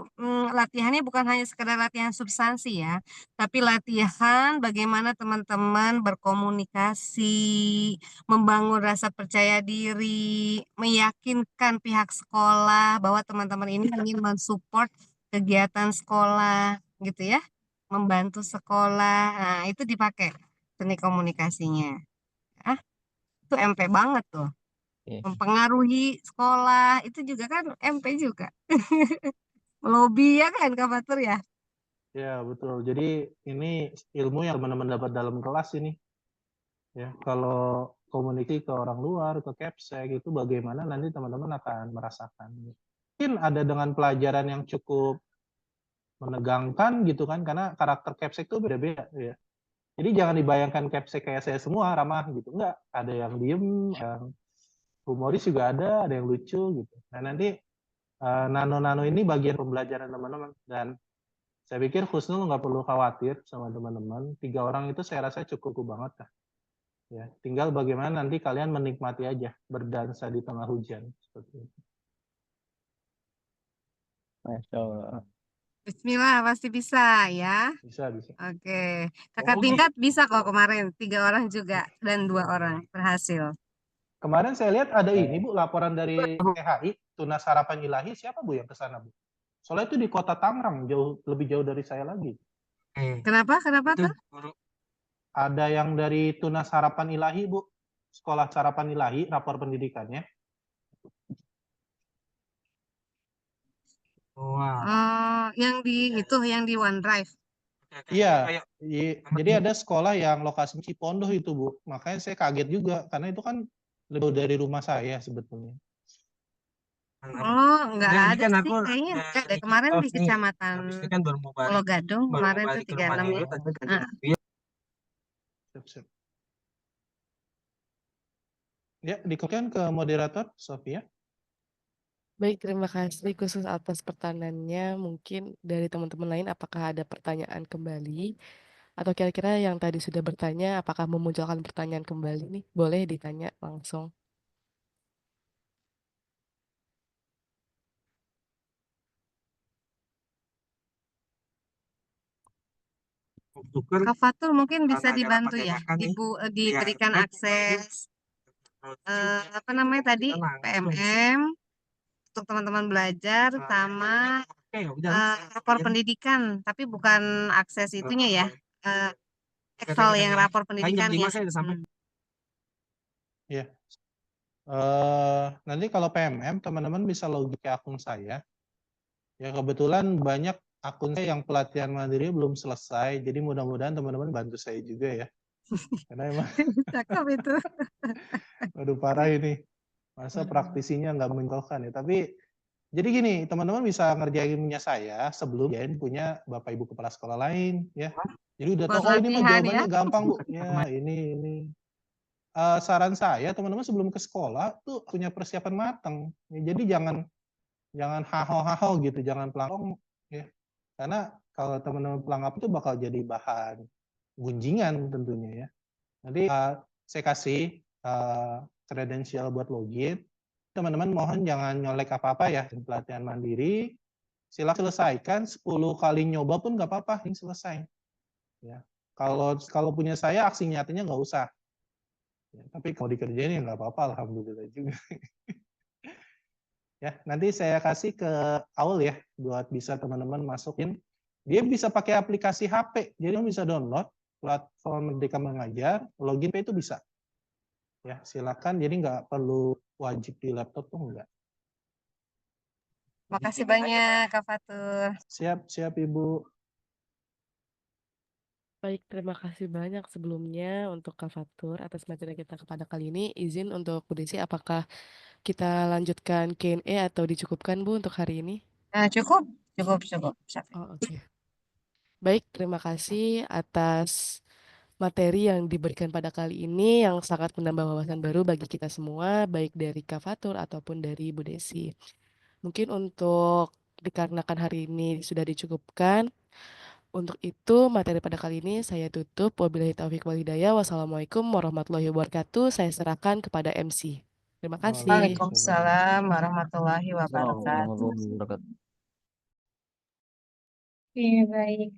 latihannya bukan hanya sekedar latihan substansi ya, tapi latihan bagaimana teman-teman berkomunikasi, membangun rasa percaya diri, meyakinkan pihak sekolah bahwa teman-teman ini ingin mensupport kegiatan sekolah gitu ya, membantu sekolah. Nah, itu dipakai seni komunikasinya. Itu MP banget tuh. Mempengaruhi sekolah itu juga kan MP juga. Lobby ya kan Kak Fatur ya? Ya, betul. Jadi ini ilmu yang teman-teman dapat dalam kelas ini. Ya, kalau komunikasi ke orang luar, ke Capsek itu bagaimana nanti teman-teman akan merasakan. Mungkin ada dengan pelajaran yang cukup menegangkan gitu kan, karena karakter Capsek itu beda-beda ya. Jadi jangan dibayangkan Capsek kayak saya semua ramah gitu. Enggak, ada yang diem, yang humoris juga ada yang lucu gitu. Nah, nanti nano-nano ini bagian pembelajaran teman-teman, dan saya pikir Husnul nggak perlu khawatir sama teman-teman. 3 orang itu saya rasa cukup banget lah. Ya, tinggal bagaimana nanti kalian menikmati aja berdansa di tengah hujan seperti itu. Masya Allah. Bismillah pasti bisa ya. Bisa. Oke. Kakak tingkat bisa kok kemarin 3 orang juga dan 2 orang berhasil. Kemarin saya lihat ada ini Bu, laporan dari THI, Tunas Harapan Ilahi, siapa Bu yang ke sana Bu? Soalnya itu di kota Tangerang, lebih jauh dari saya lagi. Kenapa? Kenapa Itu tuh? guru. Ada yang dari Tunas Harapan Ilahi, Bu. Sekolah Harapan Ilahi, rapor pendidikannya. Wah. Yang di OneDrive. Iya, jadi ada sekolah yang lokasinya Cipondoh itu, Bu. Makanya saya kaget juga, karena itu kan lebih dari rumah saya sebetulnya. Oh, nggak Ini ada kan sih. aku Kayaknya udah enggak deh. kick Kemarin off di nih. Kecamatan Habis itu kan baru mau Pulau Gadung, kemarin tuh balik ke rumah 36 dulu ya. tadi ganti Nah, mobil. Siap-siap. Ya, dikembalikan ke moderator, Sofia. Baik, terima kasih khusus atas pertanyaannya. Mungkin dari teman-teman lain apakah ada pertanyaan kembali? Atau kira-kira yang tadi sudah bertanya, apakah memunculkan pertanyaan kembali nih? Boleh ditanya langsung. Kak Fatul mungkin bisa Karena ada dibantu rapat ya, dadakan nih. diberikan Ya, akses apa namanya tadi PMM untuk teman-teman belajar sama Oke, udah. rapor pendidikan, tapi bukan akses itunya ya, Excel yang rapor pendidikannya. Jam 5 saya udah sampai. Ya. Nanti kalau PMM, teman-teman bisa login ke akun saya. Ya, kebetulan banyak akun saya yang pelatihan mandiri belum selesai, jadi mudah-mudahan teman-teman bantu saya juga ya. Karena emang Cakep itu. waduh parah ini. Masa praktisinya nggak menyentuhkan ya. Tapi jadi gini, teman-teman bisa ngerjain punya saya sebelum ngerjain punya Bapak Ibu Kepala Sekolah lain ya. Jadi udah Buat tahu, oh ini mah latihan jawabannya ya. gampang, Bu. Ya, ini. Saran saya, teman-teman sebelum ke sekolah tuh punya persiapan matang. Ya, jadi jangan haho-haho gitu, jangan pelangong ya. Karena kalau teman-teman pelangap itu bakal jadi bahan gunjingan tentunya ya. Nanti saya kasih kredensial buat login. Teman-teman mohon jangan nyolek apa-apa ya. Pelatihan mandiri, silakan selesaikan 10 kali nyoba pun nggak apa-apa, ini selesai. Ya. Kalau punya saya aksi nyatanya nggak usah. Ya, tapi kalau dikerjain ya nggak apa-apa, alhamdulillah juga. Ya, nanti saya kasih ke Aul ya, buat bisa teman-teman masukin. Dia bisa pakai aplikasi HP, jadi kamu bisa download platform Merdeka Mengajar, login itu bisa. Ya, silakan. Jadi nggak perlu wajib di laptop tuh enggak. Makasih banyak Kak Fatul. Siap Ibu. Baik, terima kasih banyak sebelumnya untuk Kak Fatur atas materi kita kepada kali ini. Izin untuk Bu Desi, apakah kita lanjutkan Q&A atau dicukupkan Bu untuk hari ini? Cukup. Oh, oke. Baik, terima kasih atas materi yang diberikan pada kali ini yang sangat menambah wawasan baru bagi kita semua, baik dari Kak Fatur ataupun dari Bu Desi. Mungkin untuk dikarenakan hari ini sudah dicukupkan, untuk itu materi pada kali ini saya tutup. Wabillahi taufiq wal hidayah. Wassalamualaikum warahmatullahi wabarakatuh. Saya serahkan kepada MC. Terima kasih. Waalaikumsalam warahmatullahi wabarakatuh. Oke, baik.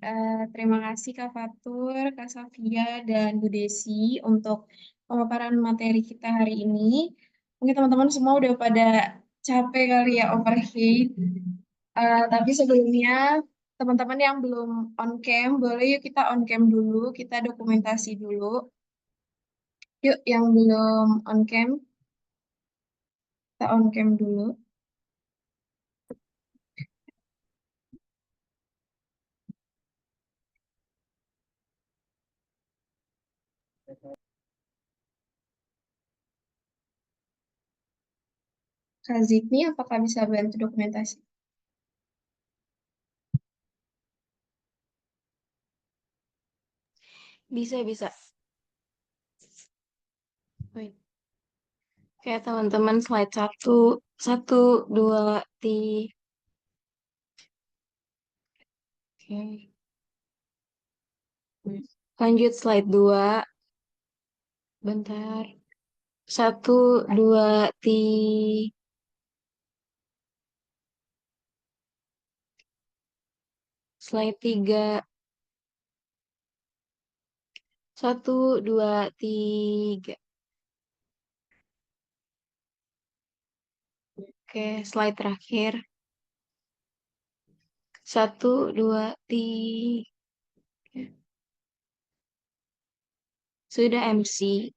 Terima kasih Kak Fatur, Kak Safia, dan Bu Desi untuk pemaparan materi kita hari ini. Mungkin teman-teman semua udah pada capek kali ya overheat. Tapi sebelumnya, teman-teman yang belum on cam, boleh yuk kita on cam dulu, kita dokumentasi dulu. Yuk, yang belum on cam, kita on cam dulu. Kak Zidni, apakah bisa bantu dokumentasi? Bisa. Baik. Oke, teman-teman, slide 1, 2, 3. Oke. Lanjut slide 2. Bentar. 1, 2, 3. Slide 3. 1, 2, 3. Oke, slide terakhir. 1, 2, 3. sudah MC.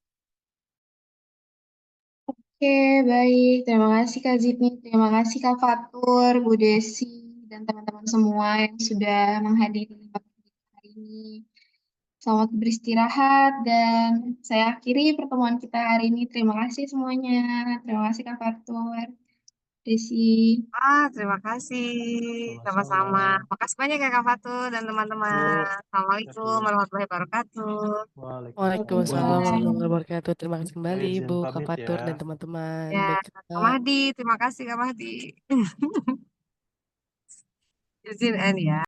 Oke, baik. Terima kasih Kak Zidni, terima kasih Kak Fatur, Bu Desi, dan teman-teman semua yang sudah menghadiri hari ini. Selamat beristirahat dan saya akhiri pertemuan kita hari ini. Terima kasih semuanya. Terima kasih Kak Fatur, Desi. Terima kasih. Sama-sama. Makasih banyak ya Kak Fatul dan teman-teman. Assalamualaikum warahmatullahi wabarakatuh. Waalaikumsalam warahmatullahi wabarakatuh. Terima kasih kembali Saya izin Ibu, Kak pamit Fatur, ya. dan teman-teman. Ya, Baik, Kak Kak. Mahdi. Terima kasih Kak Mahdi. Izin N ya.